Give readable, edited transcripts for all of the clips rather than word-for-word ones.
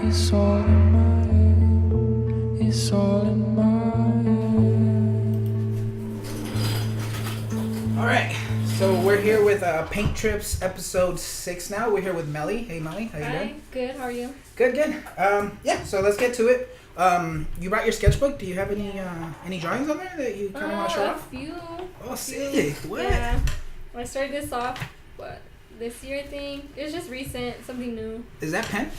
It's all in my head. It's all in my head. All right, so we're here with Paint Trips episode 6 now. We're here with Melly. Hey, Melly, how you doing? Hi, good. How are you? Good, good. Yeah, so let's get to it. You brought your sketchbook. Do you have any drawings on there that you kind of want to show A off? few. Oh, sick. What? Yeah. I started this off, this year I think. It was just recent, something new. Is that pen?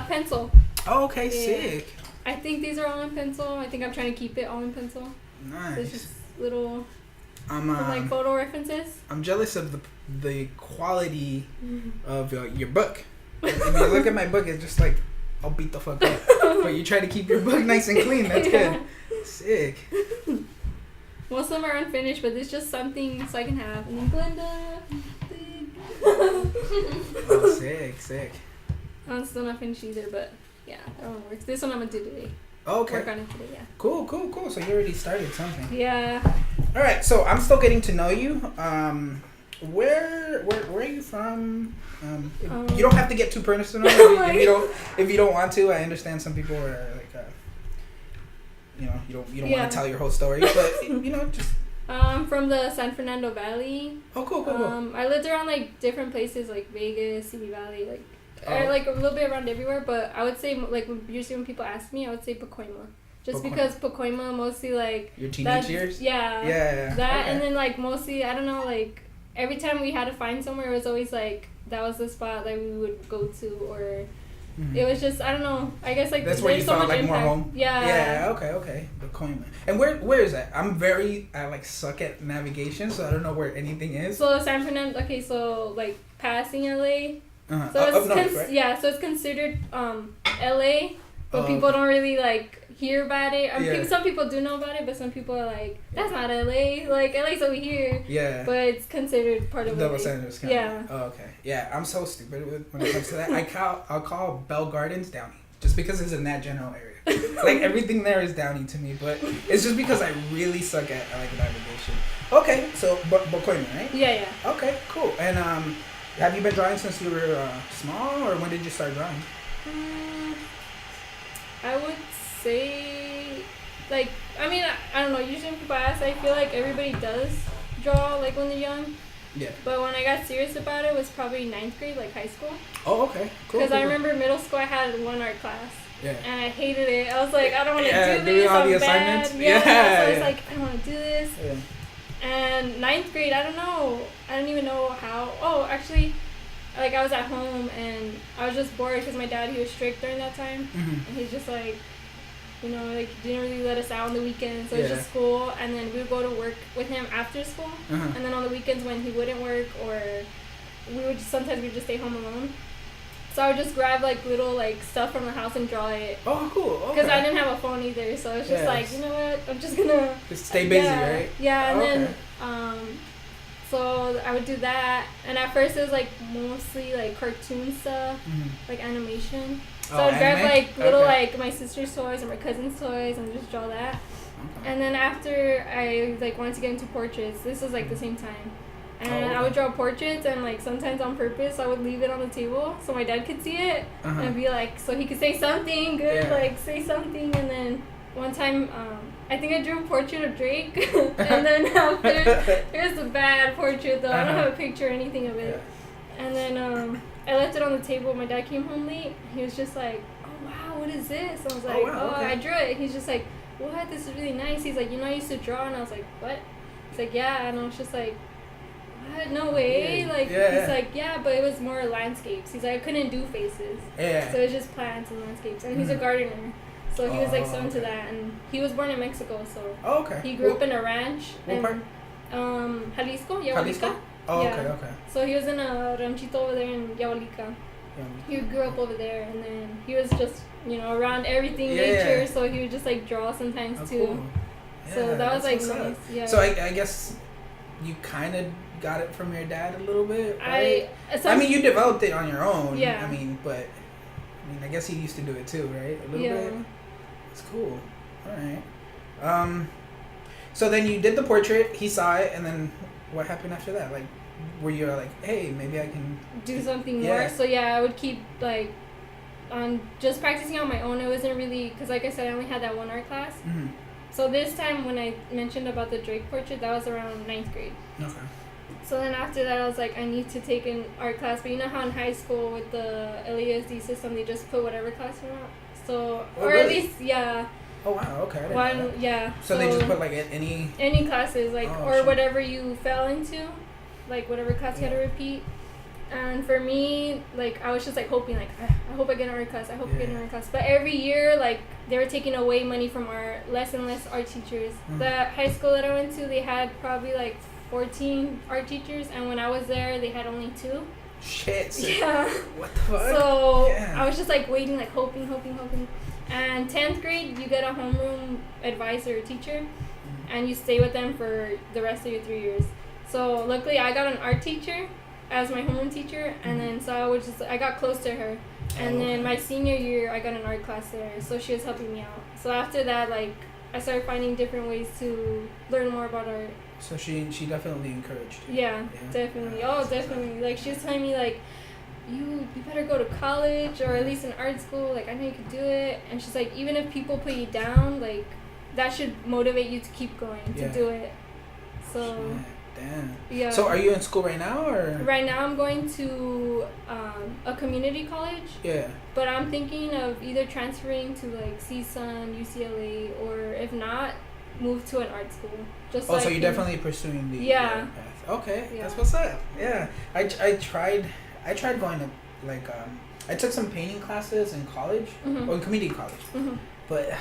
Pencil. Oh, okay, Yeah. sick. I think these are all in pencil. I think I'm trying to keep it all in pencil. Nice. So it's just little I'm like photo references. I'm jealous of the quality of your book. If you look at my book, it's just like I'll beat the fuck up. But you try to keep your book nice and clean. That's Yeah. good. Sick. Most of them are unfinished, but it's just something so I can have. And then Glenda. Oh, sick. I'm still not finished either, but yeah, that one works. This one I'm gonna do today. Okay. Work on it today, yeah. Cool. So you already started something. Yeah. All right. So I'm still getting to know you. Where are you from? You don't have to get too personal if you don't want to. I understand some people are like, you don't want to tell your whole story, but just. From the San Fernando Valley. Oh, cool. I lived around like different places like Vegas, City Valley, Oh. like a little bit around everywhere. But I would say like usually when people ask me, I would say Pacoima, because Pacoima mostly like Your teenage years. Yeah. That okay. and then like mostly I don't know, like every time we had to find somewhere, it was always like that was the spot that we would go to, or it was just I don't know. I guess like that's where you so felt like impact. more home. Yeah. Yeah. Okay. Pacoima. And where is that? I like suck at navigation, so I don't know where anything is. So San Fernando. Okay, so like passing LA. Uh-huh. So it's up north, right? so it's considered LA, but people don't really like hear about it. Some people do know about it, but some people are like, that's not LA. Like LA's over here. Yeah. But it's considered part of the LA. Los Angeles County. Yeah. Oh, okay. Yeah, I'm so stupid when it comes to that. I'll call Bell Gardens Downey just because it's in that general area. Like everything there is Downey to me, but it's just because I really suck at like navigation. Okay, so Pacoima, right? Yeah. Okay, cool. And have you been drawing since you were small, or when did you start drawing? I would say, like, I mean, I don't know. Usually when people ask, I feel like everybody does draw like when they're young. Yeah. But when I got serious about it was probably 9th grade, like high school. Oh, okay. Cool. Because I remember middle school I had one art class. Yeah. And I hated it. I was like, I don't want to do doing this. all I'm the bad. assignments? Yeah. So I was Yeah. like, I don't want to do this. Yeah. And 9th grade, I don't know. I don't even know how. Oh, actually, like I was at home and I was just bored because my dad, he was strict during that time. Mm-hmm. And he's just like, like didn't really let us out on the weekends. So it was Yeah. just school. And then we would go to work with him after school. Uh-huh. And then on the weekends when he wouldn't work, or sometimes we'd just stay home alone. So I would just grab like little like stuff from the house and draw it. Oh, cool. Okay. Because I didn't have a phone either, so it's just like, you know what? I'm just gonna just stay busy, right? Yeah, and okay. then so I would do that, and at first it was like mostly like cartoon stuff, like animation. So I'd grab like little like my sister's toys or my cousin's toys and just draw that. Okay. And then after I like wanted to get into portraits, this was like the same time. And I would draw portraits, and like sometimes on purpose I would leave it on the table so my dad could see it and be like, so he could say something good, like say something. And then one time I think I drew a portrait of Drake and then after it was a bad portrait though. I don't have a picture or anything of it. And then I left it on the table. My dad came home late. He was just like, oh wow, what is this? I was like, I drew it. He's just like, what? This is really nice. He's like, I used to draw. And I was like, what? He's like, yeah. And I was just like, what? No way. He's like, yeah, but it was more landscapes. He's like, I couldn't do faces. Yeah. So it was just plants and landscapes. And he's a gardener. So he was like so into that. And he was born in Mexico, so he grew up in a ranch. What part? Jalisco, Jalisco? Oh, yeah. okay. So he was in a ranchito over there in Yahualica. He grew up over there, and then he was just, around everything nature, so he would just like draw sometimes too. Cool. Yeah, so that was like nice. Yeah. So I guess you kind of got it from your dad a little bit, right? I mean, you developed it on your own. Yeah. I guess he used to do it too, right? A little bit. It's cool. All right. So then you did the portrait. He saw it, and then what happened after that? Like, were you like, hey, maybe I can do something more? So yeah, I would keep like on just practicing on my own. It wasn't really, because like I said, I only had that one art class. Mm-hmm. So this time when I mentioned about the Drake portrait, that was around 9th grade. Okay. So then after that, I was like, I need to take an art class. But you know how in high school with the LASD system, they just put whatever class you want. So, Oh, or really? at least, yeah. Oh wow. Okay. I didn't know that. Yeah. So they just put like any. Any classes, like, Oh, or shit. whatever you fell into, like whatever class you had to repeat. And for me, like, I was just like hoping, like, I hope I get an art class. I hope I get an art class. But every year, like, they were taking away money from our less and less art teachers. The high school that I went to, they had probably like 14 art teachers, and when I was there, they had only 2. Shit. So Yeah. What the fuck? So Yeah. I was just like waiting, like hoping. And 10th grade, you get a homeroom advisor or teacher, and you stay with them for the rest of your 3 years. So luckily, I got an art teacher as my homeroom teacher, and then so I got close to her. And then my senior year, I got an art class there, so she was helping me out. So after that, like, I started finding different ways to learn more about art. So she definitely encouraged you. Yeah, definitely. Oh, definitely. Like, she was telling me, like, you better go to college or at least an art school. Like, I know you could do it. And she's like, even if people put you down, like, that should motivate you to keep going, to do it. So, damn. yeah. So are you in school right now, or? Right now I'm going to a community college. Yeah. But I'm thinking of either transferring to, like, CSUN, UCLA, or if not, move to an art school. Just so you're definitely pursuing the art path. Okay, that's what's up. Yeah, I tried going to, like, I took some painting classes in college, or in community college, but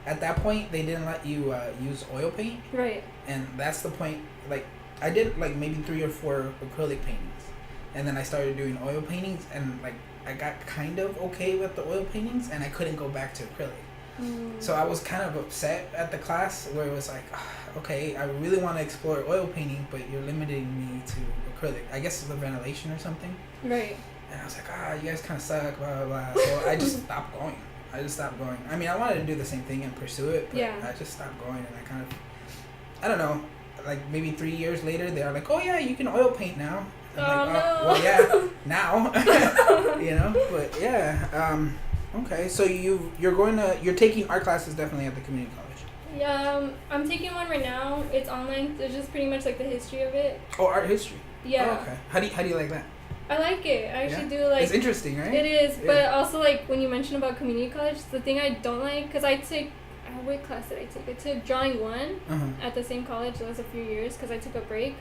at that point they didn't let you use oil paint. Right. And that's the point. Like, I did like maybe 3 or 4 acrylic paintings, and then I started doing oil paintings, and like I got kind of okay with the oil paintings, and I couldn't go back to acrylic. So I was kind of upset at the class where it was like, okay, I really want to explore oil painting, but you're limiting me to acrylic. I guess it's the ventilation or something. Right. And I was like, you guys kind of suck, blah, blah, blah. So I just stopped going. I mean, I wanted to do the same thing and pursue it, but I just stopped going, and I kind of, I don't know, like maybe 3 years later, they're like, oh yeah, you can oil paint now. I'm like, no. Well, yeah, now, you know, but yeah, okay, so you're taking art classes definitely at the community college. Yeah, I'm taking one right now. It's online. It's just pretty much like the history of it. Oh, art history. Yeah. Oh, okay. How do you like that? I like it. I actually do like. It's interesting, right? It is, but also like when you mentioned about community college, the thing I don't like, because what class did I take? I took drawing 1 at the same college. That was a few years because I took a break,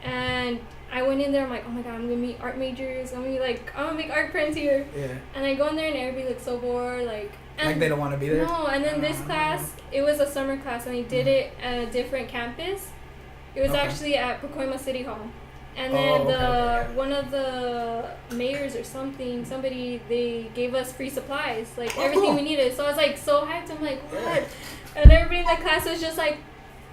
and I went in there. I'm like, oh my god, I'm gonna meet art majors. I'm gonna make art prints here. Yeah. And I go in there and everybody looks so bored, like they don't want to be there. No, and then this class, it was a summer class, and they did it at a different campus. It was actually at Pacoima City Hall. And then one of the mayors or somebody, they gave us free supplies, like everything we needed. So I was like so hyped. I'm like, what? And everybody in the class was just like,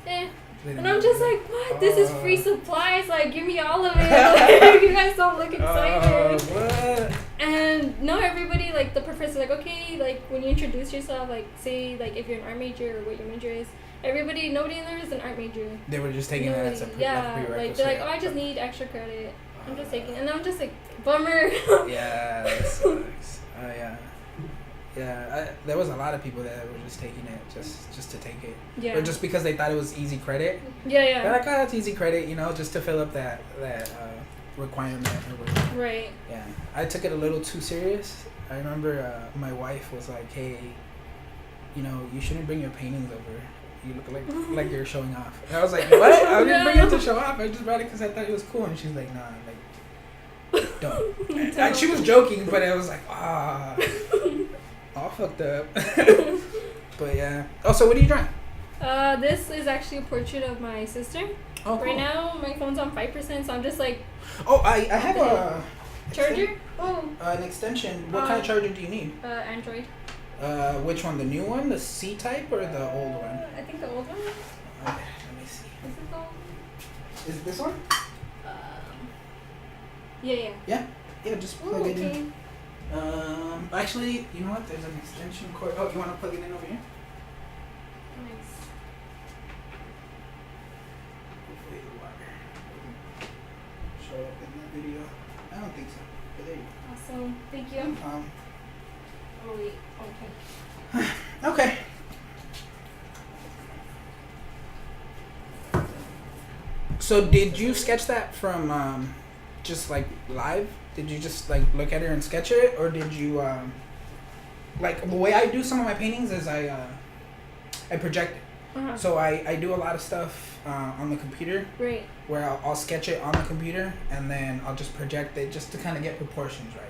eh. And I'm just like, what? This is free supplies. Like, give me all of it. Like, you guys don't look excited. What? And no, everybody, like, the professor's like, okay, like, when you introduce yourself, like, say, like, if you're an art major or what your major is, nobody in there is an art major. They were just taking that as a prerequisite. Like, they're like, oh, I just need extra credit. I'm just taking it. And I'm just like, bummer. Yeah, that sucks. Yeah. Yeah, there was a lot of people that were just taking it just to take it. Yeah. Or just because they thought it was easy credit. Yeah. They're like, oh, that's easy credit, you know, just to fill up that requirement or whatever. Right. Yeah. I took it a little too serious. I remember my wife was like, hey, you know, you shouldn't bring your paintings over. You look like you're showing off. And I was like, what? I didn't bring it to show off. I just brought it because I thought it was cool. And she's like, nah, like, don't. And she was joking, but it was like, all fucked up. But yeah. Oh, so what are you drawing? This is actually a portrait of my sister. Oh, cool. Right now, my phone's on 5%, so I'm just like. Oh, I have a charger. An extension. What kind of charger do you need? Android. Which one? The new one, the C type, or the old one? I think the old one. Okay, let me see. Is it the old one? Is it this one? Yeah. Yeah. Just plug it in. Actually, you know what? There's an extension cord. Oh, you want to plug it in over here? Nice. Hopefully the wire doesn't show up in the video. I don't think so. But there you go. Awesome. Thank you. wait. Okay. Okay. So did you sketch that from just like live? Did you just like look at it and sketch it, or did you like the way I do some of my paintings is I project it. Uh-huh. So I do a lot of stuff on the computer. Right. Where I'll sketch it on the computer and then I'll just project it just to kind of get proportions right,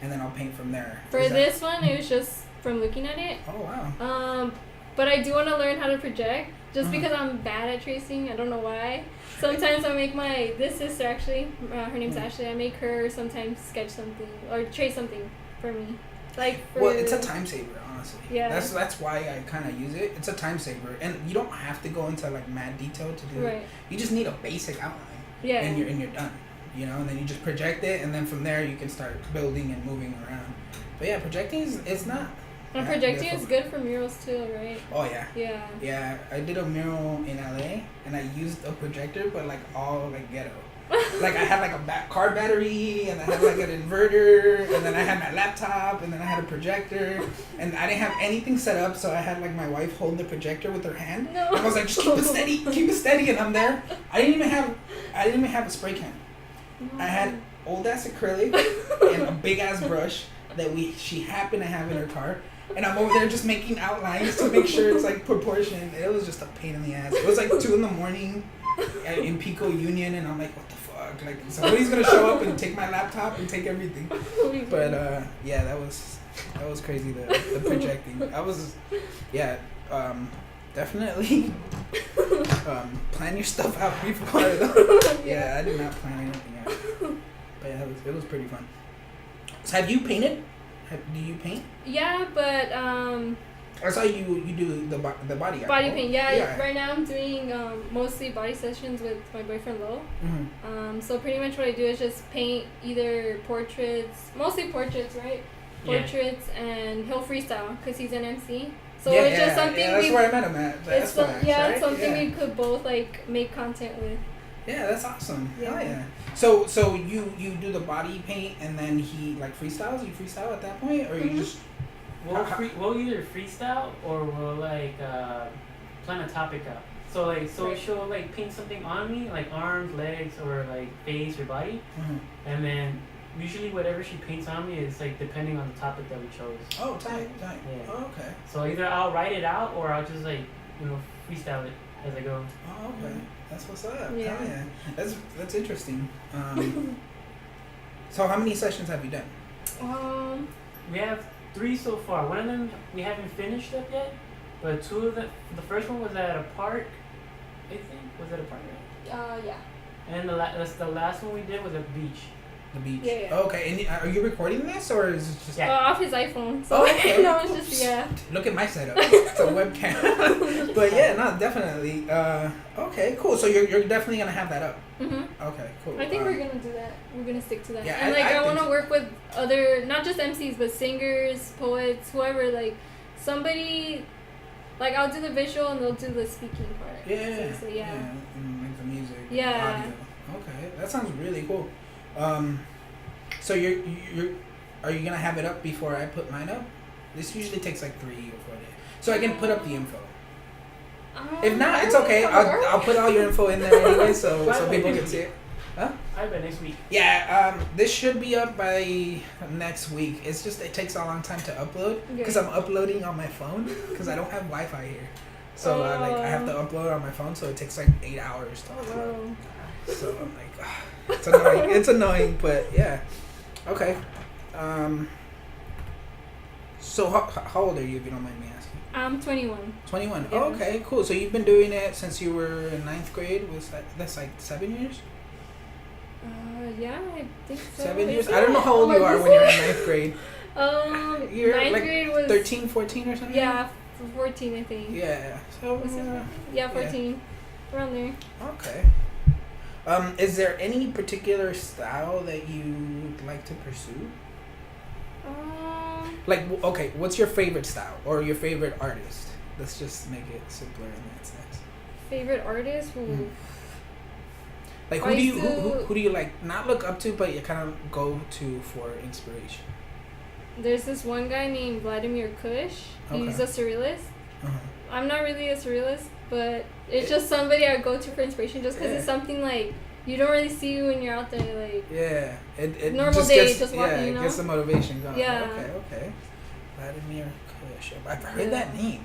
and then I'll paint from there. For this one, it was just from looking at it. Oh wow. But I do want to learn how to project, just because I'm bad at tracing. I don't know why. Sometimes I make this sister actually, her name's Ashley. I make her sometimes sketch something or trace something for me. Like well, it's a time saver, honestly. Yeah. That's why I kind of use it. It's a time saver, and you don't have to go into like mad detail to do it. You just need a basic outline. Yeah. And you're done. You know, and then you just project it, and then from there you can start building and moving around. But yeah, projecting it's not. And projecting is good for murals too, right? Oh yeah. Yeah. Yeah, I did a mural in LA, and I used a projector, but like all like ghetto. Like I had like a car battery, and I had like an inverter, and then I had my laptop, and then I had a projector, and I didn't have anything set up, so I had like my wife hold the projector with her hand. No. And I was like, just keep it steady, and I'm there. I didn't even have a spray can. I had old ass acrylic and a big ass brush that she happened to have in her car. And I'm over there just making outlines to make sure it's like proportioned. It was just a pain in the ass. It was like 2 a.m. in Pico Union, and I'm like, what the fuck? Like somebody's gonna show up and take my laptop and take everything. But yeah, that was crazy. The projecting. I was, definitely plan your stuff out before. Yeah, I did not plan anything out. But yeah, it was pretty fun. So have you painted? Do you paint? Yeah, but I saw you do the body art. Body paint, yeah. Right now I'm doing mostly body sessions with my boyfriend Lo. Mm-hmm. So pretty much what I do is just paint either portraits, mostly portraits, right? Portraits, and he'll freestyle because he's an MC. So it's just something. Yeah, that's where I met him at. It's something we could both like make content with. Yeah, that's awesome. Yeah. Yeah. So you do the body paint and then he like freestyles? You freestyle at that point, or you just we'll either freestyle or we'll like plan a topic out. So she'll like paint something on me, like arms, legs, or like face or body, and then usually whatever she paints on me is like depending on the topic that we chose. Oh, tight. Yeah. Oh, okay. So either I'll write it out or I'll just like freestyle it as I go. Oh, okay. That's what's up. Yeah. That's interesting. So how many sessions have you done? We have 3 so far. One of them we haven't finished up yet, but 2 of them. The first one was at a park, I think. Was it a park? Right? Yeah. And the last one we did was at the beach. The beach. Yeah. Oh, okay. And are you recording this, or is it just? Off his iPhone. So okay. No, it's just Look at my setup. It's a webcam. But yeah, no, definitely. Okay, cool. So you're definitely gonna have that up. Okay, cool. I think we're gonna do that. We're gonna stick to that. Yeah, and I want to so. work with other, not just MCs, but singers, poets, whoever. Like somebody, like I'll do the visual and they'll do the speaking part. Yeah. So, And like the music. Yeah. Audio. Okay, that sounds really cool. So are you gonna have it up before I put mine up? This usually takes like 3 or 4 days, so I can put up the info. If not, it's okay. I'll put all your info in there anyway, so people can see it. Huh? I bet next week. Yeah. This should be up by next week. It's just it takes a long time to upload because I'm uploading on my phone because I don't have Wi-Fi here. So I have to upload on my phone, so it takes like 8 hours to upload. So I'm like, it's annoying. It's annoying, but yeah. Okay. So how old are you, if you don't mind me asking? I'm 21. 21. Yeah. Oh, okay, cool. So you've been doing it since you were in 9th grade. That's like 7 years? Yeah, I think so. 7 years? I don't know how old you are when you're in 9th grade. You're 9th like grade was 13, 14 or something? Yeah, 14 I think. Yeah. So 14. Around there. Okay. Is there any particular style that you'd like to pursue? Like, okay, what's your favorite style or your favorite artist? Let's just make it simpler in that sense. Favorite artist? Like, who do you like not look up to, but you kind of go to for inspiration? there's this one guy named Vladimir Kush. He's a surrealist. I'm not really a surrealist, but it's just somebody I go to for inspiration just because it's something like you don't really see when you're out there, like it normal just day, gets, just walking, you know. Gets the motivation going. Yeah. Okay. Vladimir Kush. I've heard that name.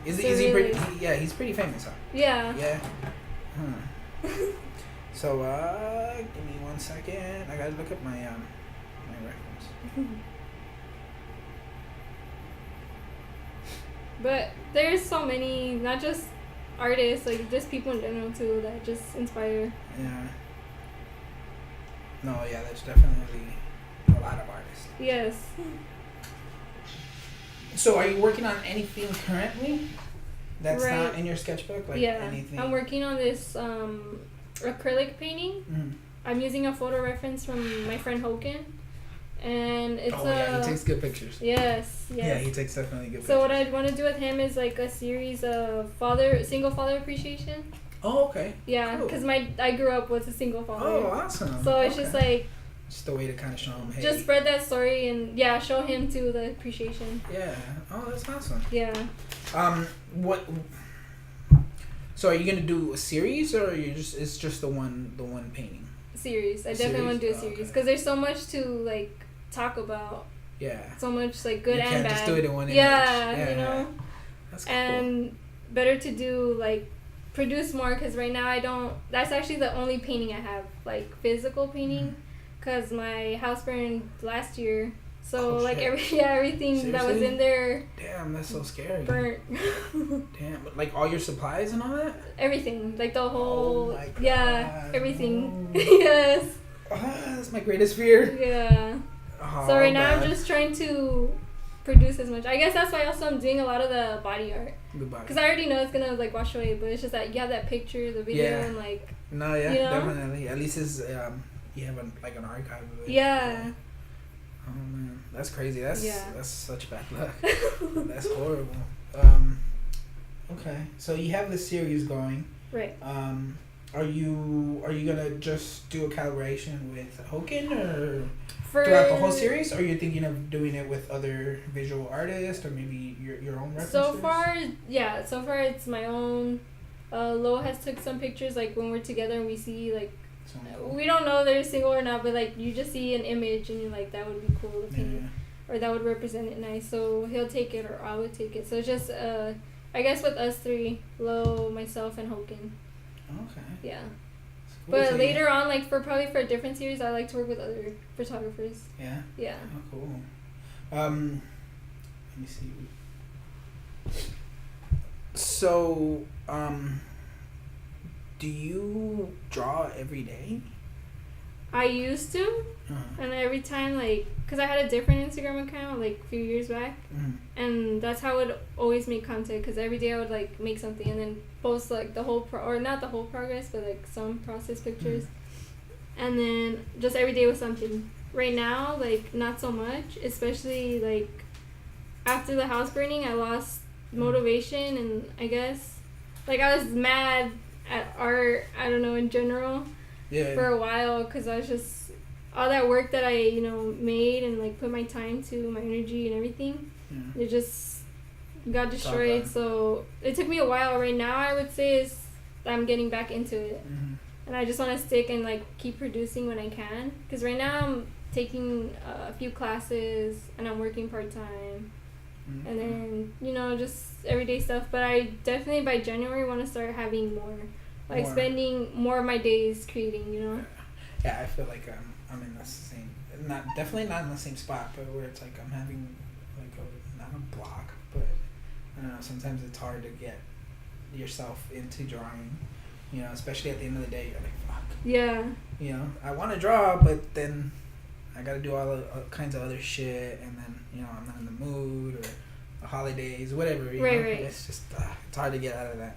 Is he pretty? He's pretty famous, huh? Yeah. Yeah. So give me 1 second. I gotta look up my my reference. But there's so many, not just artists, like just people in general too that just inspire. Yeah. No, yeah, there's definitely a lot of artists. Yes. So are you working on anything currently that's not in your sketchbook? Like anything? I'm working on this acrylic painting. Mm-hmm. I'm using a photo reference from my friend Hoken. And it's he takes good pictures. Yes. Yeah, he takes definitely good pictures. So what I want to do with him is like a series of single father appreciation. Oh, okay. Yeah, because I grew up with a single father. Oh, awesome. So it's just like just a way to kind of show him, hey. Just spread that story and show him too the appreciation. Yeah. Oh, that's awesome. Yeah. What? So are you gonna do a series or it's just the one painting? Series. I definitely want to do a series because there's so much to like talk about. Yeah. So much like good and bad. You can't just do it in one image. Yeah, you know. That's cool. And better to do like produce more because right now I don't. That's actually the only painting I have, like physical painting, because my house burned last year. So everything Seriously? that was in there. Damn, that's so scary. Burnt. Damn, like all your supplies and all that. Everything, like the whole. Oh my God. Yeah, everything. No. Yes. That's my greatest fear. Yeah. Oh, so right now I'm just trying to produce as much. I guess that's why also I'm doing a lot of the body art. Because I already know it's gonna like wash away, but it's just that you have that picture, the video, and like. No, yeah, you know? definitely. At least it's you have like an archive of it. Yeah. Oh man, that's crazy. That's such bad luck. That's horrible. Okay, so you have this series going. Right. Are you gonna just do a collaboration with Hoken or throughout the whole series, or are you thinking of doing it with other visual artists or maybe your own references? So far it's my own. Lo has took some pictures like when we're together and we see like we don't know they're single or not, but like you just see an image and you're like that would be cool to paint or that would represent it nice. So he'll take it or I would take it. So it's just I guess with us three, Lo, myself, and Hoken. Okay. Yeah. Cool. But so later on, like for a different series, I like to work with other photographers. Yeah. Yeah. Oh, cool. Let me see. So, do you draw every day? I used to, and every time, like, because I had a different Instagram account, like, a few years back, and that's how I would always make content, because every day I would, like, make something, and then post, like, the whole, or not the whole progress, but, like, some process pictures, and then just every day with something. Right now, like, not so much, especially, like, after the house burning, I lost motivation, and I guess, like, I was mad at art, I don't know, in general. Yeah. For a while, because I was just all that work that I made and like put my time to, my energy and everything, it just got destroyed. So it took me a while. Right now I would say I'm getting back into it, and I just want to stick and like keep producing when I can, because right now I'm taking a few classes and I'm working part-time, and then just everyday stuff. But I definitely by January want to start having more. Like spending more of my days creating, Yeah, I feel like I'm in the same, definitely not in the same spot, but where it's like I'm having like not a block, but I don't know. Sometimes it's hard to get yourself into drawing, especially at the end of the day. You're like, fuck. Yeah. I want to draw, but then I gotta do all kinds of other shit, and then I'm not in the mood or the holidays, whatever. Right. It's just it's hard to get out of that.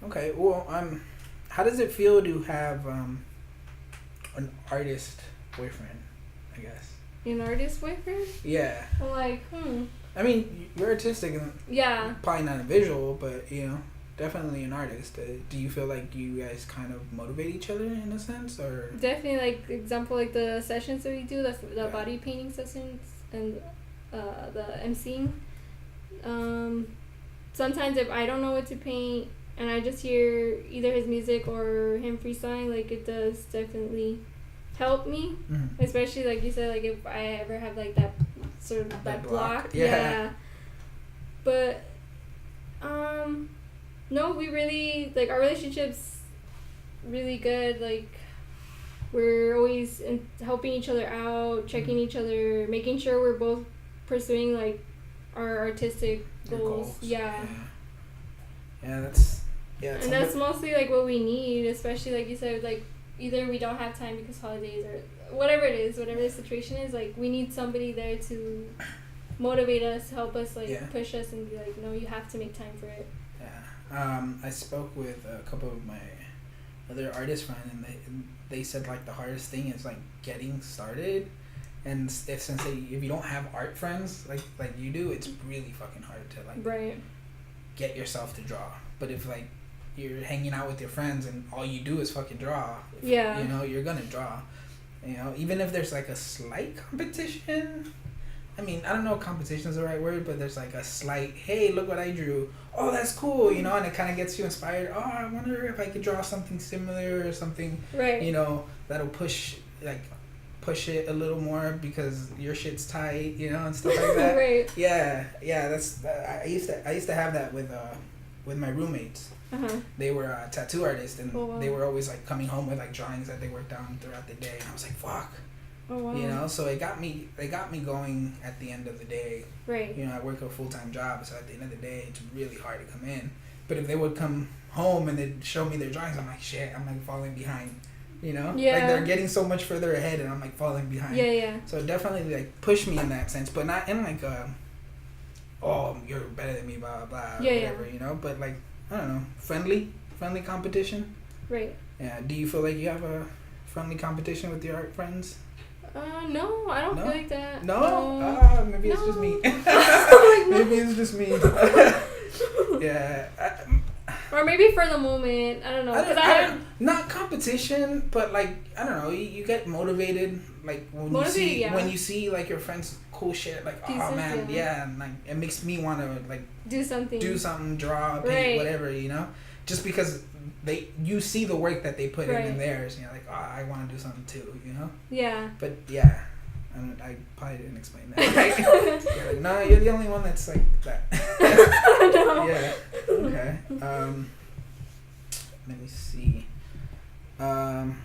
Okay, well, how does it feel to have an artist boyfriend, I guess? An artist boyfriend? Yeah. I'm like, I mean, you're artistic and probably not a visual, but definitely an artist. Do you feel like you guys kind of motivate each other in a sense, or? Definitely, like example, like the sessions that we do, the body painting sessions and the emceeing. Sometimes if I don't know what to paint and I just hear either his music or him freestyling, like it does definitely help me. Mm-hmm. Especially like you said, like if I ever have like that sort of that block. Yeah. But no, we really like our relationship's really good. Like we're always helping each other out, checking each other, making sure we're both pursuing like our artistic goals. Yeah, that's and that's mostly like what we need, especially like you said, like either we don't have time because holidays or whatever it is, whatever the situation is, like we need somebody there to motivate us, help us, like push us and be like, no, you have to make time for it. I spoke with a couple of my other artist friends, and they said like the hardest thing is like getting started, and if you don't have art friends like you do, it's really fucking hard to like get yourself to draw. But if like you're hanging out with your friends and all you do is fucking draw, you know, you're gonna draw. You know, even if there's like a slight competition. I mean, I don't know if competition is the right word, but there's like a slight, hey, look what I drew. Oh, that's cool, you know, and it kind of gets you inspired. Oh, I wonder if I could draw something similar or something, you know, that'll push it a little more because your shit's tight, you know, and stuff like that. Yeah, that's I used to have that with my roommates. They were tattoo artists, and they were always like coming home with like drawings that they worked on throughout the day, and I was like, fuck. You know, so it got me going at the end of the day. You know, I work a full-time job, so at the end of the day, it's really hard to come in. But if they would come home and they'd show me their drawings, I'm like, shit, I'm like falling behind. You know? Like they're getting so much further ahead and I'm like falling behind. So it definitely like pushed me in that sense, but not in like oh, you're better than me, blah blah blah, whatever, you know? But like, I don't know, friendly competition. Yeah. Do you feel like you have a friendly competition with your art friends? No, I don't feel like that. No? Maybe it's just me. Maybe it's just me. Yeah. Or maybe for the moment, I don't know. Not competition, but like, I don't know, you get motivated, like when you see like your friends cool shit, like, pieces, oh man, and like it makes me want to like do something, draw, paint, whatever, you know, just because you see the work that they put in theirs, and you're like, oh, I want to do something too, you know. But I probably didn't explain that. You're like, no, you're the only one that's like that. Okay. Let me see. I'm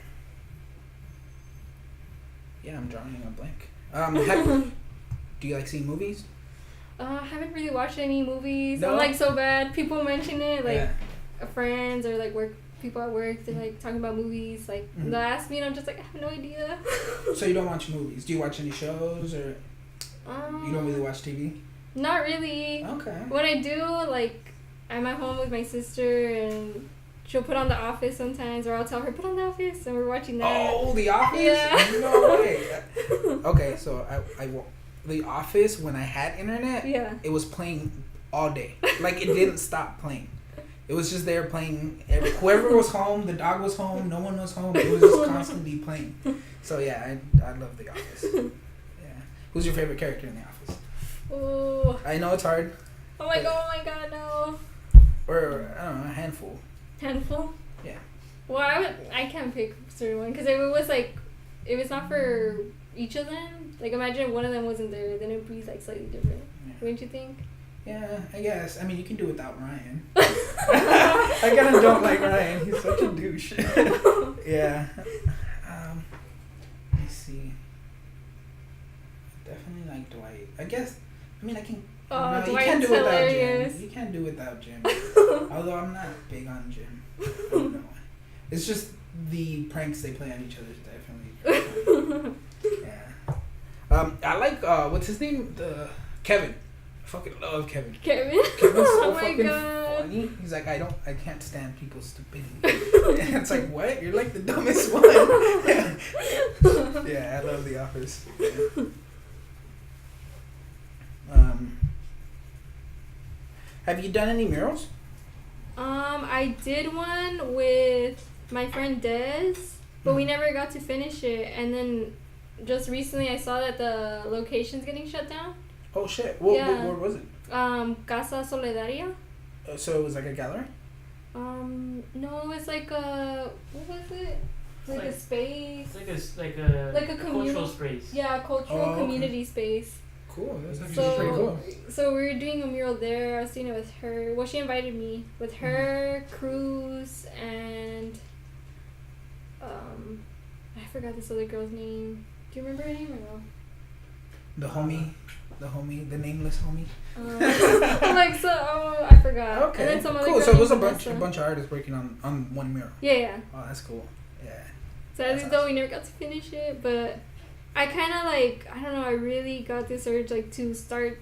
drawing a blank. Do you like seeing movies? I haven't really watched any movies. No? I'm like so bad. People mention it, like friends or like people at work. They're like talking about movies. Like they'll ask me, and I'm just like, I have no idea. So you don't watch movies? Do you watch any shows or? You don't really watch TV? Not really. Okay. When I do, like, I'm at home with my sister and she'll put on The Office sometimes, or I'll tell her, put on The Office, and we're watching that. Oh, The Office? Yeah. No way. Okay, so I The Office, when I had internet, it was playing all day. Like, it didn't stop playing. It was just there playing. Whoever was home, the dog was home, no one was home. It was just constantly playing. So, yeah, I love The Office. Yeah. Who's your favorite character in The Office? Ooh. I know it's hard. Oh my god, no. Or, I don't know, a handful. Handful? Yeah. Well, I can't pick a certain one, because if it's not for each of them, like imagine one of them wasn't there, then it would be like slightly different. Wouldn't you think? Yeah, I guess. I mean, you can do without Ryan. I kind of don't like Ryan. He's such a douche. Yeah. Let me see. Definitely like Dwight. I guess. I mean, I can. Oh, no, Dwight's hilarious. You can't do without Jim. Although I'm not big on Jim. I don't know. It's just the pranks they play on each other is definitely. Yeah. I like what's his name? Kevin. I fucking love Kevin. Kevin's so fucking funny. He's like, I can't stand people's stupidity. And it's like, what? You're like the dumbest one. Yeah, I love The Office. Yeah. Have you done any murals? I did one with my friend Des, but we never got to finish it. And then just recently I saw that the location's getting shut down. Oh shit! Yeah. Where was it? Casa Solidaria. So it was like a gallery? No, it's like a, what was it? Like a space. It's like a cultural space. Yeah, cultural community space. Cool. That's actually pretty cool. So we were doing a mural there. I was doing it with her. Well, she invited me with her, Cruz, and I forgot this other girl's name. Do you remember her name or no? The nameless homie. I forgot. Okay. And then some other cool. girl So it was a Vanessa. bunch of artists working on one mural. Yeah. Oh, that's cool. Yeah. Sadly, though, we never got to finish it, but I kind of I don't know, I really got this urge to start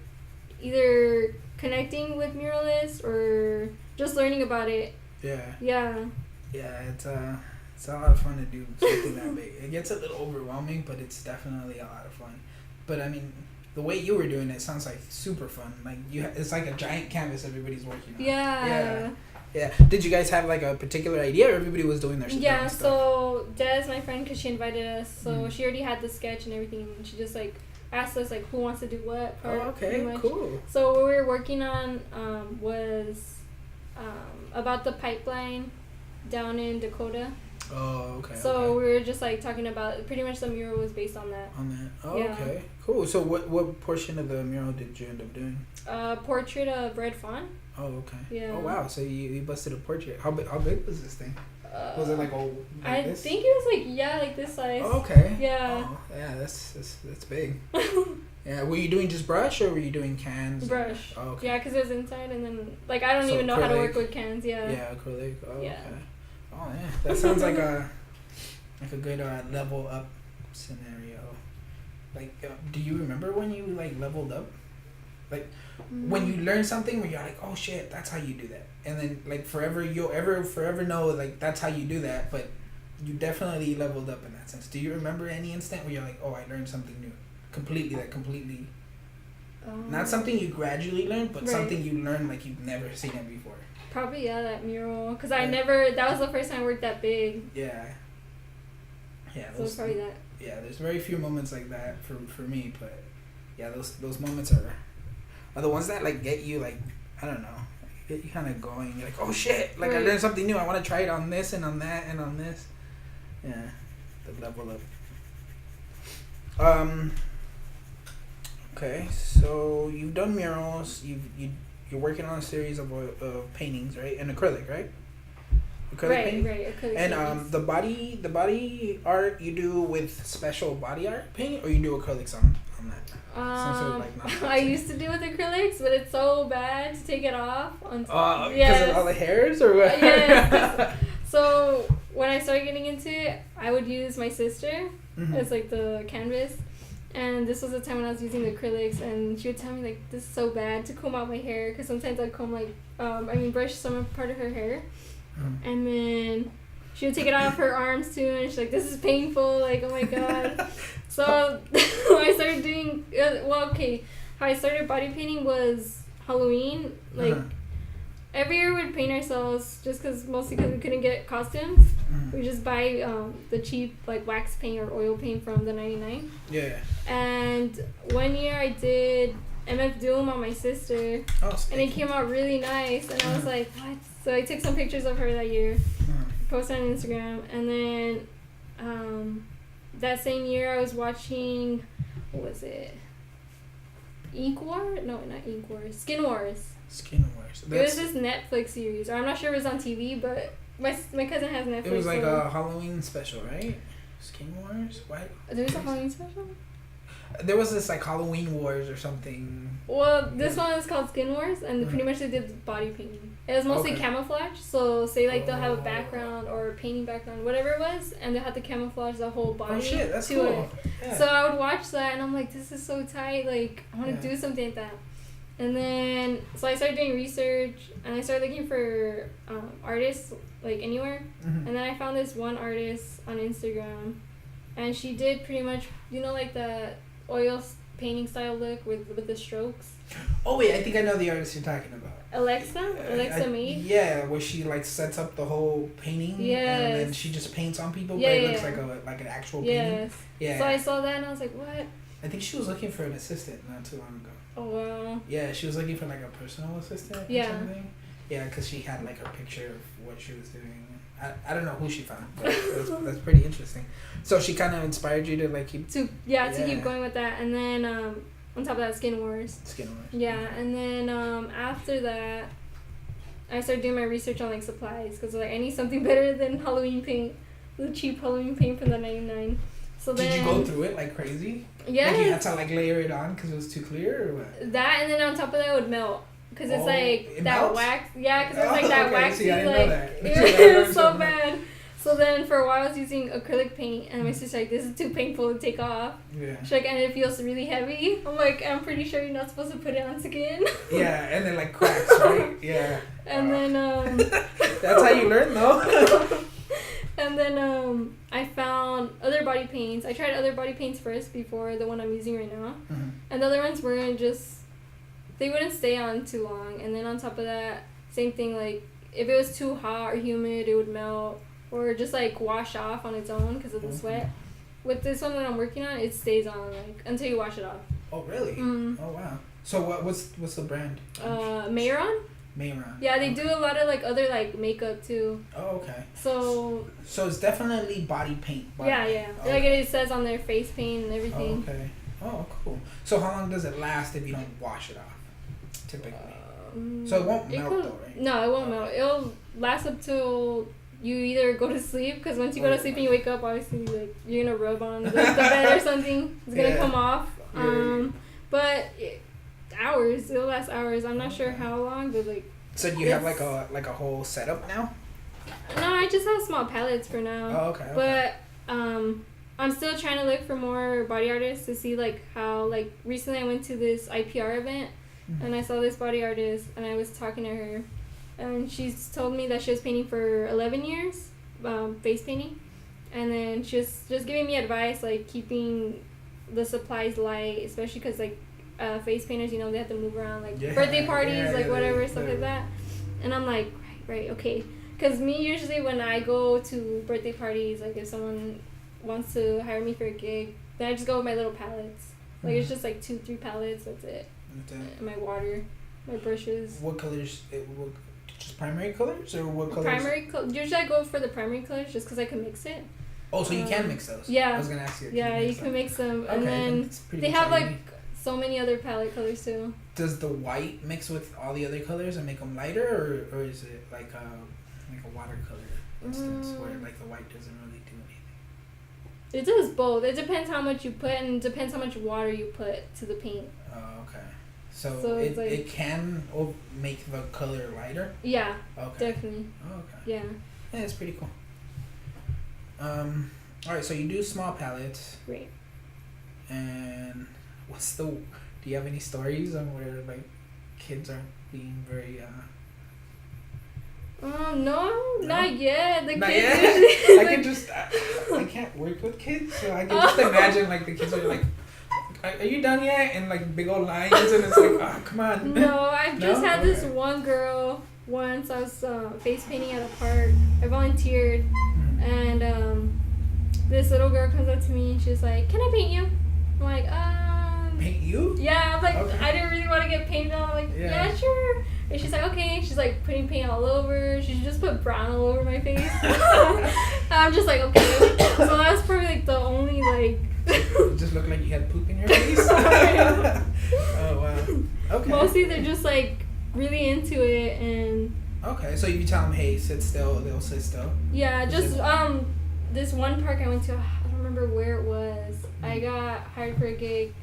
either connecting with muralists or just learning about it. Yeah. Yeah. Yeah, it's a lot of fun to do something that big. It gets a little overwhelming, but it's definitely a lot of fun. But I mean, the way you were doing it sounds like super fun. Like it's like a giant canvas everybody's working on. Yeah. Yeah. Did you guys have like a particular idea, or everybody was doing their Yeah. stuff? So Des, my friend, because she invited us, so she already had the sketch and everything, and she just asked us who wants to do what part. Oh, okay, cool. So what we were working on was about the pipeline down in Dakota. Oh, okay. So we were just talking about, pretty much the mural was based on that. Oh, yeah. Okay, cool. So what portion of the mural did you end up doing? Portrait of Red Fawn. Oh, okay. Yeah. Oh, wow. So you busted a portrait. How big was this thing? Was it I this? think it was like this size. Oh, okay. Yeah. Oh, yeah, that's big. Yeah. Were you doing just brush, or were you doing cans? Brush. Oh, okay. Yeah, because it was inside, and then I don't even know acrylic. how to work with cans. Yeah. Yeah, acrylic. Oh, Yeah. okay. Oh, yeah. That sounds like a good level up scenario. Do you remember when you leveled up? When you learn something where you're like, oh shit, that's how you do that, and then forever you'll forever know that's how you do that, but you definitely leveled up in that sense. Do you remember any instant where you're like, oh, I learned something new, completely not something you gradually learned, but something you learned you've never seen it before? Probably that mural, because that was the first time I worked that big. Yeah. So probably that. Yeah, there's very few moments like that for me, but yeah, those moments are the ones that get you I don't know, get you kind of going. You're like, oh shit, I learned something new. I want to try it on this and on that and on this. Yeah, the level up. Okay, so you've done murals. You're working on a series of paintings, right? And acrylic, right? Acrylic painting? Right. Acrylic and paintings. the body art you do with special body art paint, or you do acrylics on that? I used to do with acrylics, but it's so bad to take it off. Because of all the hairs, or what? Yes. So when I started getting into it, I would use my sister as the canvas. And this was the time when I was using the acrylics, and she would tell me this is so bad to comb out my hair, because sometimes I'd comb brush some part of her hair, and then she would take it off her arms too, and she's like, this is painful, oh my god. So I started doing how I started body painting was Halloween. Every year we'd paint ourselves, just mostly because we couldn't get costumes. We just buy the cheap wax paint or oil paint from the 99. Yeah. And one year I did MF Doom on my sister, and it came out really nice. And I was like, what? So I took some pictures of her that year, posted on Instagram, and then that same year I was watching, what was it? Ink War? No, not Ink Wars. Skin Wars. Skin Wars. It was this Netflix series, or I'm not sure if it was on TV, but my cousin has Netflix. It was a Halloween special, right? Skin Wars? What? There was a Halloween special? There was this Halloween Wars or something. Well, this one is called Skin Wars, and pretty much they did body painting. It was mostly camouflage, so say they'll have a background or a painting background, whatever it was, and they had to camouflage the whole body that's to cool. it. Yeah. So I would watch that, and I'm like, this is so tight, I want to do something like that. And then, so I started doing research, and I started looking for artists, anywhere. And then I found this one artist on Instagram, and she did pretty much, the oil painting style look with the strokes. Oh wait, I think I know the artist you're talking about. Alexa made. Yeah, where she like sets up the whole painting. Yes. And then she just paints on people, Yeah, but it looks like an actual painting. Yes. Yeah. So I saw that and I was like, what? I think she was looking for an assistant not too long ago. Oh wow. Yeah, she was looking for like a personal assistant or something. Yeah, because she had like her picture of what she was doing. I don't know who she found, but that's pretty interesting. So she kind of inspired you to like keep to keep going with that, and then on top of that, Skin Wars. Yeah, and then after that, I started doing my research on like supplies because like I need something better than Halloween paint, the cheap Halloween paint from the 99. So then, did you go through it like crazy? Yeah. Like you had to like layer it on because it was too clear, or what? That, and then on top of that, it would melt. Cause it's like it that melts? wax, yeah. Cause it's like that waxy, see, I didn't know that. It was so bad. So then for a while I was using acrylic paint, and my sister's like, "This is too painful to take off." Yeah. She's like, "And it feels really heavy." I'm like, "I'm pretty sure you're not supposed to put it on skin." Yeah, and then like cracks, right? Yeah. And then that's how you learn, though. And then I found other body paints. I tried other body paints first before the one I'm using right now, and the other ones weren't just. They wouldn't stay on too long, and then on top of that, same thing, like, if it was too hot or humid, it would melt, or just, like, wash off on its own because of the sweat. With this one that I'm working on, it stays on, like, until you wash it off. Oh, really? Mm. Oh, wow. So what's the brand? Mayron? Mayron. Yeah, they do a lot of, like, other, like, makeup, too. Oh, okay. So it's definitely body paint. Yeah. Oh, like, it says on their face paint and everything. Oh, okay. Oh, cool. So how long does it last if you don't wash it off? Typically. So it won't melt though, right? No, it won't melt. It'll last up till you either go to sleep, because once you go to sleep and you wake up, obviously, like, you're gonna rub on the bed or something. It's gonna come off. But hours. It'll last hours. I'm not sure how long, but like. So do you have like a whole setup now? No, I just have small palettes for now. Oh, okay. But I'm still trying to look for more body artists to see like how, like, recently I went to this IPR event. And I saw this body artist, and I was talking to her, and she's told me that she was painting for 11 years, face painting, and then she was just giving me advice, like, keeping the supplies light, especially because, like, face painters, you know, they have to move around, like, birthday parties, whatever, stuff like that, and I'm like, right, okay, because me, usually, when I go to birthday parties, like, if someone wants to hire me for a gig, then I just go with my little palettes, like, it's just, like, 2-3 palettes, that's it. My water, my brushes. What colors? Just primary colors, or what colors? Usually I go for the primary colors just because I can mix it. Oh, so you can mix those? Yeah. I was gonna ask you. Yeah, you can mix them, and then they have like so many other palette colors too. Does the white mix with all the other colors and make them lighter, or is it like a watercolor instance where like the white doesn't really do anything? It does both. It depends how much you put, and it depends how much water you put to the paint. Oh, okay. So it can make the color lighter? Yeah. Okay. Definitely. Oh, okay. Yeah. Yeah, it's pretty cool. Alright, so you do small palettes. Right. And do you have any stories on where like kids are being very no, not yet. The not kids yet? usually, I can't work with kids, so I can just imagine like the kids are like, are you done yet? And like big old lines, and it's like, oh, come on. No, I've just had this one girl once. I was face painting at a park. I volunteered, and this little girl comes up to me and she's like, "Can I paint you?" I'm like, Paint you? Yeah, I'm like, okay. I didn't really want to get painted on. I'm like, yeah, sure. And she's like, okay. She's like putting paint all over. She just put brown all over my face. I'm just like, okay. So that was probably like the only like. It just looked like you had poop in your face. Oh wow. Okay. Mostly they're just like really into it, and. Okay, so you tell them, hey, sit still, they'll sit still. Yeah, just this one park I went to, I don't remember where it was. I got hired for a gig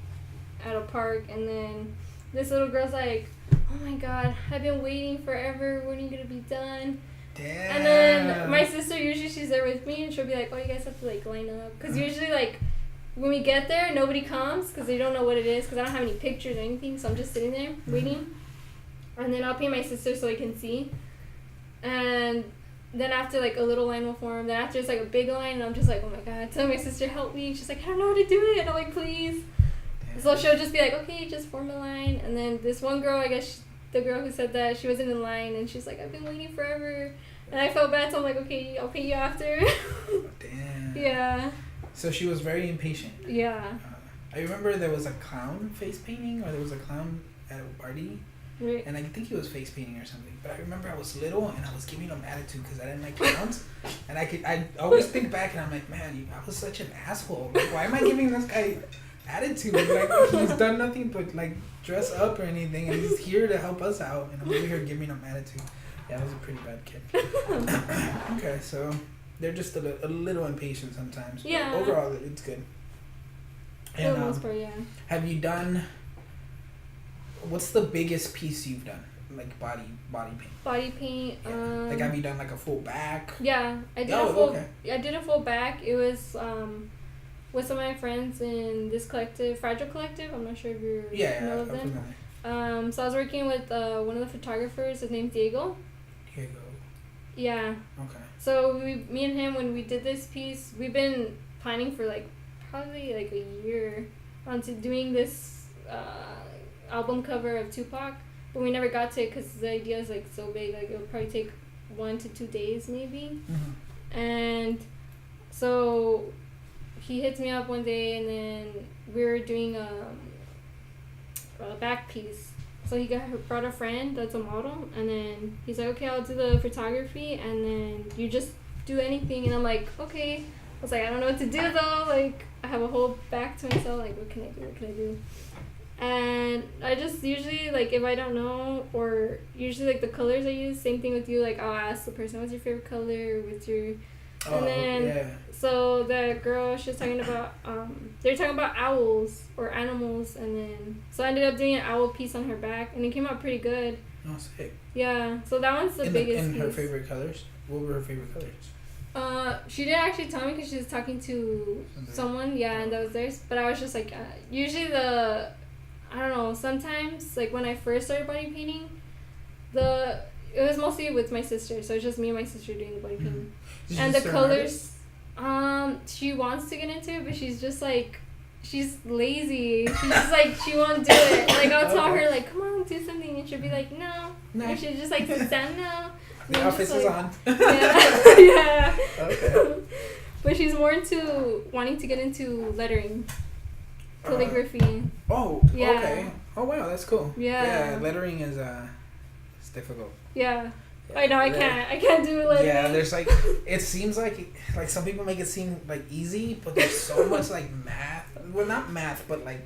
at a park, and then this little girl's like, oh my god, I've been waiting forever, when are you gonna be done? Damn. And then my sister, usually she's there with me, and she'll be like, oh, you guys have to like line up, because usually like when we get there, nobody comes because they don't know what it is, because I don't have any pictures or anything, so I'm just sitting there waiting, and then I'll pay my sister so I can see, and then after like a little line will form, then after it's like a big line, and I'm just like, oh my god, tell my sister help me. She's like, I don't know how to do it, and I'm like, please. So she'll just be like, okay, just form a line. And then this one girl, I guess the girl who said that, she wasn't in line, and she's like, I've been waiting forever. And I felt bad, so I'm like, okay, I'll pay you after. Damn. Yeah. So she was very impatient. Yeah. I remember there was a clown face painting, or there was a clown at a party. Right. And I think he was face painting or something. But I remember I was little and I was giving him attitude because I didn't like clowns. And I always think back and I'm like, man, I was such an asshole. Like, why am I giving this guy attitude? Like, he's done nothing but like dress up or anything, and he's here to help us out, and I'm over here giving him attitude. Yeah, I was a pretty bad kid. Okay, so they're just a little impatient sometimes. Yeah. But overall, it's good. For the most part, yeah. Have you done? What's the biggest piece you've done? Like body paint. Body paint. Yeah. Like, have you done like a full back? Yeah, I did a full. Okay. I did a full back. It was with some of my friends in this collective, Fragile Collective. I'm not sure if you know of them. So I was working with one of the photographers. His name's Diego. Yeah. Okay. So me and him, when we did this piece, we've been planning for like probably like a year onto doing this album cover of Tupac, but we never got to it because the idea is like so big. Like, it'll probably take 1 to 2 days maybe. Mm-hmm. And so he hits me up one day, and then we were doing a back piece. So he brought a friend that's a model, and then he's like, okay, I'll do the photography, and then you just do anything. And I'm like, okay. I was like, I don't know what to do though. Like, I have a whole back to myself. Like, what can I do? And I just usually, like, if I don't know, or usually like the colors I use, same thing with you. Like, I'll ask the person, what's your favorite color? What's your... And then, so the girl, she was talking about, they're talking about owls or animals, and then, so I ended up doing an owl piece on her back, and it came out pretty good. Oh, sick. Yeah, so that one's the biggest piece. Her favorite colors? What were her favorite colors? She didn't actually tell me because she was talking to someone, and that was theirs, but I was just like, usually I don't know, sometimes, like, when I first started body painting, it was mostly with my sister, so it's just me and my sister doing the body painting. And the colors, she wants to get into it, but she's just like, she's lazy. She's just like, she won't do it. Like, I'll tell her, like, come on, do something, and she'll be like, no. And she'll just like stand no. The office is on. Yeah. Okay. But she's more into wanting to get into lettering, calligraphy. Okay. Oh wow, that's cool. Yeah. Lettering is it's difficult. Yeah. I know, I can't do lettering. Yeah, there's like, it seems like some people make it seem like easy, but there's so much like math. Well, not math, but like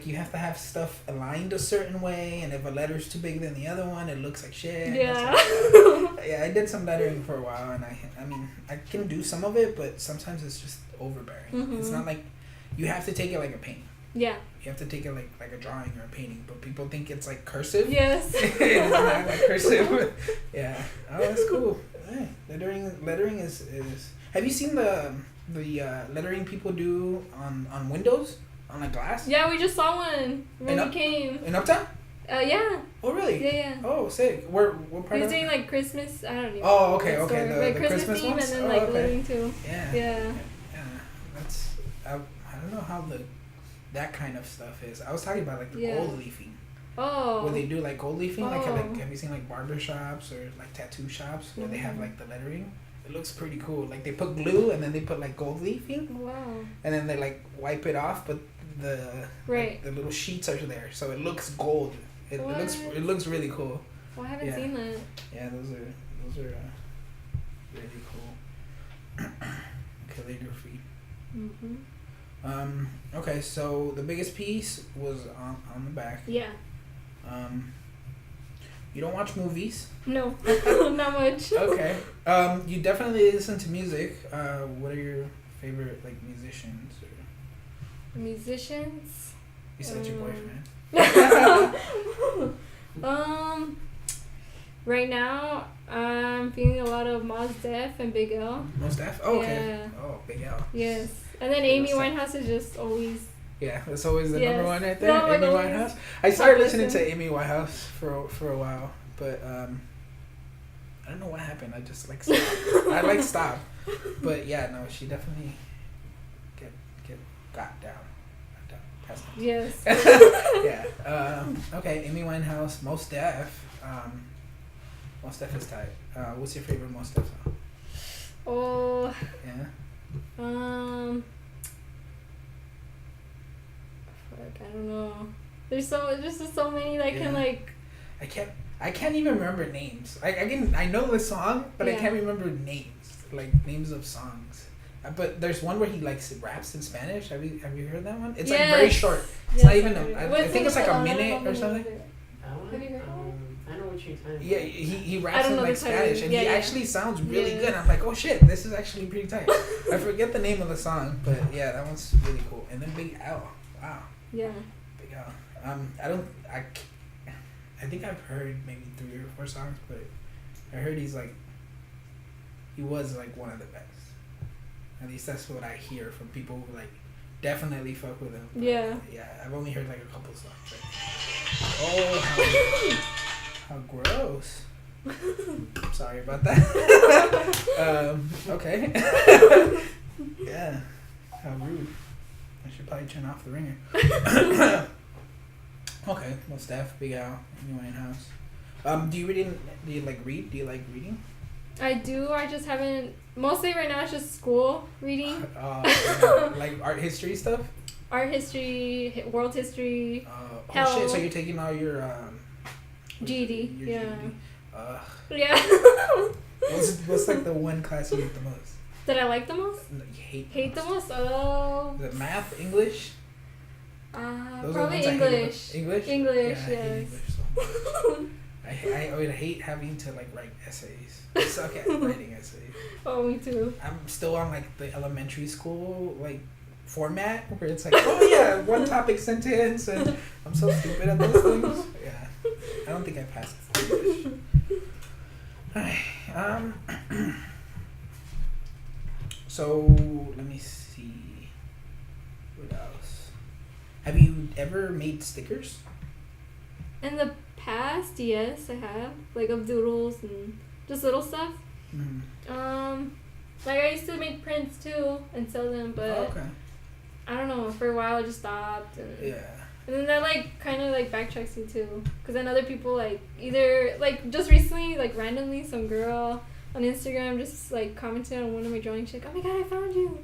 you have to have stuff aligned a certain way, and if a letter's too big than the other one, it looks like shit. Yeah. Yeah, I did some lettering for a while, and I mean, I can do some of it, but sometimes it's just overbearing. Mm-hmm. It's not like, you have to take it like a painting. Yeah. You have to take it like a drawing or a painting, but people think it's like cursive. Yes. It's not like cursive. Yeah. Oh, that's cool. Hey, lettering is. Have you seen the lettering people do on windows, on like glass? Yeah, we just saw one when we came. In Uptown? Yeah. Oh really? Yeah. Oh, sick. What part? He was doing like Christmas. I don't know. Oh, okay. The Christmas theme, ones? and then lettering too. Yeah. Yeah. That's. I don't know how that kind of stuff is. I was talking about like the gold leafing. Oh. Where they do like gold leafing, like have you seen like barber shops or like tattoo shops where they have like the lettering? It looks pretty cool. Like they put glue and then they put like gold leafing. Wow. And then they like wipe it off, but the the little sheets are there, so it looks gold. It looks really cool. Well, I haven't seen that. Yeah, those are really cool. Calligraphy. Mhm. Okay, so the biggest piece was on the back. Yeah. You don't watch movies? No, not much. Okay. You definitely listen to music. What are your favorite like musicians? Musicians? Besides your boyfriend. Right now I'm feeling a lot of Mos Def and Big L. Mos Def? Oh, okay. Yeah. Oh, Big L. Yes. And then Amy Winehouse is just always... Yeah, that's always the number one right there. No, Amy Winehouse. I started listening to Amy Winehouse for a while, but I don't know what happened. I just like stopped. I stopped. But yeah, no, she definitely got down. Passed out. Yes. Yeah. Okay. Amy Winehouse. Most Def. Most Def is tight. What's your favorite Most Def song? Oh. Yeah. Fuck, I don't know. There's just so many that can like. I can't even remember names. I know the song, but I can't remember names, like names of songs. But there's one where he like raps in Spanish. Have you heard that one? It's like very short. It's not even. I think it's like a minute or something. Have you heard I know what you're talking about. Yeah, he raps in like Spanish, and he actually sounds really good. I'm like, oh shit, this is actually pretty tight. I forget the name of the song, but yeah, that one's really cool. And then Big L. Wow. Yeah. Big L. I think I've heard maybe 3 or 4 songs, but I heard he was like one of the best. At least that's what I hear from people who like definitely fuck with him. But yeah, I've only heard like a couple songs. Like, oh, how gross. Sorry about that. Okay. Yeah, how rude. I should probably turn off the ringer. Okay, Most Def, Big Al, Amy Winehouse. Do you like read? Do you like reading? I do. I just haven't. Mostly right now, it's just school reading. Like art history stuff. Art history, world history. Oh shit! So you're taking all your GED. Your Yeah. GED. Yeah. What's like the one class you hate the most? Did I like the most? No, you hate the most? Oh. Is it math, English? Those probably English. English. Yeah, English, I hate yes. English so much. I would hate having to like write essays. I suck at writing essays. Oh, me too. I'm still on like the elementary school like format where it's like, oh yeah, one topic sentence, and I'm so stupid at those things. Yeah, I don't think I passed English. Alright, so let me see. What else? Have you ever made stickers? In the past, yes, I have. Like of doodles and just little stuff. Mm-hmm. Like I used to make prints too and sell them, but Okay. I don't know. For a while, I just stopped. And then that like kind of like backtracks you too, because then other people like either like just recently like randomly some girl on Instagram just like commented on one of my drawings. She's like, "Oh my god, I found you."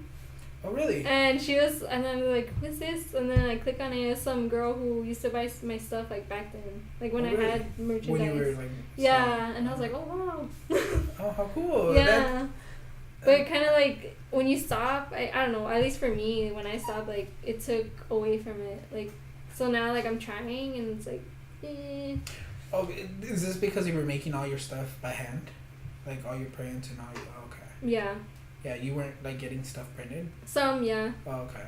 Oh really? And she was, and then I'm like, "What's this?" And then I click on it. It's some girl who used to buy my stuff like back then, like when I really? had merchandise. When you were like. Yeah, and I was like, "Oh wow." Oh, how cool! Yeah. But it kind of like when you stop, I don't know. At least for me, when I stopped, like it took away from it. Like so now, like I'm trying, and it's like, eh. Oh, is this because you were making all your stuff by hand, like all your prints and all your? Oh, okay. Yeah. Yeah, you weren't like getting stuff printed. Some, yeah. Oh, okay.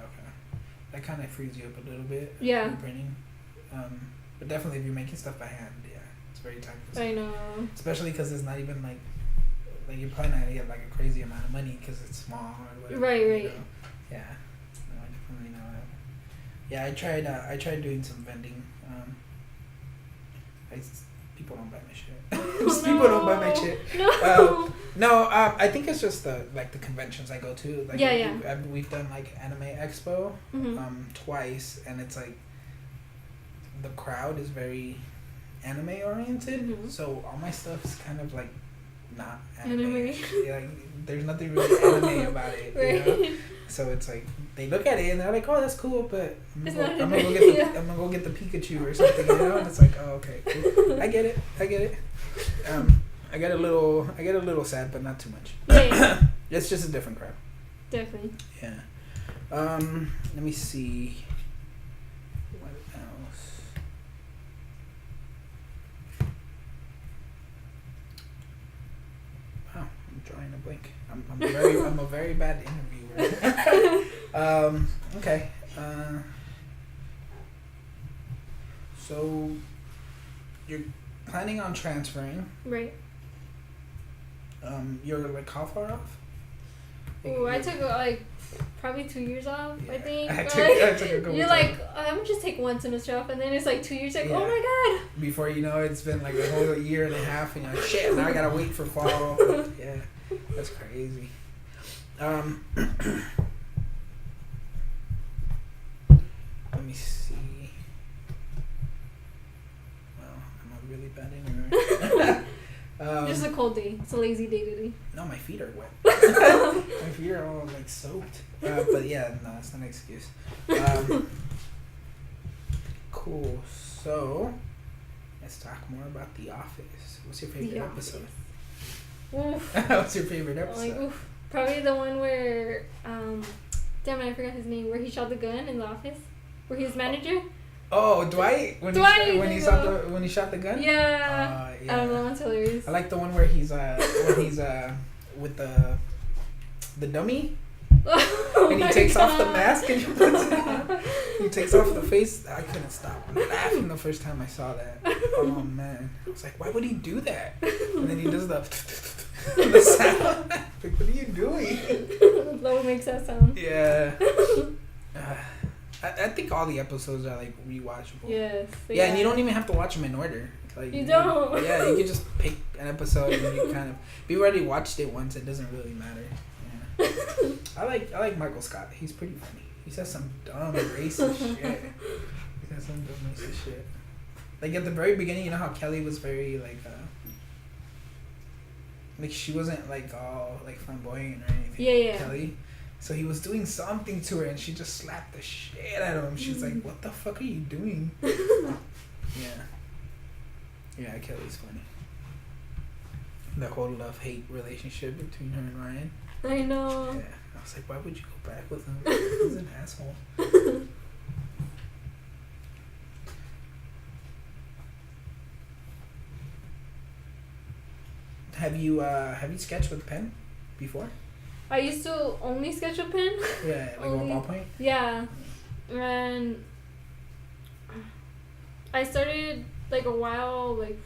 That kind of frees you up a little bit. Yeah. Printing, but definitely if you're making stuff by hand, yeah, it's very time consuming. I know. Especially because it's not even like you're probably not gonna get like a crazy amount of money because it's small or whatever. Right. You know? Yeah. No, I definitely know that. Yeah, I tried doing some vending. People don't buy my shit. People don't buy my shit. No. I think it's just the conventions I go to. Like we've done like Anime Expo twice, and it's like the crowd is very anime oriented. Mm-hmm. So all my stuff is kind of like not anime. Yeah, like, there's nothing really anime about it. Right. You know? So it's like they look at it and they're like, "Oh, that's cool," but I'm gonna go get the Pikachu or something, you know. And it's like, "Oh, okay, cool. I get it. I get a little sad, but not too much. Yeah. It's just a different crowd. Definitely. Yeah. Let me see. What else? Wow, I'm drawing a blank. I'm a very bad interviewer. Okay. So you're planning on transferring. Right. You're like how far off? Ooh, I took like probably 2 years off. Yeah. I think. I took a couple. You're like, I'm gonna just take 1 semester off, and then it's like 2 years. Like, oh my god. Before you know it, it's been like a whole year and a half, and you're like, shit. Now I gotta wait for fall. Yeah, that's crazy. me see. Well, I'm a really bad introvert. Just a cold day. It's a lazy day today. No, my feet are wet. My feet are all like soaked. But yeah, no, it's not an excuse. Cool. So, let's talk more about The Office. What's your favorite episode? Oof. What's your favorite episode? Like, oof. Probably the one where, damn it, I forgot his name. Where he shot the gun in the office, where he was manager. Oh, Dwight. When he shot the gun. Yeah. Yeah. I don't know. It's hilarious. I like the one where he's with the dummy. Oh And he takes off the mask and he puts it on. He takes off the face. I couldn't stop laughing the first time I saw that. Oh man, I was like, why would he do that? And then he does the sound. Like, what are you doing? Low makes that sound. Yeah. I think all the episodes are like rewatchable. Yes. Yeah, and you don't even have to watch them in order. Like You don't. Yeah, you can just pick an episode and you kind of. If you already watched it once, it doesn't really matter. Yeah. I like Michael Scott. He's pretty funny. He says some dumb racist shit. Like at the very beginning, you know how Kelly was very like she wasn't like all like flamboyant or anything. Yeah. Kelly. So he was doing something to her and she just slapped the shit out of him. She's like, what the fuck are you doing? Yeah. Yeah, Kelly's funny. The whole love-hate relationship between her and Ryan. I know. Yeah. I was like, why would you go back with him? He's an asshole. Have you sketched with pen before? I used to only sketch with pen. Yeah, like Only. a ballpoint? Yeah. And I started like a while, like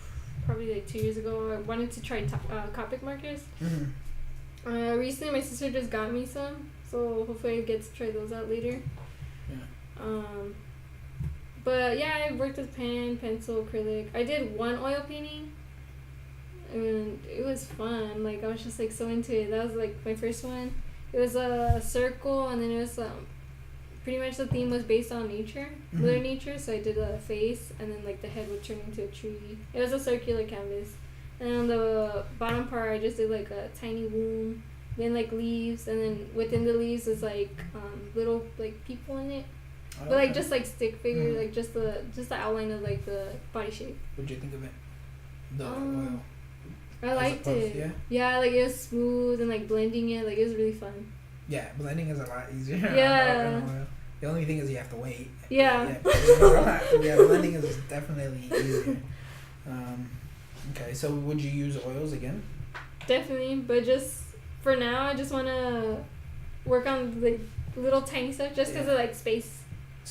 probably like 2 years ago. I wanted to try Copic markers. Mm-hmm. Recently my sister just got me some, so hopefully I get to try those out later. Yeah. But yeah, I worked with pen, pencil, acrylic. I did one oil painting, and it was fun. Like I was just like so into it. That was like my first one. It was a circle, and then it was pretty much the theme was based on nature, Mother Nature. So I did a face, and then like the head would turn into a tree. It was a circular canvas, and on the bottom part I just did like a tiny womb, then like leaves, and then within the leaves is like little like people in it. Oh, But like okay. just like stick figure, like just the outline of like the body shape. What'd you think of it? The Um, oil. I liked opposed- it. yeah? Like it was smooth and like blending it, like it was really fun. Yeah, blending is a lot easier. Yeah. on oil. The only thing is you have to wait. Yeah. Yeah, blending is definitely easier. Okay, so would you use oils again? Definitely, but just for now, I just wanna work on the little tiny stuff, just because Yeah. of like space,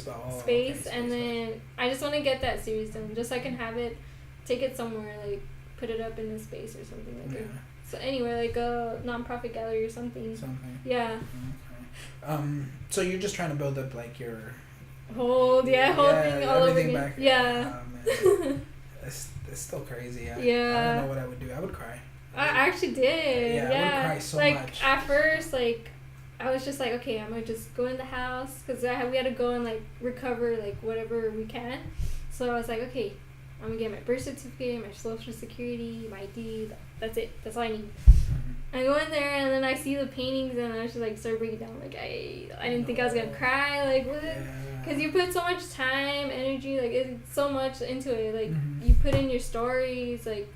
Okay, and then I just want to get that series done, just so I can have it, take it somewhere, like put it up in a space or something like Yeah. that. So anywhere, like a nonprofit gallery or something. Something. Yeah. Okay. So you're just trying to build up like your Whole thing all over everything again. back. Yeah. Oh, man. It's still crazy. I don't know what I would do. I would cry. I actually did. Yeah, I would cry so like, much. at first, like, I was just like, okay, I'm gonna just go in the house, because we had to go and like recover like whatever we can. So I was like, okay, I'm gonna get my birth certificate, my social security, my ID. That's it. That's all I need. I go in there and then I see the paintings and I just like start breaking down. Like I didn't think I was gonna cry. Like what? Because you put so much time, energy, like it's so much into it. Like you put in your stories, like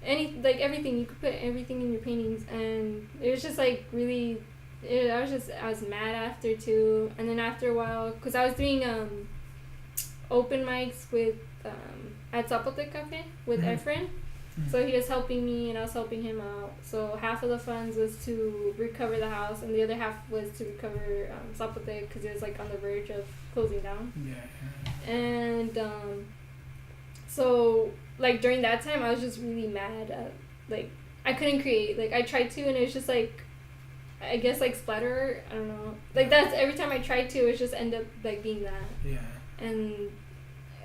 everything. You could put everything in your paintings, and it was just like really. I was mad after too, and then after a while, because I was doing open mics with at Zapotec Cafe with Efren. So he was helping me and I was helping him out. So half of the funds was to recover the house and the other half was to recover Zapotec, because it was like on the verge of closing down. Yeah. And so like during that time I was just really mad at, like I couldn't create. Like I tried to and it was just like, I guess like splatter, I don't know. Like that's every time I tried to, it just end up like being that. Yeah. And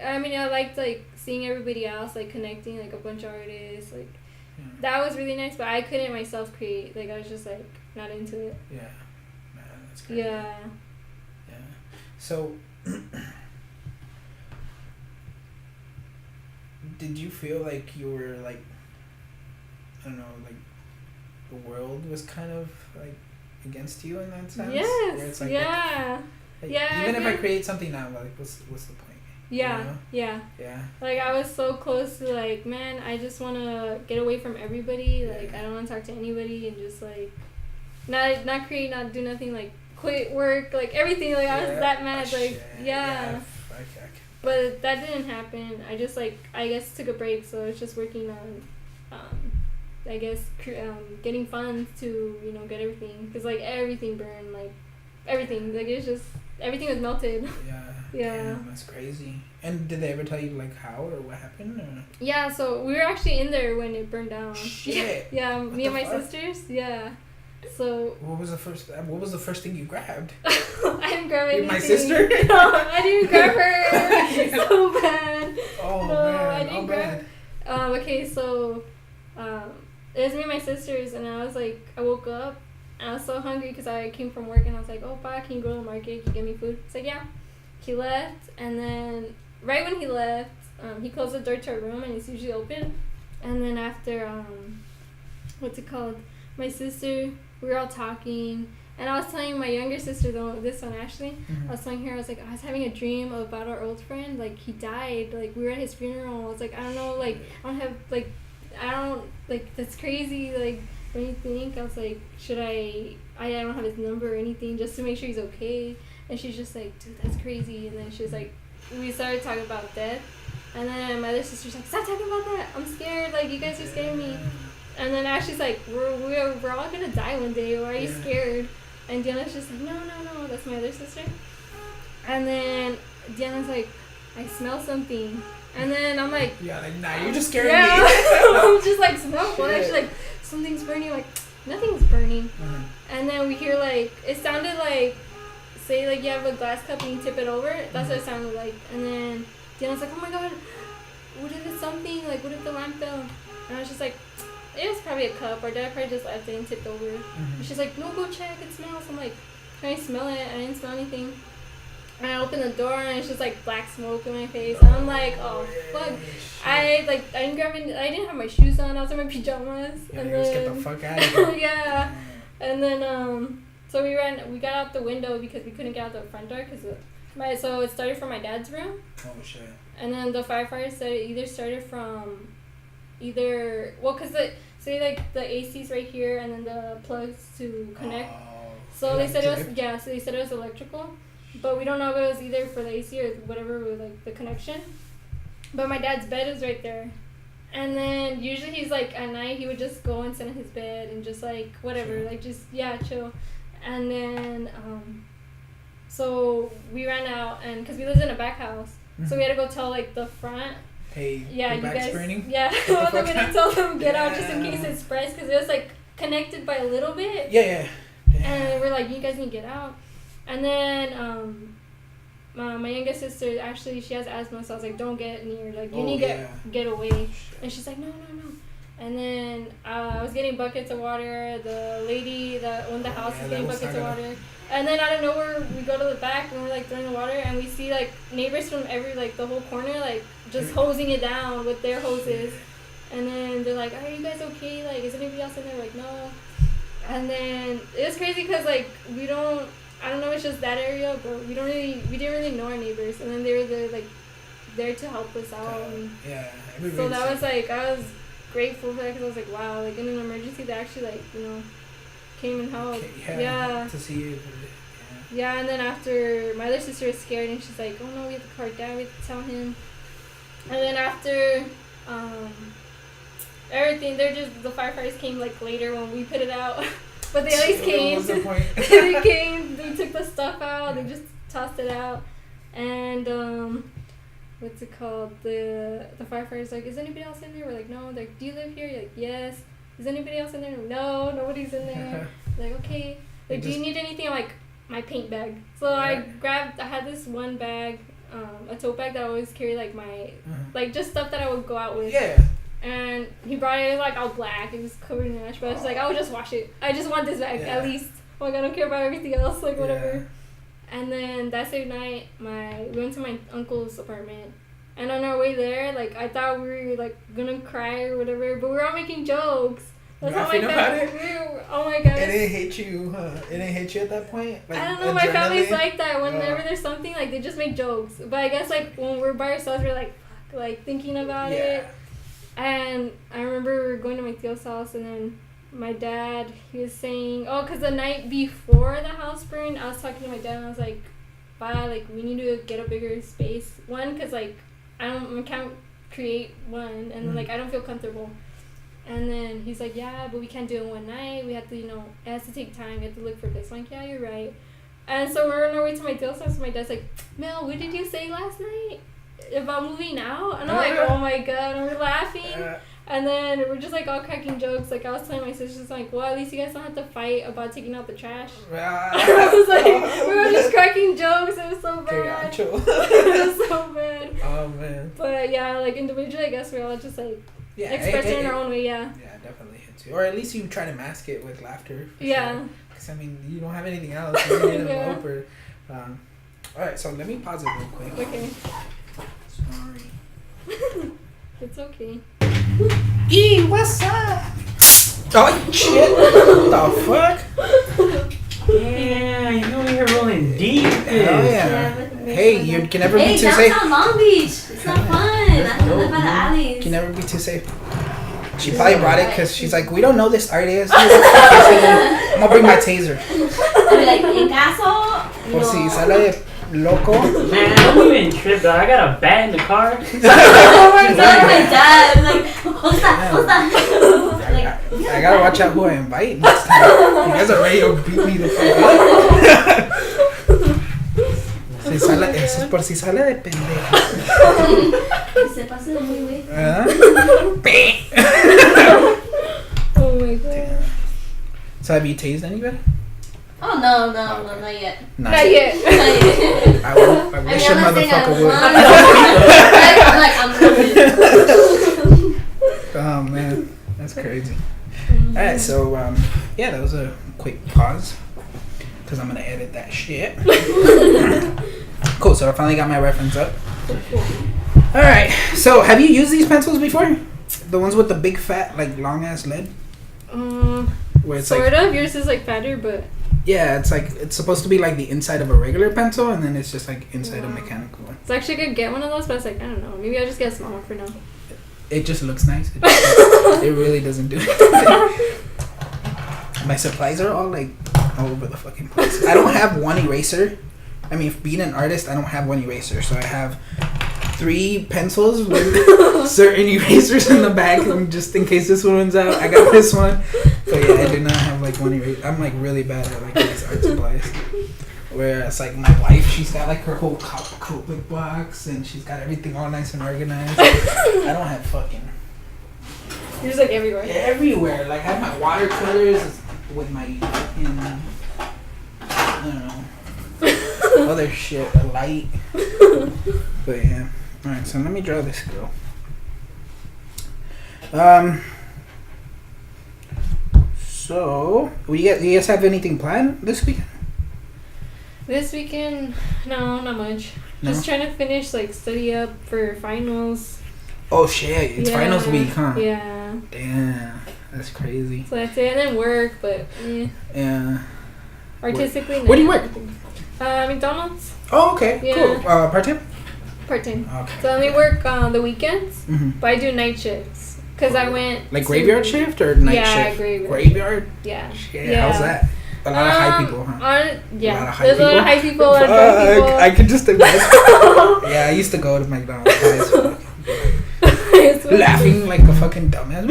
I mean, I liked like seeing everybody else like connecting, like a bunch of artists, like that was really nice. But I couldn't myself create. Like I was just like not into it. Yeah, man, that's crazy. Yeah. Yeah. So, did you feel like you were like, I don't know, like the world was kind of like against you in that sense? Yes. Where it's like, yeah. Like, Yeah. even if I create something now, like what's the point? Yeah. You know? Yeah. Yeah. Like I was so close to like, man, I just want to get away from everybody. Like I don't want to talk to anybody and just like, not create, not do nothing. Like quit work, like everything. Like I was that mad. Like shit. yeah. But that didn't happen. I just like, I guess took a break. So I was just working on, I guess getting funds to get everything, because like everything burned, like everything, like it's just everything was melted. Yeah. Damn, that's crazy. And did they ever tell you like how or what happened? Or? Yeah, so we were actually in there when it burned down. Shit. Yeah, what me and my fuck? sisters. Yeah. So What was the first thing you grabbed? I didn't grab anything. My sister? No, I didn't grab her. So bad. Oh No, man. I didn't grab. Bad. Okay, so it was me and my sisters, and I was like, I woke up and I was so hungry because I came from work, and I was like, oh, Pa, can you go to the market? Can you get me food? It's like, yeah. He left, and then right when he left, he closed the door to our room, and it's usually open. And then after, what's it called? My sister, we were all talking, and I was telling my younger sister, this one Ashley, I was telling her, I was like, I was having a dream about our old friend, like he died, like we were at his funeral. I was like, I don't know, like I don't, that's crazy, like what do you think? I was like, should I don't have his number or anything just to make sure he's okay. And she's just like, dude, that's crazy. And then she was like, we started talking about death, and then my other sister's like, stop talking about that, I'm scared, like you guys are scaring me. And then Ashley's like, we're all gonna die one day, why are you scared? And Diana's just like, no, that's my other sister. And then Diana's like, I smell something. And then I'm like, yeah, like, nah, you're just scaring me. I'm just like, smell what? She's like, something's burning. I'm like, nothing's burning. And then we hear like, it sounded like, say like you have a glass cup and you tip it over. That's what it sounded like. And then Diana's like, oh my god, what if it's something? Like, what if the lamp fell? And I was just like, it was probably a cup. Our dad probably just left it and tipped over. And she's like, no, go check, it smells. I'm like, can I smell it? I didn't smell anything. And I opened the door, and it's just like black smoke in my face. And I'm like, oh fuck. I didn't grab any, I didn't have my shoes on. I was in my pajamas. Yeah, and just then get the fuck out of here. yeah. And then so we got out the window because we couldn't get out the front door so it started from my dad's room. Oh shit. And then the firefighters said it started from because the AC's right here, and then the plugs to connect. So they said it was electrical, but we don't know if it was either for the AC or whatever with like the connection. But my dad's bed is right there, and then usually he's like at night he would just go and sit in his bed and just like whatever, like just chill. And then so we ran out, and because we lived in a back house, so we had to go tell like the front. Hey, yeah, you guys burning? Yeah, well, then we didn't tell them get out just in case it spreads, because it was like connected by a little bit. Yeah. And we're like, you guys need to get out. And then my youngest sister, actually, she has asthma, so I was like, don't get near, like you need to get away. And she's like, no. And then I was getting buckets of water. The lady that owned the house was getting buckets of water. And then out of nowhere, we go to the back and we're like throwing the water, and we see like neighbors from the whole corner, like just hosing it down with their hoses. And then they're like, are you guys okay? Like, is anybody else in there? We're like, no. And then it was crazy because like I don't know, it's just that area, but we didn't really know our neighbors. And then they were there to help us out. And so that was like, I was grateful for that, because I was like, wow, like in an emergency they actually like came and helped. To see you. Yeah, and then after, my other sister was scared, and she's like, oh no, we have to call our dad, we have to tell him. And then after everything, the firefighters came like later when we put it out. But they at least came. What was the point? They came, they took the stuff out, they just tossed it out. And what's it called? The firefighters like, is anybody else in there? We're like, no. They're like, do you live here? You're like, yes. Is anybody else in there? No, nobody's in there. Like, okay. Like, do you need anything? I'm like, my paint bag. So I had this one bag, a tote bag that I always carry, like my, like just stuff that I would go out with. Yeah. And he brought it, like all black. It was covered in ash, but I was like, I would just wash it. I just want this bag at least. Like, I don't care about everything else, like whatever. And then that same night, we went to my uncle's apartment, And on our way there, like, I thought we were, like, gonna cry or whatever, but we were all making jokes. That's how my family. Oh my god. It didn't hit you, huh? It didn't hit you at that point? Like, I don't know, my family's like that. Whenever there's something, like, they just make jokes. But I guess, like, when we're by ourselves, we're like, fuck, like, thinking about it. And I remember we were going to my tío's house, and then my dad, he was saying, because the night before the house burned, I was talking to my dad, and I was like, "Pa, like, we need to get a bigger space. One, because, like, I can't create one, and like, I don't feel comfortable." And then he's like, "Yeah, but we can't do it one night. We have to, it has to take time. We have to look for a place." I'm like, "Yeah, you're right." And so we're on our way to my tío's house, and my dad's like, "Mel, what did you say last night about moving out?" And I'm like, "Oh my god," and we're laughing. And then we're just, like, all cracking jokes. Like, I was telling my sisters, like, well, at least you guys don't have to fight about taking out the trash. I was like, we were just cracking jokes. It was so bad. It was so bad. Oh, man. But, yeah, like, individually, I guess we're all just, like, expressing in our own way, Yeah, definitely hits you. Or at least you try to mask it with laughter. Yeah. Because, I mean, you don't have anything else. You need a mope all right, so let me pause it real quick. Okay. Sorry. It's okay. E, what's up? Oh, shit. What the fuck? Yeah, you know you're rolling deep. Hell yeah. Hey, you can never be too safe. Downtown Long Beach. It's not fun. I have to live by the alleys. Can never be too safe. She probably brought it because she's like, we don't know this artist. I'm gonna bring my taser. I'll be like, en caso, Por si sale de loco. Man, don't even trip, dog. I got a bat in the car. oh my god, my dad. I'm like, what's that? What's that? I gotta watch out who I invite next time. You guys are ready to beat me the fuck up. Eso es por si sale de pendeja. Se pasa de muy güey. Oh my god. So have you tased anybody? Oh, no, not yet. Not yet. I wish a motherfucker would. I'm Oh man, that's crazy. Alright, so that was a quick pause. Because I'm going to edit that shit. Cool, so I finally got my reference up. Alright, so have you used these pencils before? The ones with the big fat, like, long-ass lead? Where it's sort of. Yours is, like, fatter, but... Yeah, it's like, it's supposed to be like the inside of a regular pencil, and then it's just like inside a mechanical one. So actually I could get one of those, but it's like, I don't know. Maybe I'll just get a small one for now. It just looks nice. It really doesn't do anything. My supplies are all like all over the fucking place. I don't have one eraser. I mean, being an artist, I don't have one eraser. So I have 3 pencils with certain erasers in the back, and just in case this one runs out, I got this one. But yeah, I do not have like one eraser. I'm like really bad at like these art supplies. Whereas like my wife, she's got like her whole Copic box, and she's got everything all nice and organized. I don't have fucking. You're just like everywhere. Yeah, everywhere. Like I have my watercolors with my fucking, I don't know, other shit, a light. But yeah. Alright, so let me draw this girl. So, do you guys have anything planned this weekend? This weekend, no, not much. No? Just trying to finish, like, study up for finals. Oh shit, it's finals week, huh? Yeah. Damn, that's crazy. So that's it, and then work, but Yeah. artistically, Where do you work? McDonald's. Oh, okay, Yeah. cool. Part-time? Part-time. Okay. So I only work on the weekends, Mm-hmm. but I do night shifts. Because I went Like graveyard shift or night shift? Yeah, graveyard. Graveyard? Yeah. Shit, how's that? A lot of high people, huh? Yeah. A lot of high There's a lot of high people, a lot of drunk people. I could just imagine. Yeah, I used to go to McDonald's. Laughing like a fucking dumbass.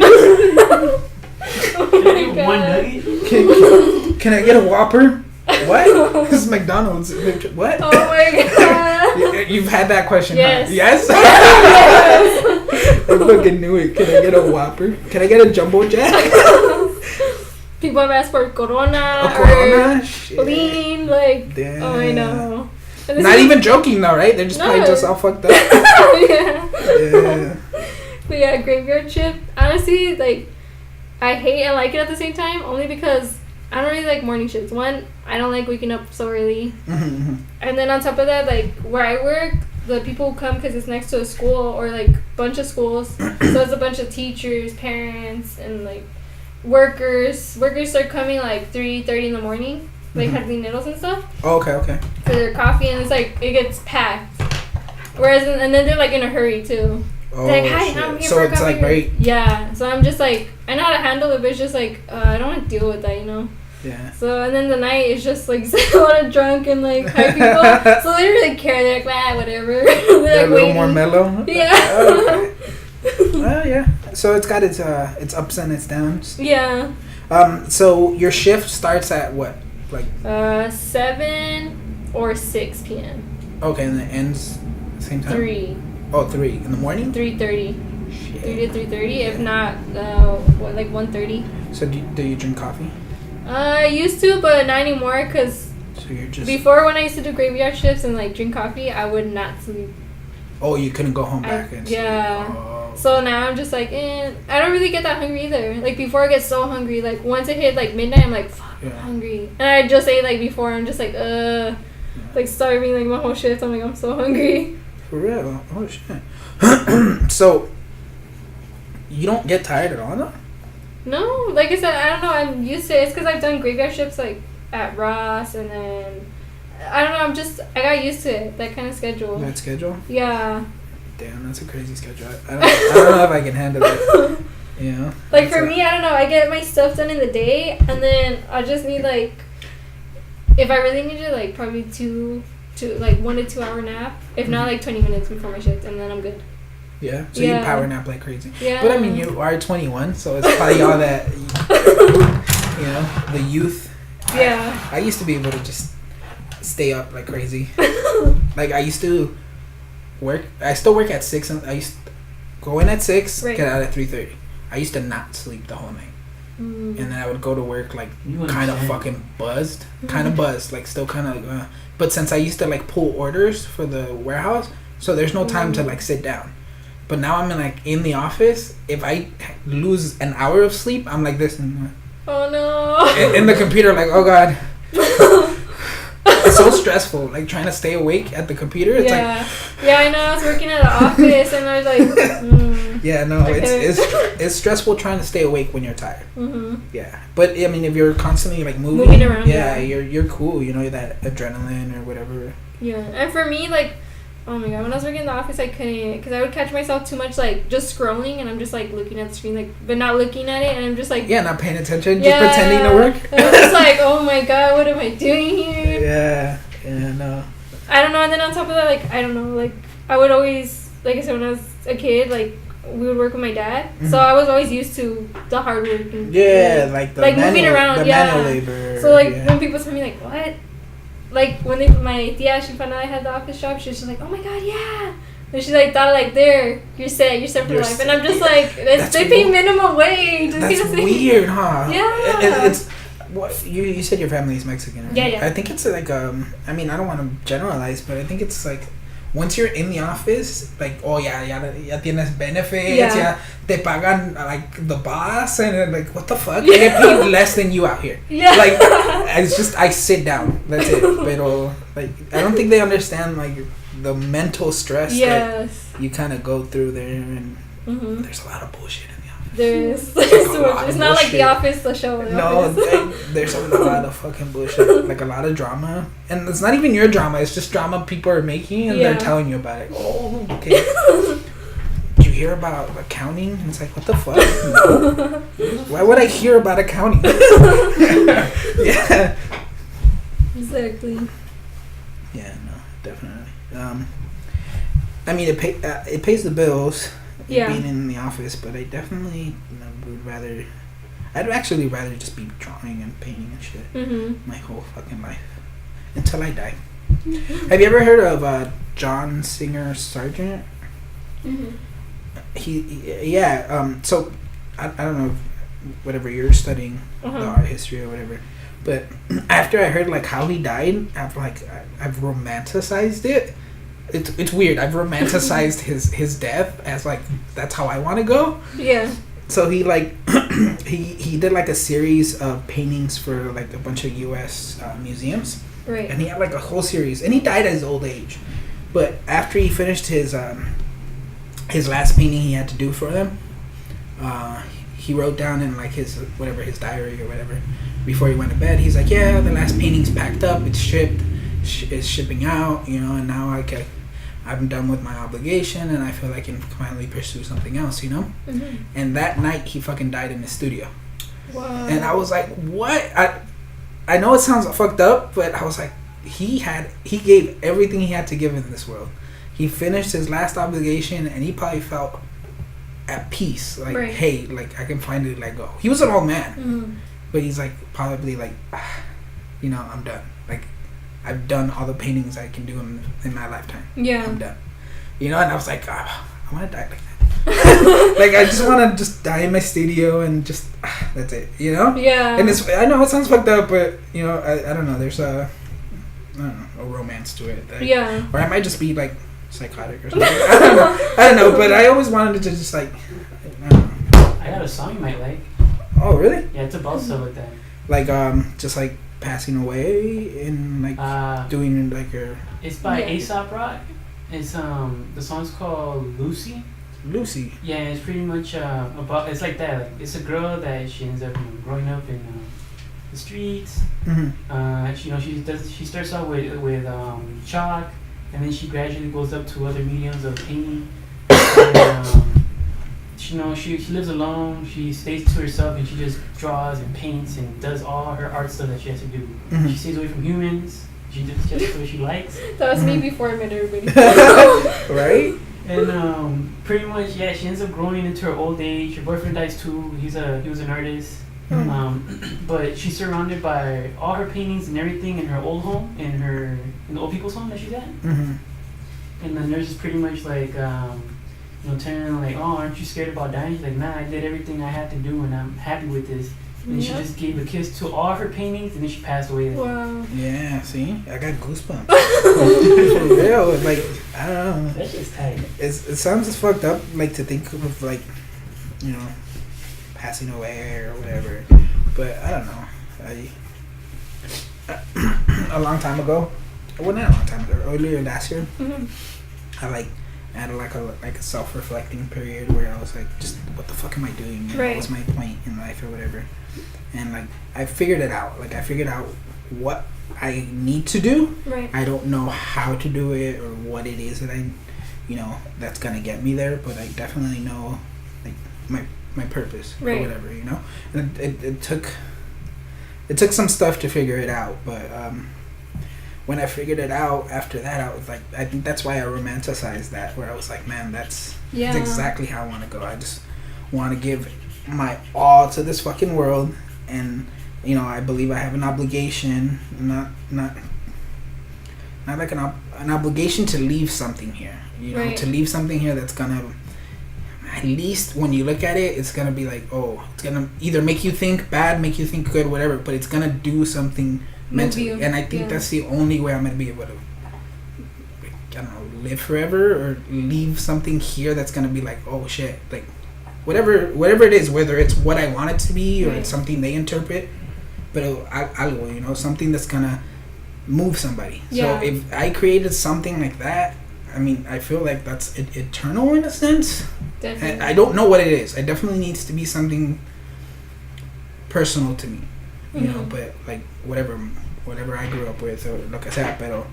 Oh my One God. nugget? Can I get a Whopper? What? This is McDonald's. What? Oh my God. You've had that question, Yes. huh? Yes? Yes. I fucking knew it. Can I get a Whopper? Can I get a Jumbo Jack? People have asked for Corona. A Corona? Shit. Lean, like, Damn. oh, I know. And this Not is- even joking though, right? They're just probably No. just all fucked up. Yeah. Yeah. But yeah, graveyard shift. Honestly, like, I hate and like it at the same time, only because I don't really like morning shifts. One, I don't like waking up so early. Mm-hmm. And then on top of that, like, where I work, the people who come because it's next to a school or like bunch of schools. So it's a bunch of teachers, parents, and like workers. Workers start coming like 3:30 in the morning, like handling needles and stuff. Oh, okay. For their coffee, and it's like it gets packed. Whereas and then they're like in a hurry too. Oh, like, hi, shit. I'm here So for it's coffee. like very. Yeah. So I'm just like I know how to handle it, but it's just like I don't want to deal with that, you know. Yeah. So and then the night is just like a lot of drunk and like high people. So they don't really care. They're like, whatever. They're like, a little more mellow. Yeah. Oh, okay. Well, yeah. So it's got its ups and its downs. Yeah. So your shift starts at what? Like 7 or 6 p.m. Okay, and it ends same time. 3. Oh, 3 in the morning. 3:30. Shit. 3 to 3:30. If not, like 1:30. So do you drink coffee? I used to, but not anymore. Cause So you're just. before when I used to do graveyard shifts and like drink coffee, I would not sleep. Oh, you couldn't go home back and sleep. Yeah. Oh. So now I'm just like, I don't really get that hungry either. Like before I get so hungry, like once it hit like midnight, I'm like, fuck, I'm hungry. And I just ate like before, I'm just like, like starving like my whole shift. I'm like, I'm so hungry. For real? Oh shit. So you don't get tired at all, though? No, like I said, I don't know. I'm used to it. It's because I've done graveyard shifts like at Ross, and then I don't know. I got used to it. That kind of schedule. That schedule? Yeah. Damn, that's a crazy schedule. I don't know if I can handle it. You know? Like for me, I don't know. I get my stuff done in the day, and then I just need like, if I really need it, like probably 1 to 2 hour nap. If not, like 20 minutes before my shift, and then I'm good. Yeah. So Yeah. you power nap like crazy. Yeah. But I mean, you are 21, so it's probably all that. You know, the youth. Yeah. I used to be able to just stay up like crazy. Like I used to work. I still work at 6. And I used to go in at 6, Right. get out at 3:30. I used to not sleep the whole night. And then I would go to work like kind of fucking buzzed, like still kind of. But since I used to like pull orders for the warehouse, so there's no time to like sit down. But now I'm in the office. If I lose an hour of sleep, I'm like this Oh no. in the computer, like, oh god. It's so stressful, like trying to stay awake at the computer. It's yeah. Yeah, I know. I was working at an office, and I was like, Yeah, no, Okay. it's stressful trying to stay awake when you're tired. Mhm. Yeah, but I mean, if you're constantly like moving around, yeah, you're cool. You know, that adrenaline or whatever. Yeah, and for me, like, oh my god, when I was working in the office, I couldn't, because I would catch myself too much, like, just scrolling, and I'm just, like, looking at the screen, like, but not looking at it, and I'm just, like... Yeah, not paying attention, just pretending to work. And I'm just like, oh my god, what am I doing here? Yeah, no. I don't know, and then on top of that, like, I don't know, like, I would always, like I said, when I was a kid, like, we would work with my dad, so I was always used to the hard work. And, Yeah, like the manual, moving around, the manual labor. So, like, when people tell me, like, what? Like, when my tia, she found out I had the office job, she was just like, oh my god, yeah. And she, like, thought, like, there, you're set for life. And I'm just like, they pay minimum wage. That's weird, huh? Yeah. It's what you said your family is Mexican, right? Yeah. I think it's like, I mean, I don't want to generalize, but I think it's like, once you're in the office, like, oh, ya tienes benefits, ya te pagan, like, the boss, and like, what the fuck? I get paid less than you out here. Yeah. Like, it's just, I sit down. That's it. Pero, like, I don't think they understand, like, the mental stress that you kind of go through there, and there's a lot of bullshit in the office. There is. It's not like The Office, the show. No, there's a lot of fucking bullshit. Like, a lot of drama. And it's not even your drama. It's just drama people are making, and they're telling you about it. Oh, okay. Did you hear about accounting? And it's like, what the fuck? No. Why would I hear about accounting? Yeah. Exactly. Yeah, no, definitely. I mean, it pays the bills. Yeah. Being in the office, but I definitely I'd actually rather just be drawing and painting and shit my whole fucking life until I die. Have you ever heard of John Singer Sargent? So I don't know, whatever you're studying the art history or whatever, but after I heard like how he died, I've romanticized it. It's weird. I've romanticized his death as like that's how I want to go. Yeah. So he like he did like a series of paintings for like a bunch of U.S. Museums. Right. And he had like a whole series, and he died at his old age. But after he finished his last painting he had to do for them, he wrote down in like his diary or whatever before he went to bed. He's like, yeah, the last painting's packed up, it's shipped, it's shipping out, you know, and now I'm done with my obligation and I feel like I can finally pursue something else, you know. Mm-hmm. And that night he fucking died in his studio. Wow. And I was like, what? I know it sounds fucked up, but I was like, he gave everything he had to give in this world. He finished his last obligation and he probably felt at peace, like, right. Hey, like I can finally let go. He was an old man, mm-hmm. but he's like probably like, you know, I'm done. Like I've done all the paintings I can do in my lifetime. Yeah, I'm done. You know, and I was like, I want to die like that. Like I just want to just die in my studio and just that's it. You know? Yeah. And I know it sounds fucked up, but you know, I don't know. There's a romance to it. Yeah. Or I might just be like psychotic or something. I don't know, but I always wanted to just like, I don't know. I got a song you might like. Oh really? Yeah, it's about stuff like that. Like just like passing away and like doing like a. It's by A$AP Rock. It's the song's called Lucy. Lucy. Yeah, it's pretty much about. It's like that. Like it's a girl that she ends up growing up in the streets. Mm-hmm. She starts out with chalk, and then she gradually goes up to other mediums of painting. And, she lives alone. She stays to herself, and she just draws and paints and does all her art stuff that she has to do. Mm-hmm. She stays away from humans. She just what she likes. That was me before I met everybody. Right? And pretty much, she ends up growing into her old age. Her boyfriend dies too. He was an artist. Mm-hmm. But she's surrounded by all her paintings and everything in her old home, in the old people's home that she's at. Mm-hmm. And the nurse is pretty much like, telling her like, oh, aren't you scared about dying? She's like, nah, I did everything I had to do, and I'm happy with this. And she just gave a kiss to all her paintings, and then she passed away. Wow. Yeah, see? I got goosebumps. For real. Like, I don't know. That shit's tight. It sounds just fucked up, like, to think of, like, you know, passing away or whatever. But I don't know. A long time ago, well, not a long time ago, earlier last year, Mm-hmm. I had a self-reflecting period where I was like, just what the fuck am I doing? And right. What was my point in life or whatever? And like I figured it out. Like I figured out what I need to do. Right. I don't know how to do it or what it is that that's gonna get me there, but I definitely know like my purpose right. or whatever, you know. And it took some stuff to figure it out, but when I figured it out after that, I was like, I think that's why I romanticized that, where I was like, man, that's exactly how I want to go. I just want to give my all to this fucking world, and I believe I have an obligation, not like an obligation to leave something here, right. to leave something here that's gonna, at least when you look at it, it's gonna be like, oh, it's gonna either make you think bad, make you think good, whatever, but it's gonna do something mentally, and I think that's the only way I'm gonna be able to, I don't know, live forever or leave something here that's gonna be like, oh shit, like whatever it is, whether it's what I want it to be or it's something they interpret, but something that's gonna move somebody. So if I created something like that, I mean, I feel like that's eternal in a sense. Definitely. And I don't know what it is. It definitely needs to be something personal to me. You know, but like whatever I grew up with or lo que sea, pero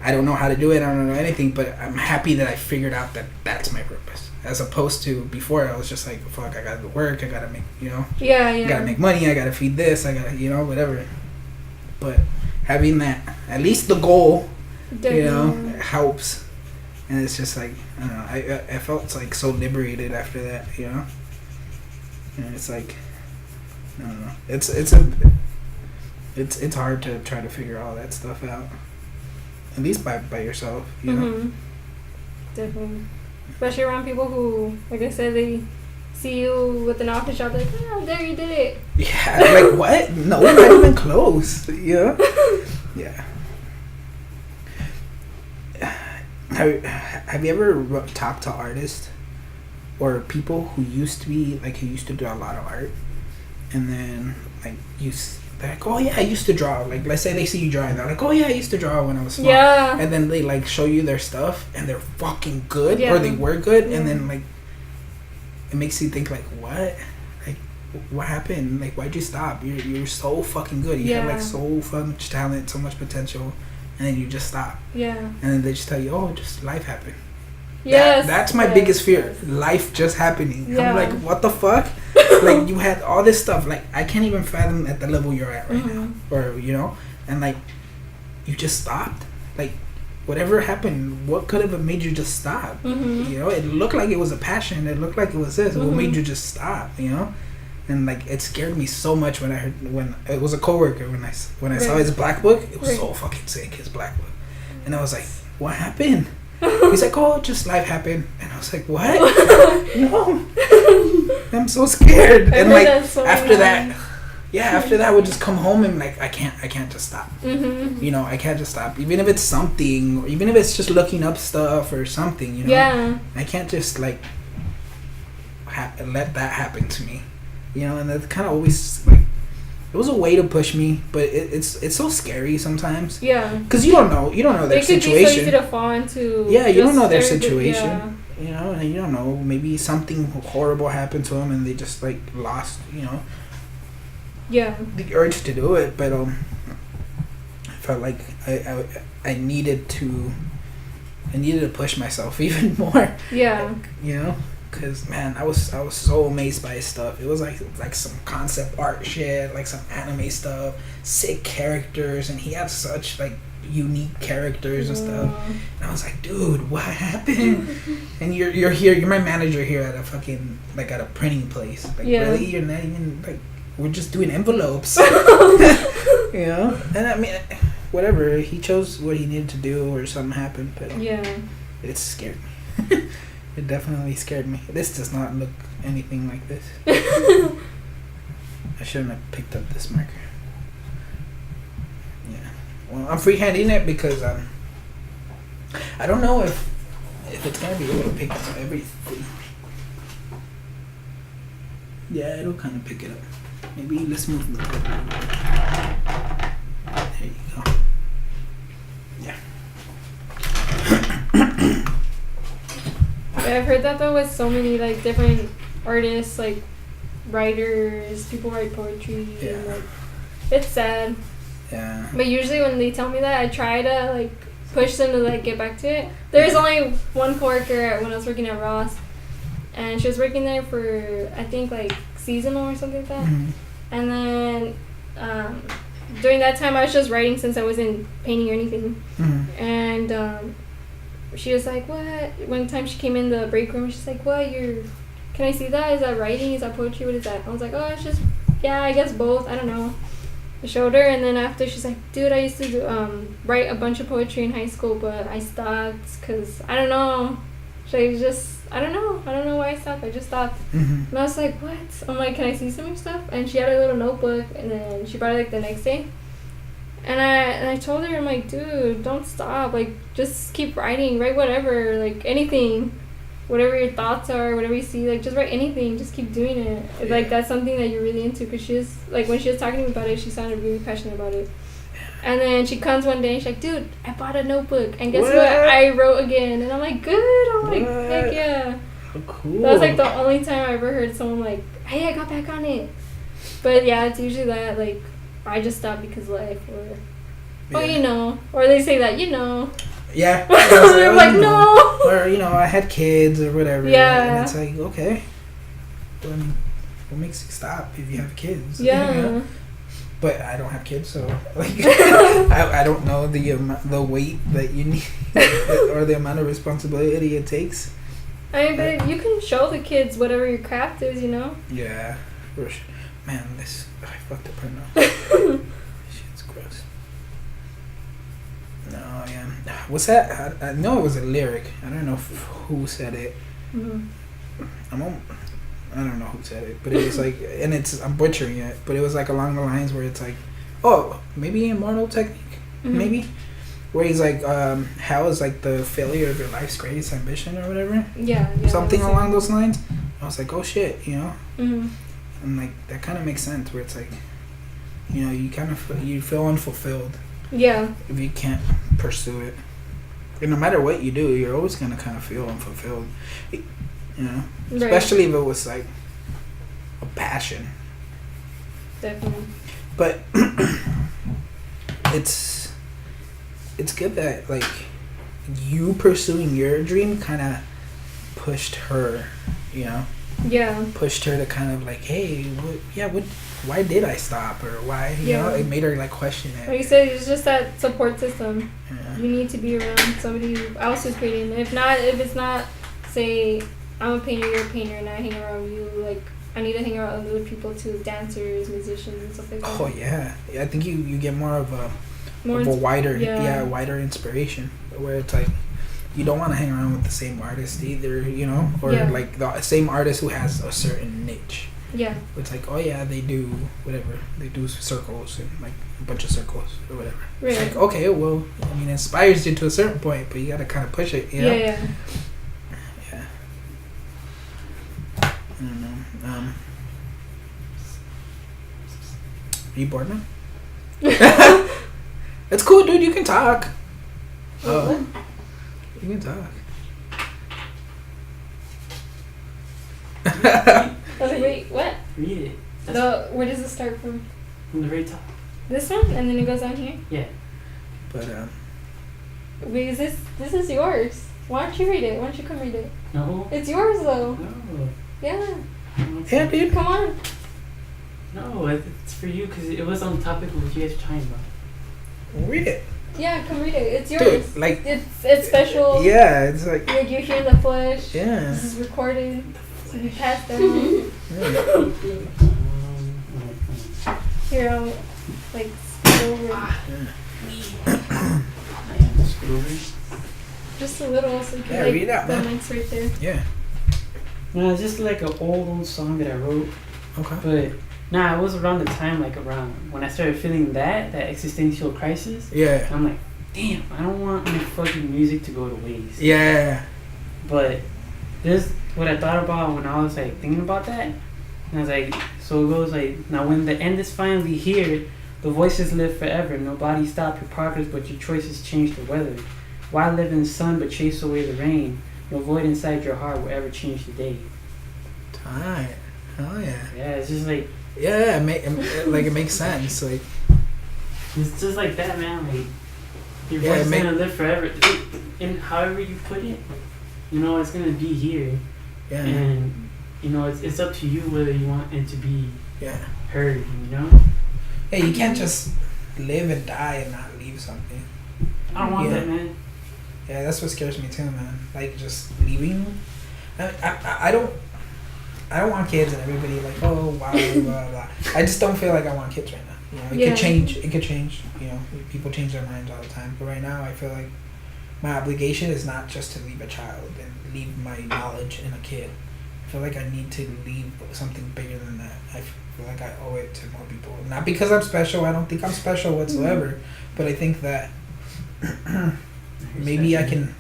I don't know how to do it, I don't know anything, but I'm happy that I figured out that that's my purpose, as opposed to before I was just like, fuck, I gotta go work, I gotta make, gotta make money, I gotta feed this, I gotta, whatever. But having that, at least the goal, it helps, and it's just like, I don't know, I felt like so liberated after that, and it's like, I don't know, it's hard to try to figure all that stuff out, at least by yourself, know. Definitely, especially around people who, like I said, they see you with an office job, like, oh, there you did it. Yeah, like what? No, we're not even close. Yeah. Have you ever talked to artists or people who used to do a lot of art, and then like they're like, oh yeah, I used to draw. Like, let's say they see you drawing, they're like, oh yeah, I used to draw when I was small. Yeah. And then they like show you their stuff, and they're fucking good, Yeah. or they were good, Yeah. and then like, it makes you think like, what? Like, what happened? Like, why'd you stop? You're so fucking good. You have like so much talent, so much potential, and then you just stop. Yeah. And then they just tell you, oh, just life happened. Yes. That's my biggest fear. Life just happening. Yeah. I'm like, what the fuck? Like, you had all this stuff. Like, I can't even fathom at the level you're at right now. Or, you know? And, like, you just stopped. Like, whatever happened, what could have made you just stop? You know? It looked like it was a passion. It looked like it was this. What made you just stop? You know? And, like, it scared me so much when I heard... When it was a coworker. When I saw his black book, it was so fucking sick, his black book. And I was like, what happened? He's like, oh, just life happened. And I was like, what? No. I'm so scared. And like after that I would just come home and like I can't just stop. You know, I can't just stop. Even if it's something, or even if it's just looking up stuff or something, you know. Yeah. I can't just like let that happen to me. You know, and that's kind of always like, it was a way to push me, but it's so scary sometimes. Yeah. Because you don't know their situation. It could be so easy to fall into. Yeah, you don't know their situation. Yeah. You know, and you don't know. Maybe something horrible happened to them, and they just like lost. You know. Yeah. The urge to do it, but I felt like I needed to push myself even more. Yeah. Like, you know. Cause man, I was so amazed by his stuff. It was like some concept art shit, like some anime stuff, sick characters, and he had such like unique characters and stuff. And I was like, dude, what happened? And you're here, you're my manager here at a fucking like at a printing place. Like really, you're not even like, we're just doing envelopes. You know, and I mean, whatever, he chose what he needed to do, or something happened, but it scared me. It definitely scared me. This does not look anything like this. I shouldn't have picked up this marker. Yeah. Well, I'm freehanding it because I don't know if it's gonna be able to pick up everything. Yeah, it'll kind of pick it up. Maybe let's move the top. There you go. Yeah. I've heard that though with so many like different artists, like writers, people write poetry, and like it's sad. Yeah. But usually when they tell me that, I try to like push them to like get back to it. There's only one coworker when I was working at Ross, and she was working there for I think like seasonal or something like that. And then during that time I was just writing since I wasn't painting or anything. And she was like, what? One time she came in the break room, she's like, what? Can I see that? Is that writing? Is that poetry? What is that? I was like, oh, it's just, yeah, I guess both. I don't know. I showed her, and then after she's like, dude, I used to write a bunch of poetry in high school, but I stopped because, I don't know. She just, I don't know why I stopped. I just stopped. And I was like, what? I'm like, can I see some of your stuff? And she had a little notebook, and then she brought it like the next day. And I told her, I'm like, dude, don't stop. Like, just keep writing. Write whatever. Like, anything. Whatever your thoughts are, whatever you see. Like, just write anything. Just keep doing it. Yeah. Like, that's something that you're really into. Because she was, like, when she was talking to me about it, she sounded really passionate about it. And then she comes one day and she's like, dude, I bought a notebook. And guess what? I wrote again. And I'm like, good. I'm like, heck yeah. Oh, cool. That was, like, the only time I ever heard someone like, hey, I got back on it. But, yeah, it's usually that, like, I just stopped because life, or you know, or they say that, you know. Yeah. I'm like, no. Or, you know, I had kids or whatever. Yeah. And it's like, okay. Then what makes you stop if you have kids? Yeah. You know? But I don't have kids, so like I don't know the weight that you need or the amount of responsibility it takes. I mean, but you can show the kids whatever your craft is, you know. Yeah. Man, I fucked up right now. Shit's gross. No, yeah. What's that? I know it was a lyric. I don't know who said it. I don't know who said it, but it was like, and I'm butchering it, but it was like along the lines where it's like, oh, maybe Immortal Technique, maybe, where he's like, hell is like the failure of your life's greatest ambition or whatever. Yeah. Something along those lines. I was like, oh shit, you know. And like that kind of makes sense where it's like You know, you kind of you feel unfulfilled Yeah. if you can't pursue it. And no matter what you do, you're always gonna kind of feel unfulfilled. You know, Right. especially if it was like a passion. Definitely. But it's good that like you pursuing your dream kind of pushed her, you know, Yeah. pushed her to kind of like, hey, why did I stop, or why, you know, it made her like question it. Like you said, it's just that support system. Yeah. You need to be around somebody else who's creating. If it's not, say, I'm a painter, you're a painter, and I hang around you, like, I need to hang around other people too, dancers, musicians, and stuff like that. Oh yeah, I think you get more of a More wider yeah. wider inspiration, where it's like you don't want to hang around with the same artist either, you know, or Yeah. like the same artist who has a certain niche. Yeah. It's like, oh yeah, they do whatever, they do circles and like a bunch of circles or whatever. Right. It's like, okay, well, I mean, it inspires you to a certain point, but you gotta kind of push it, you know? Yeah. Yeah. I don't know. Are you bored now? It's cool, dude. You can talk. Oh, you can talk. Wait, what? Read it. Where does it start from? From the very top. This one, and then it goes down here. Yeah. But Wait, this is yours. Why don't you read it? Why don't you come read it? No. It's yours though. No. Yeah. yeah, dude. Come on. No, it's for you because it was on the topic of what you guys were talking about. Read it. Yeah, come read it. It's yours. Dude, like, it's special. yeah, it's like, Like you're here in the flesh. yeah. This is recorded. So you passed down. Yeah. Here, I'll like scroll over. Yeah. Just a little, so you can Yeah, like read it out, the man. mic's right there. Yeah. No, it's just like an old song that I wrote. Okay. But nah, it was around the time around when I started feeling that existential crisis. Yeah. I'm like, damn, I don't want my fucking music to go to waste. Yeah. But this what I thought about when I was like thinking about that. And I was like, so it goes like, now when the end is finally here, the voices live forever. Nobody stop your progress, but your choices change the weather. Why live in the sun but chase away the rain? No void inside your heart will ever change the day. Tight. Oh yeah. Yeah, it's just like, Yeah, it makes sense. Like, it's just like that, man. Like, your Yeah, voice is it gonna live forever. And however you put it, you know, it's gonna be here. yeah. And, you know, it's up to you whether you want it to be Yeah. heard, you know? Yeah, you can't just live and die and not leave something. I don't want Yeah. that, man. Yeah, that's what scares me too, man. Like, just leaving. I don't want kids, and everybody like, oh, wow, blah, blah, blah. I just don't feel like I want kids right now. You know, it Yeah. could change. It could change. You know, people change their minds all the time. But right now, I feel like my obligation is not just to leave a child and leave my knowledge in a kid. I feel like I need to leave something bigger than that. I feel like I owe it to more people. Not because I'm special. I don't think I'm special whatsoever. But I think that maybe I can,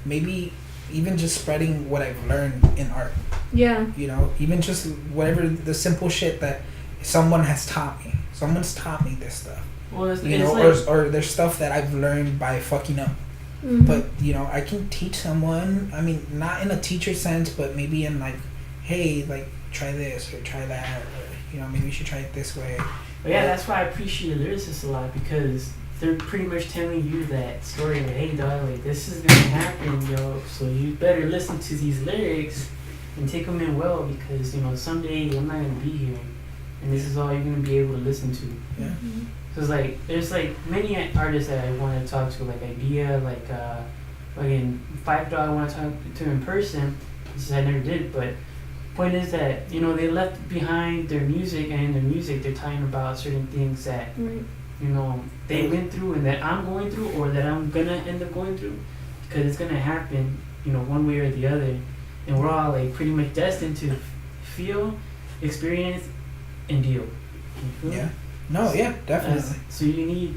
maybe even just spreading what I've learned in art. Yeah. You know, even just whatever the simple shit that someone has taught me. Someone's taught me this stuff. Well, it's You know, like, or there's stuff that I've learned by fucking up. Mhm. But, you know, I can teach someone, I mean, not in a teacher sense, but maybe in like, hey, like, try this or try that, or, you know, maybe you should try it this way. but yeah, that's why I appreciate lyricists a lot, because they're pretty much telling you that story of, hey, dog, like, this is gonna happen, yo, so you better listen to these lyrics and take them in well, because, you know, someday I'm not gonna be here, and this is all you're gonna be able to listen to. Yeah. Mhm. So it's like, there's like many artists that I want to talk to, like Idea, like fucking Five Dog I want to talk to in person. It's just I never did, but point is that, you know, they left behind their music, and in their music they're talking about certain things that, Right. you know, they went through and that I'm going through, or that I'm gonna end up going through, because it's gonna happen, you know, one way or the other, and we're all like pretty much destined to feel, experience, and deal. You feel me? Yeah. No, yeah, definitely. So you need,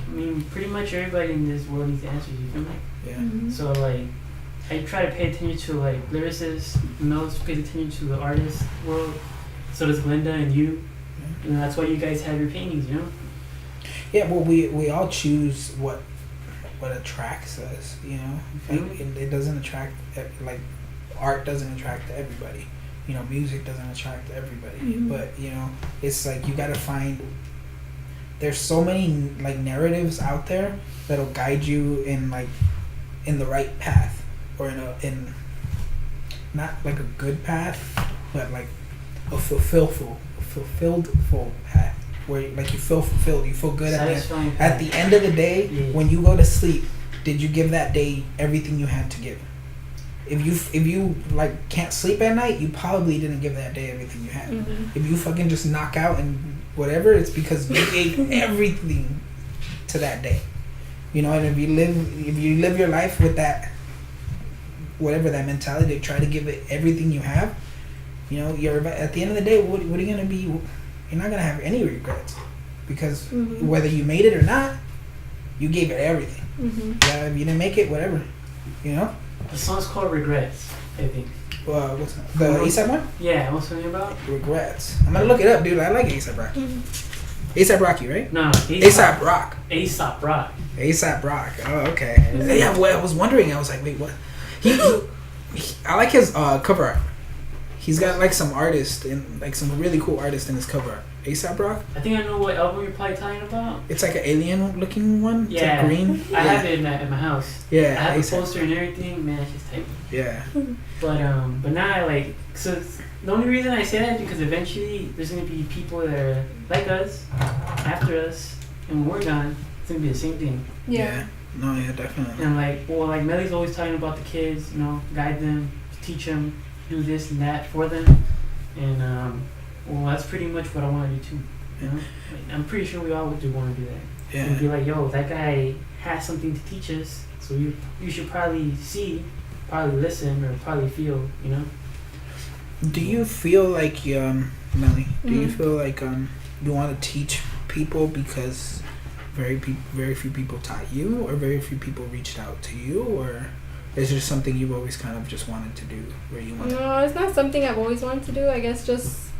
I mean, pretty much everybody in this world needs answers, you feel me? Yeah. Mhm. So like, I try to pay attention to like lyricists, and those pay attention to the artist world. So does Glenda and you. And that's why you guys have your paintings, you know. Yeah, well, we all choose what attracts us, you know. Like, it doesn't attract, like, art doesn't attract everybody. You know, music doesn't attract everybody. But, you know, it's like you gotta find. There's so many like narratives out there that'll guide you in the right path, or in not like a good path, but like a fulfilled path. Where like you feel fulfilled, you feel good at the end of the day. When you go to sleep, did you give that day everything you had to give? If you like can't sleep at night, you probably didn't give that day everything you had. If you fucking just knock out and whatever, it's because you gave everything to that day. You know, and if you live your life with that, whatever that mentality, try to give it everything you have. You know, you're at the end of the day, what are you gonna be? You're not gonna have any regrets, because whether you made it or not, you gave it everything. Yeah, if you didn't make it, whatever. You know. The song's called Regrets, I think. What's that? The ASAP one? Yeah, what's the name about? Regrets. I'm gonna look it up, dude. I like ASAP Rocky. ASAP Rocky, right? No, ASAP Rock. ASAP Rock. ASAP Rock. Oh, okay. Yeah, well, I was wondering. I was like, wait, what? He I like his cover art. He's got like some artists and like some really cool artists in his cover art. ASAP Rock. I think I know what album you're probably talking about. It's like an alien looking one. It's yeah, like green. I have it in my house. Yeah, I have A$AP. the poster and everything. Man, it's just tight. Yeah. But now I like, so the only reason I say that is because eventually there's gonna be people that are like us, after us, and when we're gone, it's gonna be the same thing. Yeah. No, yeah, definitely. And like Melly's always talking about the kids, you know, guide them, teach them, do this and that for them, and well, that's pretty much what I want to do too. You know, like, I'm pretty sure we all do want to do that. Yeah. And be like, yo, that guy has something to teach us, so you should probably see, probably listen, or probably feel. You know. Do you feel like Melly? Do you feel like you want to teach people because very few people taught you, or very few people reached out to you, or is there something you've always kind of just wanted to do where you want? No, it's not something I've always wanted to do. I guess just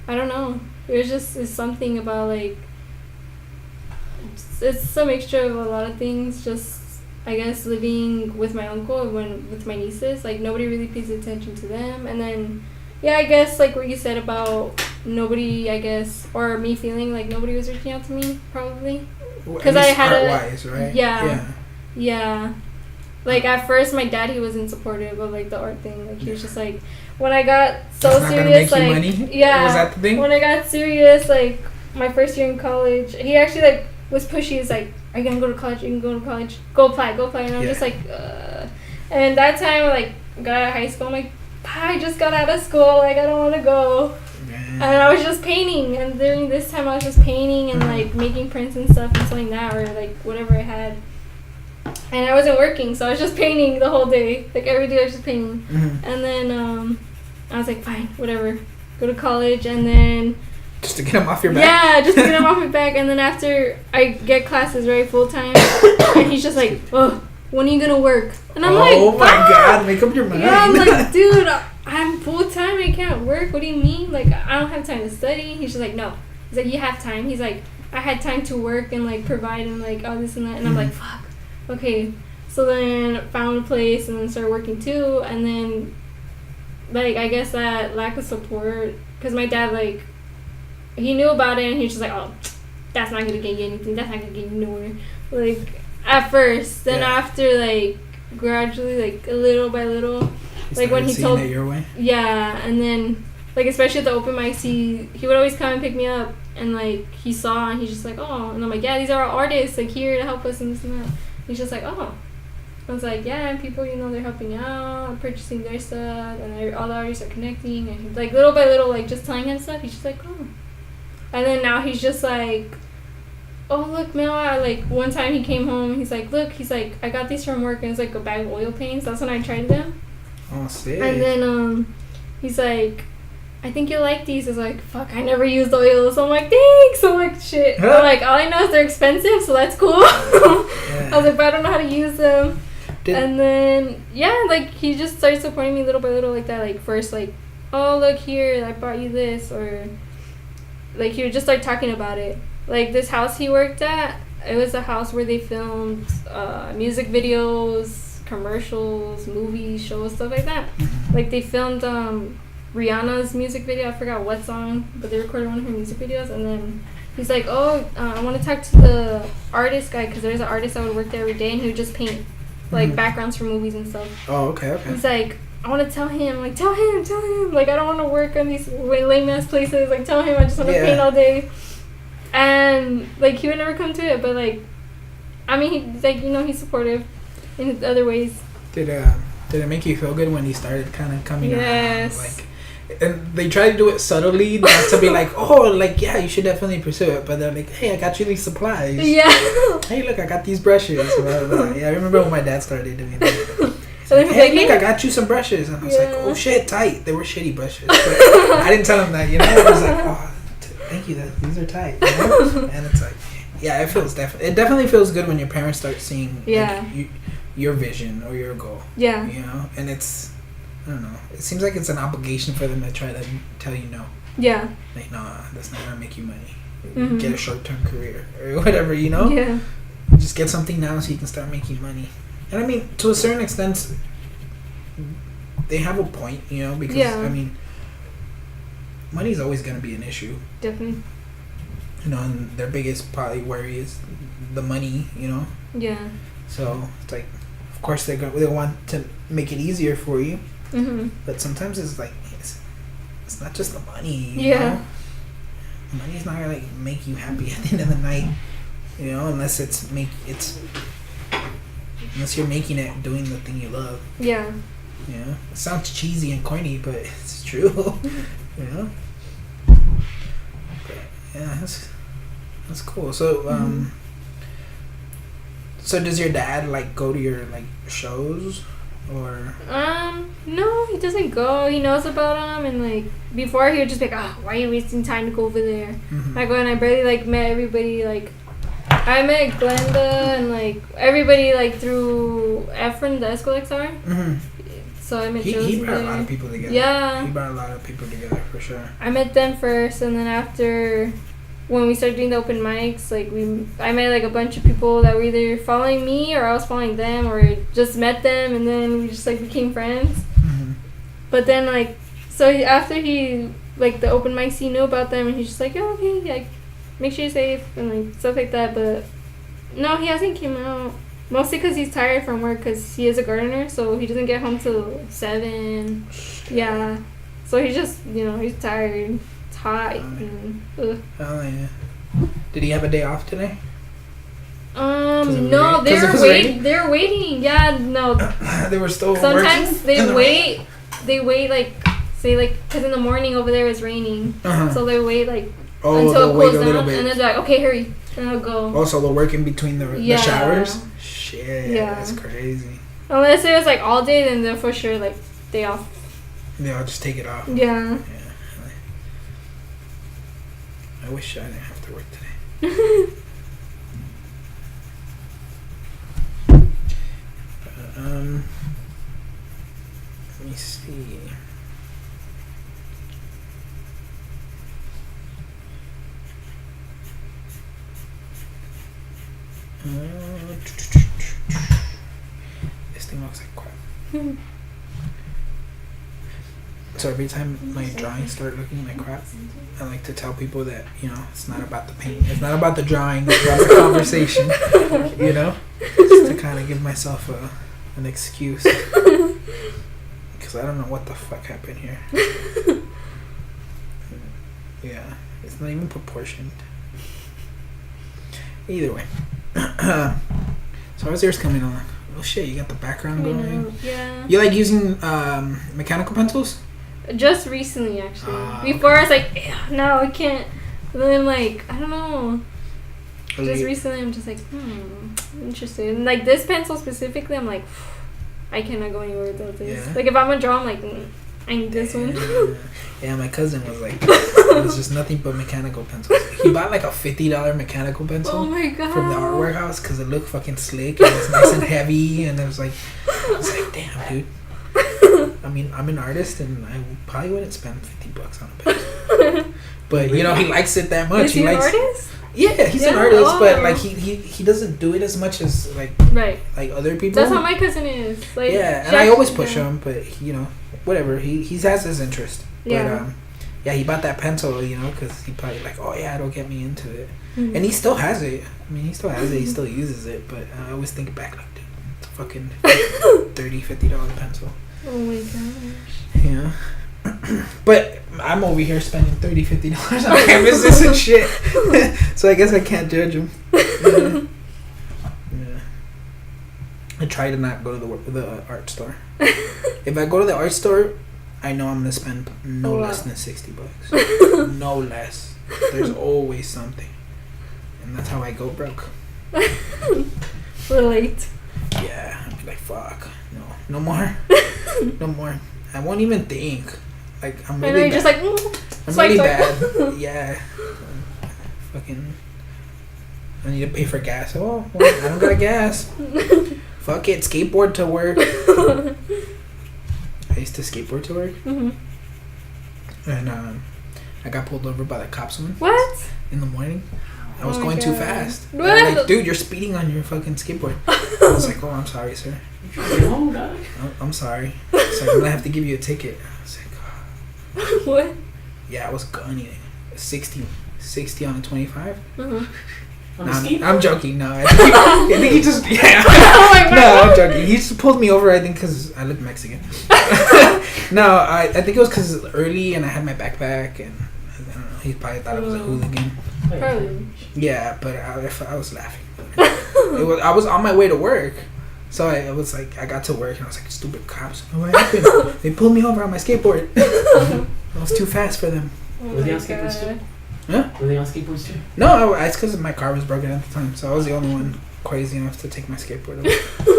I don't know. It's something about like it's a mixture of a lot of things. Just I guess living with my uncle and with my nieces, like nobody really pays attention to them, and then yeah, I guess like what you said about nobody, I guess, or me feeling like nobody was reaching out to me, probably because I had art-wise, right? Yeah. Like at first, my daddy wasn't supportive of like the art thing. Like he was just like, when I got so That's serious, not gonna like make you money? yeah, Was that the thing? when I got serious, like my first year in college, he actually like was pushy. He's like, "Are you gonna go to college? You can go to college. Go apply." And I'm just like, And that time, like got out of high school, I'm like, I just got out of school. Like I don't want to go. And I was just painting, and during this time I was just painting and like making prints and stuff and something like that, or like whatever I had. And I wasn't working, so I was just painting the whole day. Like every day I was just painting. And then I was like, fine, whatever. Go to college, and then just to get them off your back. Yeah, just to get them off my back. And then after I get classes right full time, and he's just like, oh, when are you gonna work? And I'm like, oh my god, make up your mind. Yeah, I'm like, dude, I'm full time. I can't work. What do you mean? Like I don't have time to study. He's just like, no. He's like, you have time. He's like, I had time to work and like provide and like all this and that. And I'm like, fuck. Okay, so then found a place and then started working too, and then like I guess that lack of support, because my dad like he knew about it and he was just like, oh, that's not gonna get you anything, that's not gonna get you nowhere, like at first. Then after like gradually, like a little by little, like when he told it your way. Yeah, and then like especially at the open mics, he would always come and pick me up, and like he saw and he's just like, oh, and I'm like, yeah, these are our artists like here to help us and this and that. He's just like, oh. I was like, yeah, and people, you know, they're helping out, purchasing their stuff, and all the artists are connecting, and like little by little, like just telling him stuff. He's just like, oh. And then now he's just like, oh, look, Mel, like one time he came home, he's like, look, he's like, I got these from work, and it's like a bag of oil paints. That's when I tried them. Oh, sick. And then he's like, I think you'll like these. I was like, fuck, I never used oil. So I'm like, thanks. I'm like, shit. Huh? I'm like, all I know is they're expensive, so that's cool. I was like, but I don't know how to use them. And then, yeah, like, he just started supporting me little by little like that. Like, first, like, oh, look here, I bought you this. Or, like he would just start talking about it. Like this house he worked at, it was a house where they filmed music videos, commercials, movies, shows, stuff like that. Like they filmed Rihanna's music video. I forgot what song, but they recorded one of her music videos. And then he's like, "Oh, I want to talk to the artist guy because there's an artist that would work there every day, and he would just paint like backgrounds for movies and stuff." Oh, okay. He's like, "I want to tell him, like, tell him, like, I don't want to work on these lame ass places. Like, tell him I just want to paint all day." And like he would never come to it, but like, I mean, he's like, he's supportive in other ways. Did it make you feel good when he started kind of coming around? Like, and they try to do it subtly, not to be like, oh, like, yeah, you should definitely pursue it. But they're like, hey, I got you these supplies. Yeah. Hey, look, I got these brushes. Blah, blah. Yeah, I remember when my dad started doing that. So like, hey, look, I got you some brushes. And I was like, oh, shit, tight. They were shitty brushes. But I didn't tell him that, I was like, oh, thank you. These are tight. And it's like, yeah, it definitely feels good when your parents start seeing like, your vision or your goal. Yeah. And it's, I don't know. It seems like it's an obligation for them to try to tell you no. Yeah. Like, nah, that's not gonna make you money. Get a short-term career or whatever, Yeah. Just get something now so you can start making money. And I mean, to a certain extent, they have a point, because I mean, money's always gonna be an issue. Definitely. And their biggest probably worry is the money, Yeah. So it's like, of course they want to make it easier for you, but sometimes it's like it's not just the money. Yeah. Money's not gonna make you happy at the end of the night, unless unless you're making it doing the thing you love. Yeah. It sounds cheesy and corny, but it's true. But, yeah, that's cool. So so does your dad like go to your like shows or? No, he doesn't go. He knows about them, and like before he would just be like, "Oh, why are you wasting time to go over there?" I go and I barely like met everybody. Like I met Glenda and like everybody like through Efren, the Esco XR. So I met he brought a lot of people together. Yeah, he brought a lot of people together for sure. I met them first, and then after, when we started doing the open mics, like I met like a bunch of people that were either following me or I was following them, or just met them, and then we just like became friends. But then like, so after he like the open mics, he knew about them, and he's just like, "Oh, okay, like make sure you're safe," and like stuff like that. But no, he hasn't came out. Mostly because he's tired from work, because he is a gardener, so he doesn't get home till 7. Yeah. So he's just, he's tired. It's hot. Oh, yeah. Did he have a day off today? No, they were waiting. Yeah, no. They were still sometimes working? They wait like, say like, because in the morning over there it's raining. So they wait like until it cools down, and then they're like, okay, hurry. And I'll go. Also, they'll work in between the showers? Shit, that's crazy. Unless it was like all day, then they're for sure like day off. Yeah, I'll just take it off. Yeah. I wish I didn't have to work today. Let me see. This thing looks like crap. So every time my drawings start looking like crap, I like to tell people that, it's not about the paint. It's not about the drawing. It's about the conversation. Just to kind of give myself an excuse. Because I don't know what the fuck happened here. Yeah, it's not even proportioned. Either way. So how's yours coming along? Oh shit, you got the background going? Yeah. You like using mechanical pencils? Just recently, actually. Before I was like, no, I can't. And then like, I don't know. Just recently, I'm just like, interested. And like this pencil specifically, I'm like, I cannot go anywhere without this. Yeah. Like if I'm gonna draw, I'm like, I need this one. Yeah, my cousin was like, it was just nothing but mechanical pencils. He bought like a $50 mechanical pencil. Oh my god. From the art warehouse because it looked fucking slick and it was nice and heavy, and I was like, damn, dude. I mean, I'm an artist, and I probably wouldn't spend $50 on a pencil. But you know, he likes it that much. Is he likes. An artist? Yeah, he's an artist, but like he doesn't do it as much as like other people. That's how my cousin is. Like, yeah, and I always push him, but you know, whatever. He has his interest. Yeah. But yeah, he bought that pencil, you know, because he probably like, oh yeah, it'll get me into it, Mm-hmm. and he still has it. I mean, he still has it. He still uses it, but I always think back like, dude, it's a fucking $30-$50 pencil. Oh my gosh. Yeah. But I'm over here spending $30-$50 on canvases and shit. So I guess I can't judge him. Yeah. I try to not go to the art store. If I go to the art store, I know I'm gonna spend no less than $60. No less. There's always something, and that's how I go broke. Relate. Yeah, I'd be like, fuck, no more, no more. I won't even think. Like I'm really. I know you're just like. I'm really bad. Yeah. Fucking. I need to pay for gas. Oh, well, I don't got gas. Fuck it, skateboard to work. I used to skateboard to work. Mm-hmm. And I got pulled over by the cops one. What? In the morning. I was going too fast. What? Like, dude, you're speeding on your fucking skateboard. I was like, oh, I'm sorry, sir. I'm sorry. So I'm gonna have to give you a ticket. I was like, oh. What? Yeah, I was gunning it. 60 on a 25. Mm-hmm. I'm joking. No, I think he just Oh my God. No, I'm joking. He just pulled me over. I think because I look Mexican. No, I think it was because it was early and I had my backpack and I don't know. He probably thought I was a hooligan. Probably. Yeah, but I was laughing. I was on my way to work, so I was like, I got to work and I was like, stupid cops. What happened? They pulled me over on my skateboard. I was too fast for them. Were they on skateboards too? Huh? Were they on skateboards too? No, it's because my car was broken at the time, so I was the only one crazy enough to take my skateboard to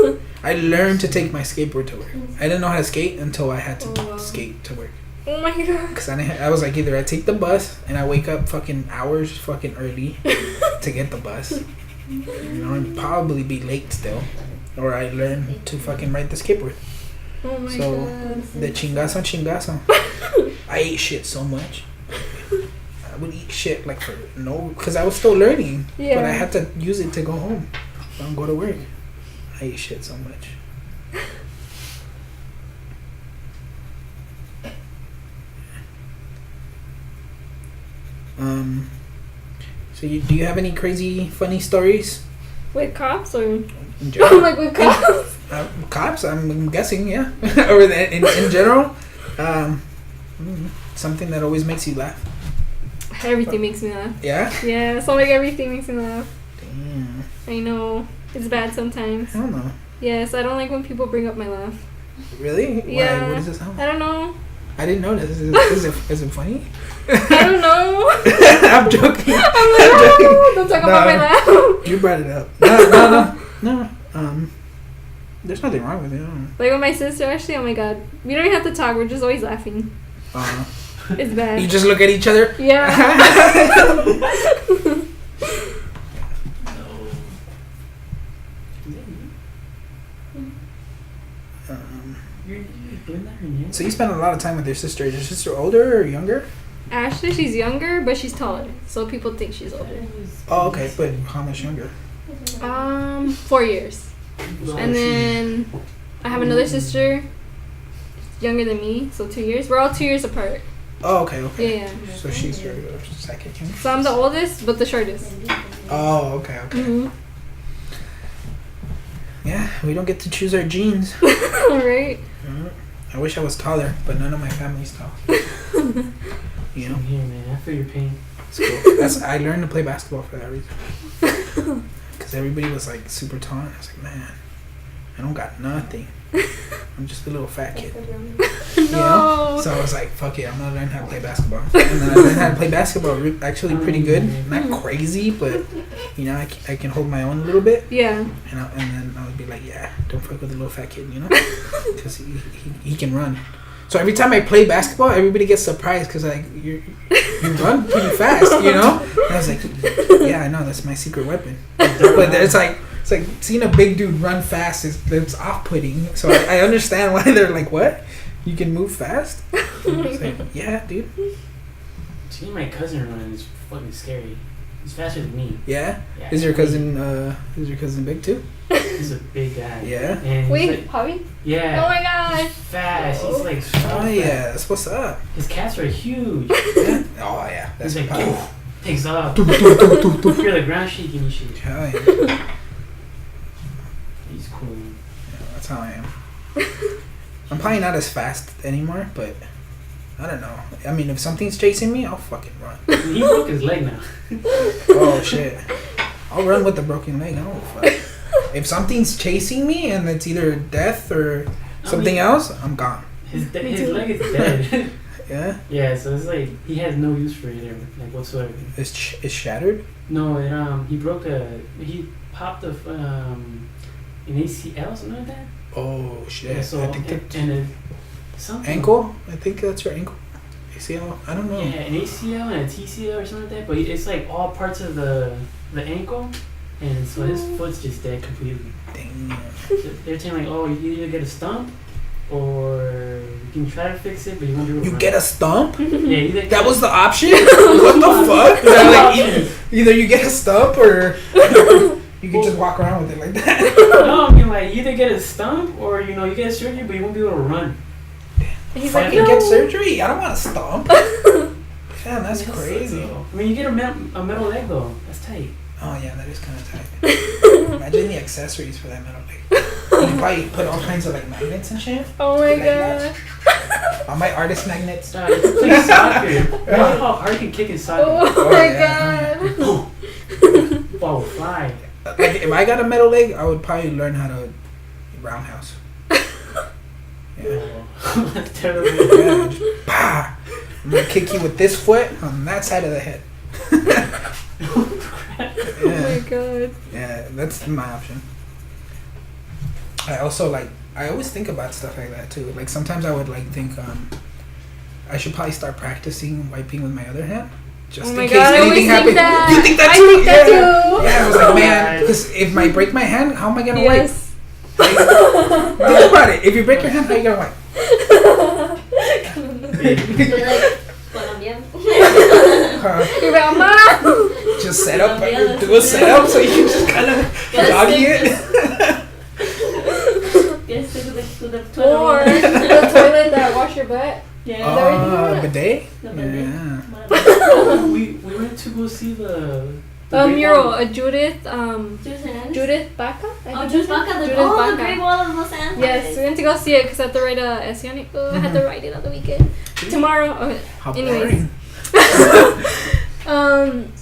work. I learned to take my skateboard to work. I didn't know how to skate until I had to skate to work. Oh my God. Because I was like, either I take the bus and I wake up fucking hours fucking early to get the bus, you know, and probably be late still, or I learn to fucking ride the skateboard. Oh my So God. the chingazo. I ate shit so much. I would eat shit like for because I was still learning, Yeah. but I had to use it to go home. Don't go to work. I ate shit so much. So do you have any crazy funny stories? With cops or? In general? Like with cops? Cops, I'm guessing, yeah. Or in general, something that always makes you laugh. Everything makes me laugh. Yeah. Yeah, so like everything makes me laugh. Damn. I know it's bad sometimes. I don't know. Yes, I don't like when people bring up my laugh. Really? Yeah. Why? What does this sound? I don't know. I didn't know this. Is it funny? I don't know. I'm joking. I'm like, no, don't talk about my laugh. You brought it up. No. There's nothing wrong with it. Like with my sister, actually, oh my God. We don't even have to talk, we're just always laughing. It's bad. You just look at each other? Yeah. So you spend a lot of time with your sister. Is your sister older or younger? Actually, she's younger, but she's taller. So people think she's older. Oh, okay. But how much younger? 4 years. And then I have another sister younger than me, so 2 years. We're all 2 years apart. Oh, okay. Yeah. So she's your second. So I'm the oldest, but the shortest. Oh, okay. Mm-hmm. Yeah, we don't get to choose our genes. Right? I wish I was taller, but none of my family's tall. You know? Yeah, man. I feel your pain. It's cool. I learned to play basketball for that reason. Because everybody was like super tall, and I was like, man, I don't got nothing. I'm just a little fat kid. You know? So I was like, fuck it, I'm gonna learn how to play basketball. And then I learned how to play basketball actually pretty good. Not crazy, but you know, I can hold my own a little bit. Yeah. And then I would be like, yeah, don't fuck with the little fat kid, you know? Because he can run. So every time I play basketball, everybody gets surprised because like you run pretty fast, you know. And I was like, yeah, I know, that's my secret weapon. But it's like seeing a big dude run fast it's off-putting. So I understand why they're like, what? You can move fast? Like, yeah, dude. Seeing my cousin run is fucking scary. He's faster than me. Yeah? Yeah. Is your cousin big too? He's a big guy. Yeah? And Wait, like, Bobby? yeah. Oh my gosh. He's fast. He's like so Oh fast. yeah, that's what's up. His cats are huge. Yeah? Oh yeah, that's He's like, powerful. takes off. You hear the ground shaking and shit. Hell yeah. He's cool. Yeah, that's how I am. I'm probably not as fast anymore, but I don't know. I mean, if something's chasing me, I'll fucking run. He broke his leg now. Oh shit. I'll run with a broken leg. I don't fuck. If something's chasing me and it's either death or something else, I'm gone. His leg is dead. Yeah? Yeah, so it's like he has no use for it or like whatsoever. It's shattered? No, he popped an ACL, something like that. Oh shit. Yeah, so I think that something. ankle? I think that's your ankle. ACL? I don't know. Yeah, an ACL and a TCL or something like that. But it's like all parts of the ankle, and so his foot's just dead completely. Damn. So they're saying like, oh, you either get a stump, or you can try to fix it, but you won't be able to You run. get a stump? Yeah, That was the option? What the fuck? Like, either you get a stump or you can just walk around with it like that. No, I mean like you either get a stump or you get a surgery, but you won't be able to run. He's Fucking like, no. get surgery? I don't want a stump. Damn, that's That crazy. sucks, though. I mean, you get a metal leg though. That's tight. Oh yeah, that is kind of tight. Imagine the accessories for that metal leg. You can probably put all kinds of like magnets and shit. Oh my Like god. that. All my artist magnets. You can play soccer. You know how hard you can kick in soccer? Oh my yeah. god. Ball will fly. Like if I got a metal leg, I would probably learn how to roundhouse. Yeah. Oh, that's terrible. Yeah, just, bah! I'm gonna kick you with this foot on that side of the head. Oh my god. Yeah, that's my option. I also I always think about stuff like that too. Like sometimes I would think I should probably start practicing wiping with my other hand. Just Oh in my case god, I always anything think happens. that. You think that I too? think that yeah. too. Yeah, I was like, man, because if I break my hand, how am I gonna Yes. wipe? Think about it. If you break your hand, how are you gonna wipe? You're like, Colombia. You're like, Mom. Just set up, do a setup so you can just kind of doggy it. Get stick to the Or toilet. the toilet that wash your butt. Yeah. Bidet? The bidet. Yeah. Whatever. we went to go see the A Great mural, Wall. Judith Baca? Oh, Judith Baca. Judith The Baca. Great Wall of Los Angeles. Yes, we went to go see it because I had to write a essay on it. Oh, I had to write it on the weekend. Tomorrow. Okay. How Anyways. boring.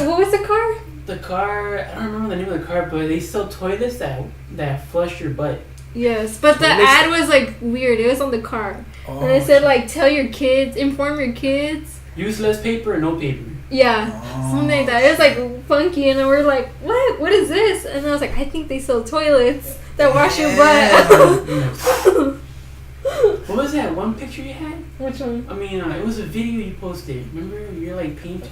What was the car? The car, I don't remember the name of the car, but they sell toilets that flush your butt. Yes, but the Toilets- ad was weird. It was on the car. Oh, And it said tell your kids, inform your kids. Use less paper or no paper. Yeah, Oh. something like that. It was funky, and we're like, what? What is this? And I was like, I think they sell toilets that wash your butt. What was that one picture you had? Which one? I mean, it was a video you posted. Remember, you're paint.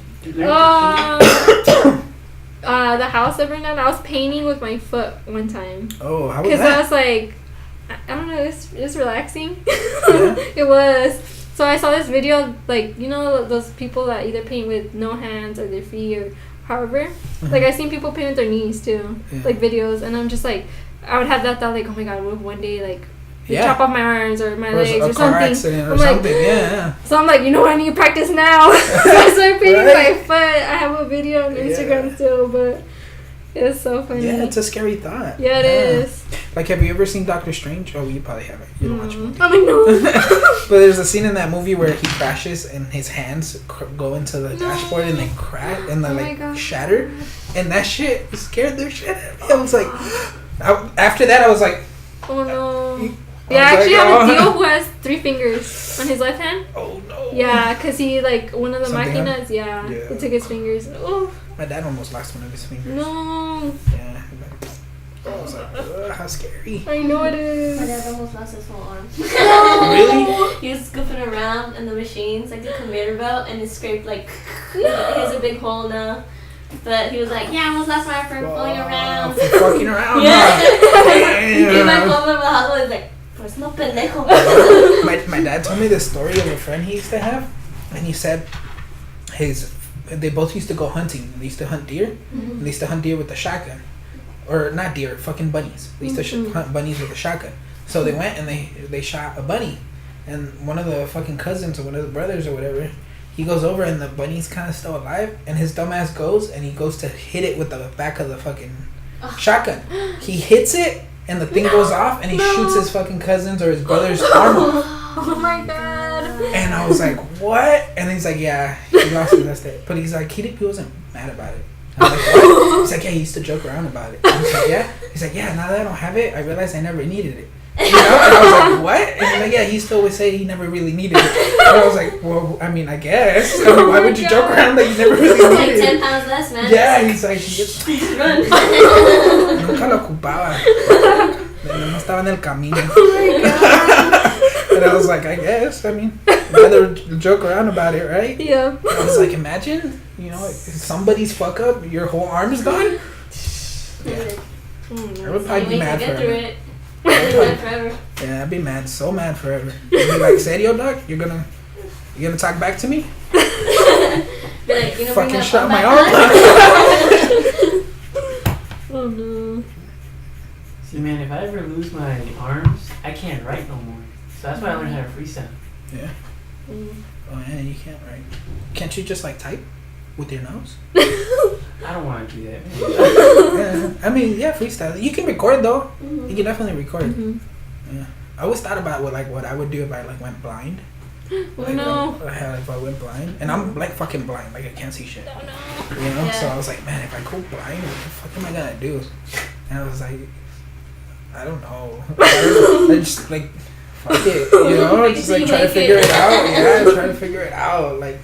The house I burned down. I was painting with my foot one time Oh, how was because I that? was like, I don't know, it was relaxing. Yeah? It was. So I saw this video, those people that either paint with no hands or their feet or however. I seen people paint with their knees too, Yeah. videos, and I'm just I would have that thought oh my god, what if one day they Yeah. chop off my arms or my Or legs a or car something. accident or I'm like- something. Yeah. So I'm you know what, I need to practice now. So I started painting Right? my foot. I have a video on Instagram Yeah. still, but it's so funny. Yeah, it's a scary thought. Yeah, it is. Have you ever seen Doctor Strange? Oh, you probably haven't. You don't watch movies. I'm no. But there's a scene in that movie where he crashes and his hands go into the dashboard and they crack and Oh they my God. shatter. And that shit scared the shit out of me. I was like, after that, I was like, Oh no. I Yeah, I was actually like, have a oh. deal who has 3 fingers on his left hand. oh no. Yeah, because he, one of the Something machinas, yeah, Yeah. he took his fingers. Oh, My dad almost lost one of his fingers. no. Yeah. I was like, ugh, how scary. I know it My is. dad almost lost his whole arm. Really? He was scooping around in the machines, the conveyor belt, and it scraped he has a big hole now. But he was like, yeah, I almost lost my arm from falling around. For fucking around. Yeah. Huh? He came back Damn. home from the hospital, he's like, pues no pendejo. My dad told me this story of a friend he used to have, and he said they both used to go hunting. They used to hunt deer. And they used to hunt deer with a shotgun, or not deer, fucking bunnies. They used to hunt bunnies with a shotgun. So they went and they shot a bunny, and one of the fucking cousins or one of the brothers or whatever, he goes over and the bunny's kind of still alive, and his dumbass goes and he goes to hit it with the back of the fucking shotgun. He hits it and the thing goes off and he shoots his fucking cousins or his brother's arm off. Oh my god. And I was like, what? And he's like, yeah, he lost it, that's it. But he's like, he wasn't mad about it. I was like, what? He's like, yeah, he used to joke around about it. And he's like, yeah? He's like, yeah, now that I don't have it, I realized I never needed it. You know? And I was like, what? And he's like, yeah, he still would say he never really needed it. And I was like, well, I mean, I guess. I mean, why would you joke around that you never really needed it? Like 10 pounds less, man. Yeah, he's like, Run. nunca lo ocupaba. No estaba en el camino. Oh my god. And I was like, I guess. I mean, rather joke around about it, right? Yeah. I was like, imagine, you know, if somebody's fuck up, your whole arm is gone. Yeah. I would probably be mad forever. Forever. Yeah, I'd be mad, so mad forever. I'd be like, serio, doc? You're gonna talk back to me? Be like, you know, Fucking bring that shot phone my back arm. Oh no. See, man, if I ever lose my arms, I can't write no more. So that's why I learned how to freestyle. Yeah. Oh yeah, you can't write. Can't you just like type with your nose? I don't want to do that. Yeah. I mean, yeah, freestyle. You can record though. You can definitely record. Yeah. I always thought about what I would do if I like went blind. Oh no. If I went blind, and I'm like fucking blind, like I can't see shit. Oh no. You know, Yeah. so I was like, man, if I go blind, what the fuck am I gonna do? And I was like, I don't know. I just like, fuck it, you know, just like try to figure it out. Yeah, try to figure it out. Like,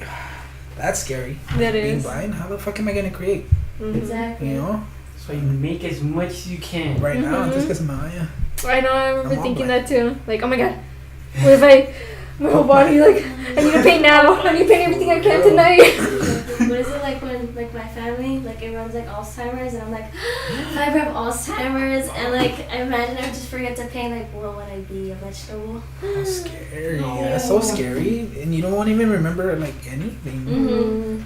that's scary. That Being is. blind, how the fuck am I gonna create? Exactly. You know, So you make as much as you can. right now, just because Maya. I know, I remember I'm all thinking black. that too. Like, oh my god, what if my whole body, like, I need to paint now. I need to paint everything I can tonight. What is it like when, like, my family, like, it runs, like, Alzheimer's, and I'm like, if I ever have Alzheimer's, and, like, I imagine I would just forget to paint, like, what would I be, a vegetable? How scary. Yeah, it's so scary. And you don't even remember, like, anything.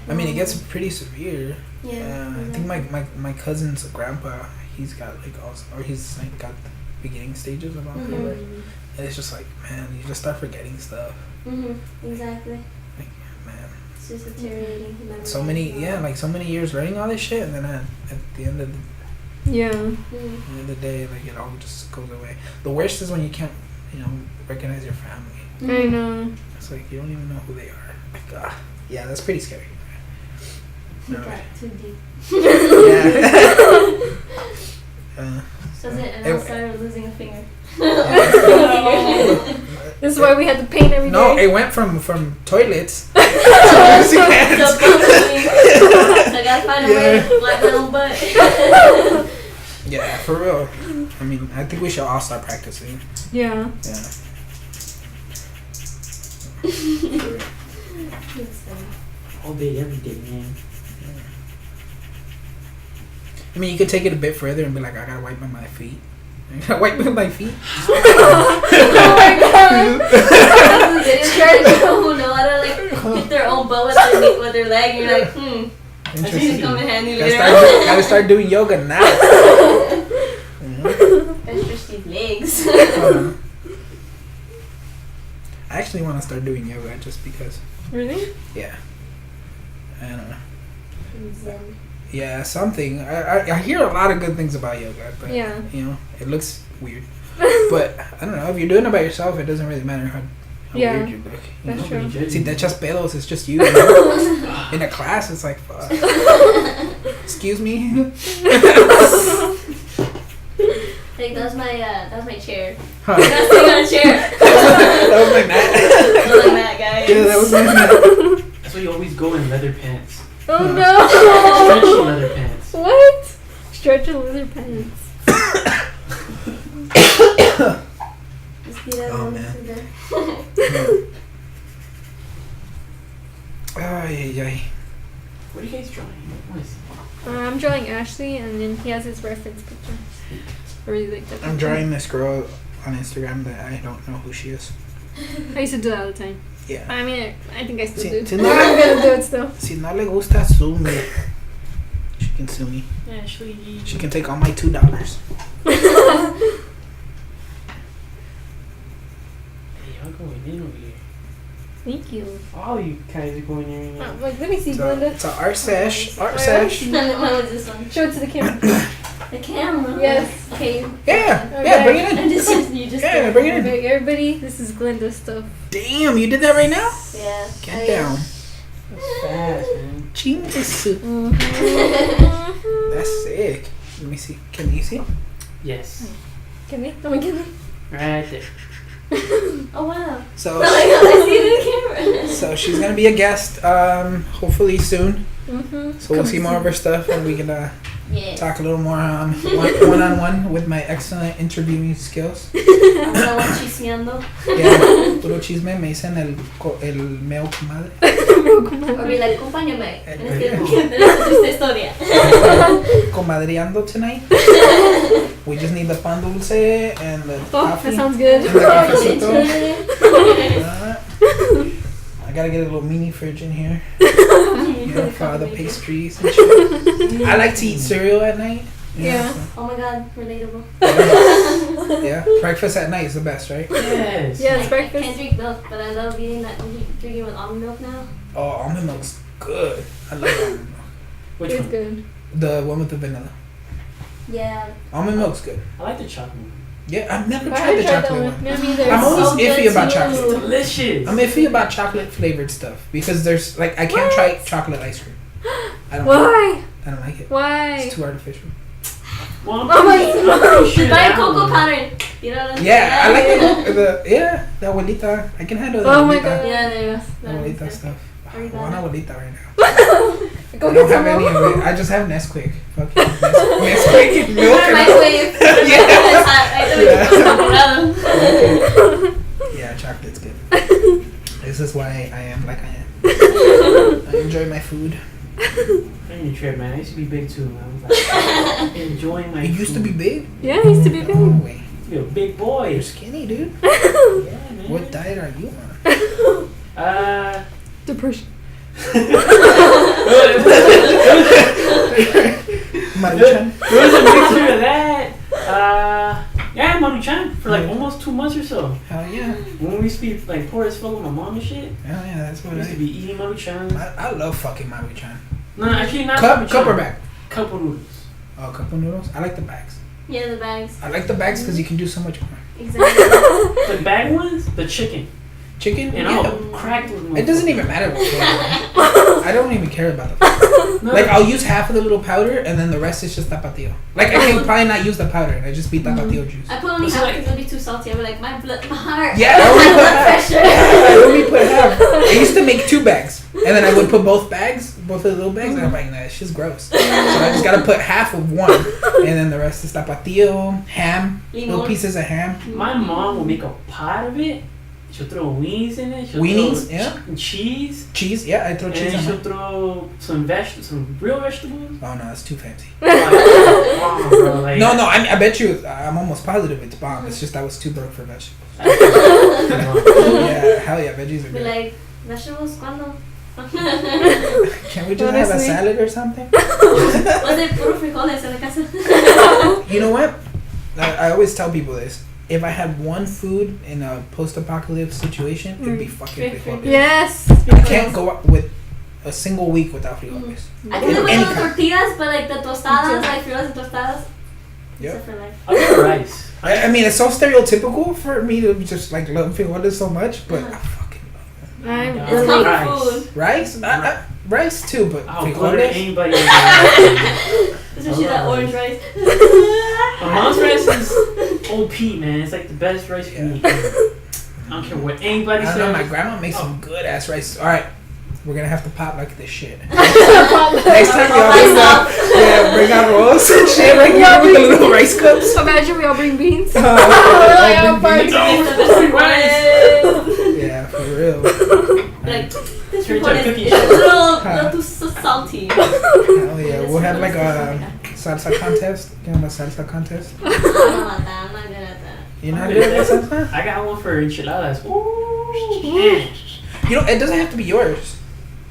I mean, it gets pretty severe. Yeah. I think my cousin's grandpa, he's got, like, he's, like, got the beginning stages of Alzheimer's. And it's just like, man, you just start forgetting stuff. Exactly. Like, man. It's just deteriorating. So many years learning all this shit, and then at the end of the day, like, it all just goes away. The worst is when you can't, you know, recognize your family. I know. It's like you don't even know who they are. Like, yeah, that's pretty scary. You got too deep. Yeah. Does it? And I started losing a finger. This is why we had to paint every day. No, it went from toilets to So losing hands. I gotta find a way to wipe my own butt. Yeah, for real. I mean, I think we should all start practicing. Yeah. Yeah. All day, every day, man. I mean, you could take it a bit further and be like, I gotta wipe my feet. I gotta wipe my feet. Oh my god. Who know how to like hit their own butt with their leg, and you're like, Interesting. come in handy Gotta later. gotta start doing yoga now. Especially legs. I actually want to start doing yoga just because. Really? Yeah. I don't know. Zen. Yeah, something. I hear a lot of good things about yoga, but Yeah. you know, it looks weird. But I don't know, if you're doing it by yourself, it doesn't really matter how Yeah, weird you look. You that's know? true. See, that's just pedos. It's just you. You know? In a class, it's like, fuck. Excuse me. Like that was my chair. Huh. I was sitting on a chair. That was my mat. I was like that, guys. Yeah, that was my mat. That's why you always go in leather pants. Oh Stretchy no. leather pants. What? Stretch and leather pants. Oh, man. Ay. What are you guys drawing? What is it? I'm drawing Ashley, and then he has his reference picture. I really like that. I'm drawing this girl on Instagram that I don't know who she is. I used to do that all the time. Yeah. I mean, I think I still do. Si I'm gonna do it still. Si no le gusta, sue me. She can sue me. Ashley. She can take all my $2. Hey, y'all going in over here. Thank you. All you guys are going in right now. Like, let me see, So, Glenda. it's art sesh. Art Alright. sesh. What was this one? Show it to the camera. The camera. Yes. Okay. Yeah. Okay. Yeah, bring it in. And you just Yeah, bring it in. Okay, everybody, this is Glenda's stuff. Damn, you did that right now? Yeah. Get down. That's fast, man. Chingasu. Mm-hmm. That's sick. Let me see. Can you see? Yes. Can we? Let me get it. Right there. Oh wow. So, Oh my god, I see it in the camera. so she's gonna be a guest, hopefully soon. Mm-hmm. So we'll see more of her stuff, and we can Yeah. talk a little more one-on-one with my excellent interviewing skills. I'm gonna watch chismeando. Yeah, puro chisme me dicen el meo comadre. Or be like, acompáñame en esta triste historia. Comadreando tonight. We just need the pan dulce and the Oh, coffee. that sounds good. And the cafecito. I gotta get a little mini fridge in here. You know, for all the pastries and shit. I like to eat cereal at night. you know, Yeah. so- Oh my god, relatable. yeah. Breakfast at night is the best, right? Yes. Yeah, it's I breakfast. can't drink milk, but I love drinking with almond milk now. Oh, almond milk's good. I love almond milk. Which It's one? good. The one with the vanilla. Yeah. Almond milk's good. I like the chocolate one. Yeah, I've never I tried the tried that chocolate one. one. Yeah, me either. I'm always so iffy good about too. chocolate. It's delicious. I'm iffy about chocolate flavored stuff because there's like I can't What? try chocolate ice cream. I don't. Like it. Why? I don't like it. Why? It's too artificial. Well, I'm Oh my pretty sure Buy that cocoa one- powder. You know what I'm Yeah, I like saying? the abuelita. I can handle the Oh my abuelita. God. Yeah, there The abuelita stuff. I Are you want done? abuelita right now. Go I get don't some have any more. of it. I just have Nesquik. Fuck you. Nesquik and milk. and- Microwave. Yeah, chocolate's good. This is why I am like I am. I enjoy my food. I need a trip, man. I used to be big too. I was like enjoying my. You used to be food. big? Yeah, he used to be No big. way. You're a big boy. You're skinny, dude. Yeah, man. What diet are you on? Depression. Maruchan? There was a mixture of that. Yeah, Maruchan for like almost 2 months or so. Hell yeah. When we used to be like poor as fuck with my mom and shit, Hell yeah, that's what we used to be eating Maruchan. I love fucking Maruchan. No, actually not Cup Maruchan. or bag? Cup of noodles. Oh, cup of noodles? I like the bags. Yeah, the bags. I like the bags because you can do so much more. Exactly. The bag ones, the chicken. Chicken? And Yeah. I'll crack those. It doesn't even matter what flavor. I don't even care about the flavor. No. Like, I'll use half of the little powder and then the rest is just tapatio. Like, I can probably not use the powder and I just be tapatio juice. I put only It's half like- because it'll be too salty. I'll be like, my heart. Yeah, I my only put blood half. pressure. Yeah, I only put half. I used to make 2 bags. And then I would put both of the little bags, and I'm like, nah, it's just gross. So I just gotta put half of one, and then the rest is tapatio, ham, little Limon. pieces of ham. My mom will make a pot of it. She'll throw weenies in it. She'll Weenies, throw yeah. cheese. Cheese, yeah, I throw And cheese then on she'll mine. throw some real vegetables. Oh no, it's too fancy. Like, wow, bro, like, No, I bet you, I'm almost positive it's bomb. It's just I was too broke for vegetables. yeah. Yeah, hell yeah, veggies are Be good. like, vegetables, ¿cuándo? Can we just have a Honestly. salad or something? Was it puro frijoles en la casa? You know what? I always tell people this. If I had one food in a post-apocalypse situation, it'd be fucking frijoles. Yes. I can't go out with a single week without frijoles. I can live Any with the kind. tortillas, but like the tostadas, like frijoles and tostadas. Yep. Except for life. I'll get rice. I mean, it's so stereotypical for me to just like love frijoles so much, but I fucking love I'm Yeah. It's really comfort Rice. food. rice. Rice too, but I'll go to frijoles. anybody. Especially that love orange rice. My mom's rice is OP, man. It's like the best rice you can eat. I don't care what anybody I says. don't know. My grandma makes some good ass rice. All right, we're gonna have to pop like this shit. Next time we all bring out, bring out rolls and shit right here with the little rice cups. Imagine we all bring beans. All bring beans. Rice. Yeah, for real. Like, this Turns one out is cookie it's a shit. little too so salty. Hell yeah, we'll have like a salsa contest. Can we have a salsa contest? I'm not good at that. You're not good at salsa? I got one for enchiladas. Ooh, You know, it doesn't have to be yours.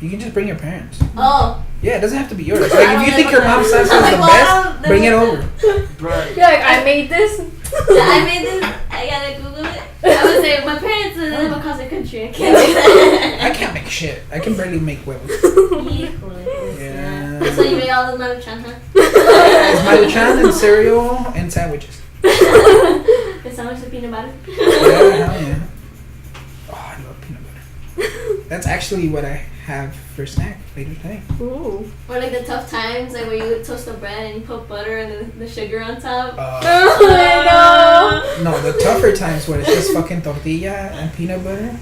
You can just bring your parents. Oh. Yeah, it doesn't have to be yours. Like, if you think your mom's salsa is the like, best, bring it over. bro. You're like, I made this. Yeah, I made this. I gotta Google it. I would say my parents live across the country. I can't do that. I can't make shit. I can barely make huevos. Yeah. So you made all those maruchan, huh? It's maruchan and cereal and sandwiches. The sandwich with peanut butter. Yeah, hell yeah. Oh, I love peanut butter. That's actually what I have for snack later today. Ooh. Or like the tough times, like where you would toast the bread and you put butter and the sugar on top. Oh, No, the tougher times where it's just fucking tortilla and peanut butter.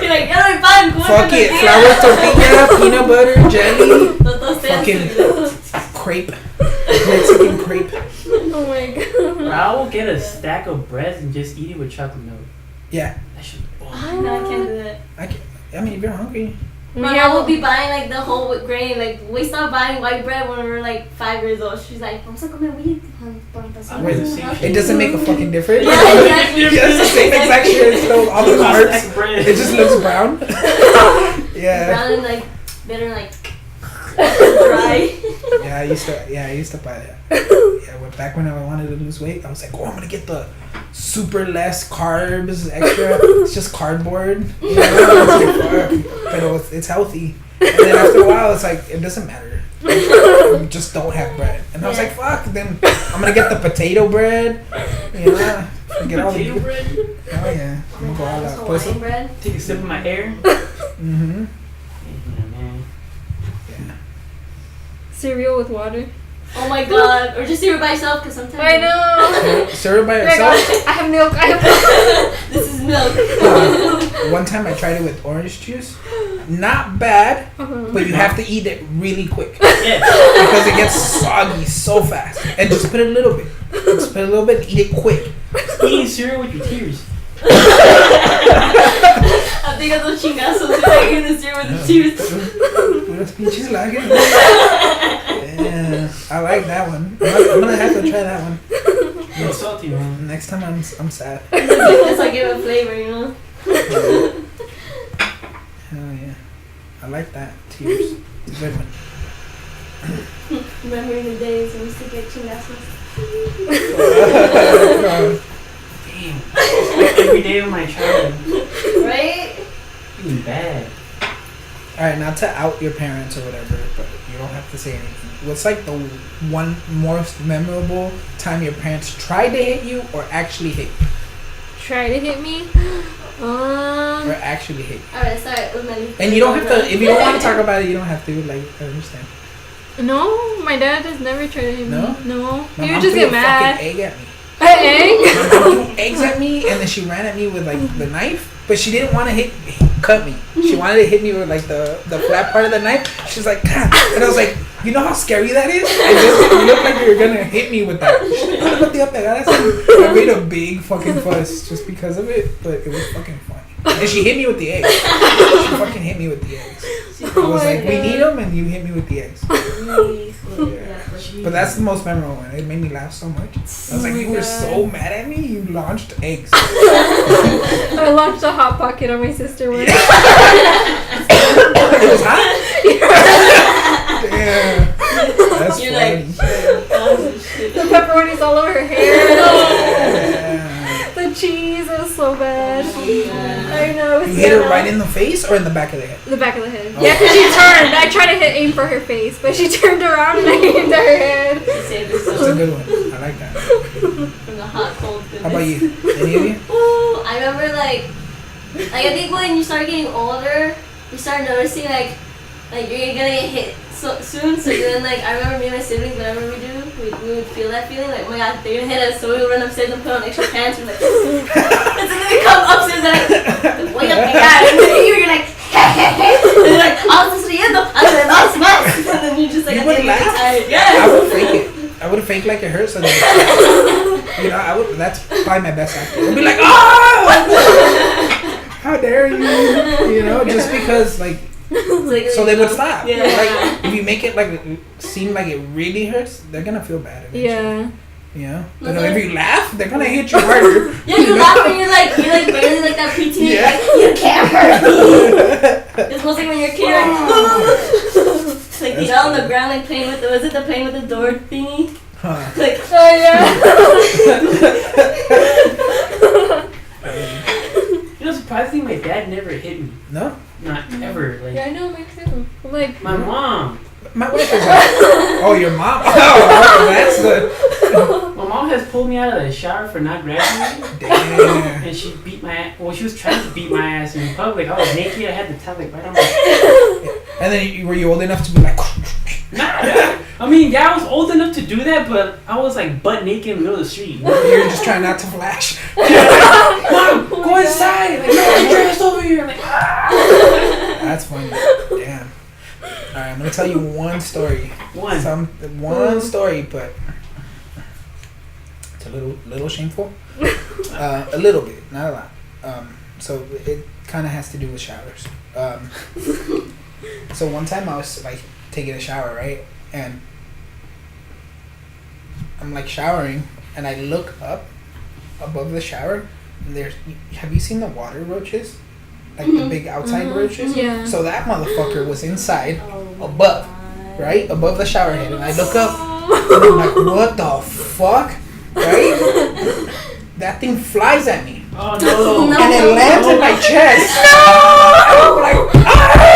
You're like, ya no hay pan. Fuck it, flour, tortilla, peanut butter, jelly, No fucking crepe, Mexican crepe. Oh my god. Bro, I will get a stack of breads and just eat it with chocolate milk. Yeah, That should be Oh, no, I can't do that. I mean, if you're hungry. My mom would be buying like the whole wheat grain. Like we stopped buying white bread when we were like 5 years old. She's like, "Vamos a comer wheat." Wait, it doesn't make a fucking difference. Yeah, exactly. It's the same exact shit. It's still all the carbs. bread. It just looks brown. Yeah. Brown and like bitter, like dry. Yeah, I used to buy that. Yeah, back when I wanted to lose weight, I was like, oh, I'm gonna get the super less carbs, extra. It's just cardboard. You know? But it's healthy. And then after a while, it's like it doesn't matter. You just don't have bread. And I was like, fuck. Then I'm gonna get the potato bread. You know, get all the potato bread. Oh yeah, I'm gonna go all out. Hawaiian bread. Take a sip of my air. Mhm. Yeah, man. Yeah. Cereal with water. Oh my god! Or just cereal by yourself, because sometimes. I know. Cereal by Oh my yourself. gosh, I have milk. I have milk. This is milk. One time I tried it with orange juice. Not bad, Uh-huh. but you have to eat it really quick Yeah. because it gets soggy so fast. And just put it a little bit. Just put it a little bit. Eat it quick. Eating cereal with your tears. I think of those chingazos like in the cereal with the cheers. Puras pinches lágrimas. Yeah, I like that one. I'm gonna have to try that one. It's salty, man. Next time I'm sad. It's like give it a flavor, you know. Hell yeah, I like that. Tears. It's a good one. Remembering the days when we used to get chingazos. Damn. Like every day of my childhood. Right? Feeling bad. Alright, not to out your parents or whatever, but you don't have to say anything. What's like the one most memorable time your parents tried to hit you or actually hit you? Try to hit me. Or actually hit you? Alright, start with Melly. And you don't have to, if you don't want to talk about it, you don't have to, like, I understand. No, my dad has never tried to hit No? me. No. My He mom would just threw get a mad. fucking egg at me. An egg? My mom threw eggs at me, and then she ran at me with like the knife, but she didn't want to cut me. She wanted to hit me with like the flat part of the knife. She's like, God. And I was like, you know how scary that is? You look like you're gonna hit me with that. She's like, "No te iba a pegar así." I made a big fucking fuss just because of it, but it was fucking funny. And she hit me with the eggs. She fucking hit me with the eggs. I was my like, we God. need them, and you hit me with the eggs. Yeah. But that's the most memorable one. It made me laugh so much. I was like, my you were God. so mad at me, you launched eggs. I launched a hot pocket on my sister once. It was hot? Damn. That's You're funny. The pepperoni's all over her hair. Yeah. The cheese was so bad. I know. It You was hit her so- right in the face or in the back of the head? The back of the head. Oh. Yeah, 'cause she turned. I tried to aim for her face, but she turned around and I aimed at her head. That's a good one. I like that. From the hot cold goodness. How about you? Any of you? Ooh, I remember like I think when you start getting older, you start noticing like you're gonna get hit so soon. So then like I remember me and my siblings, whenever we would feel that feeling like, oh my god, they're gonna hit us. So we would run upstairs and put on extra pants. We're like, and then we come upstairs and like, voy a pegar. And then you're like, and you're like, I was riendo, and then that's más. And then you just like, You I would think laugh? tired. I Yeah. would fake it. I would fake like it hurts. So that, you know, I would. That's probably my best acting. I'd be like, oh! How dare you? You know, just because like. Like, So they would stop. Yeah. Like if you make it like seem like it really hurts, they're gonna feel bad. Eventually. Yeah. You know, but if you laugh, they're gonna hit you harder. Yeah, you laugh and you're like barely like that preteen. Yeah. Like, you can't hurt me. It's mostly when you're a kid. Like you're on the ground, like playing with the playing with the door thingy? Huh. Like, Oh yeah. You know, surprisingly, my dad never hit me. No, Not ever. Like Yeah, I know, me too. I'm like, my mom. my wife is like, oh, your mom. Oh, that's the. My mom has pulled me out of the shower for not grabbing me. Damn. And she beat my ass. Well, she was trying to beat my ass in public. I was naked. I had the towel like right on my. And then were you old enough to be like? Nah. I mean, yeah, I was old enough to do that, but I was like butt naked in the middle of the street. You're just trying not to flash. Mom, go inside. Like, no, I'm dressed over here. I'm like, ah. That's funny. Damn. All right, I'm gonna tell you one story. One. One story, but it's a little shameful. A little bit, not a lot. So it kind of has to do with showers. So one time I was like taking a shower, right, and I'm like showering, and I look up above the shower, and have you seen the water roaches? Like the big outside roaches? Yeah. So that motherfucker was inside, oh above, right? Above the shower head. And I look up, and I'm like, what the fuck? Right? That thing flies at me. Oh no. And it lands in my chest. And I'm like, ah!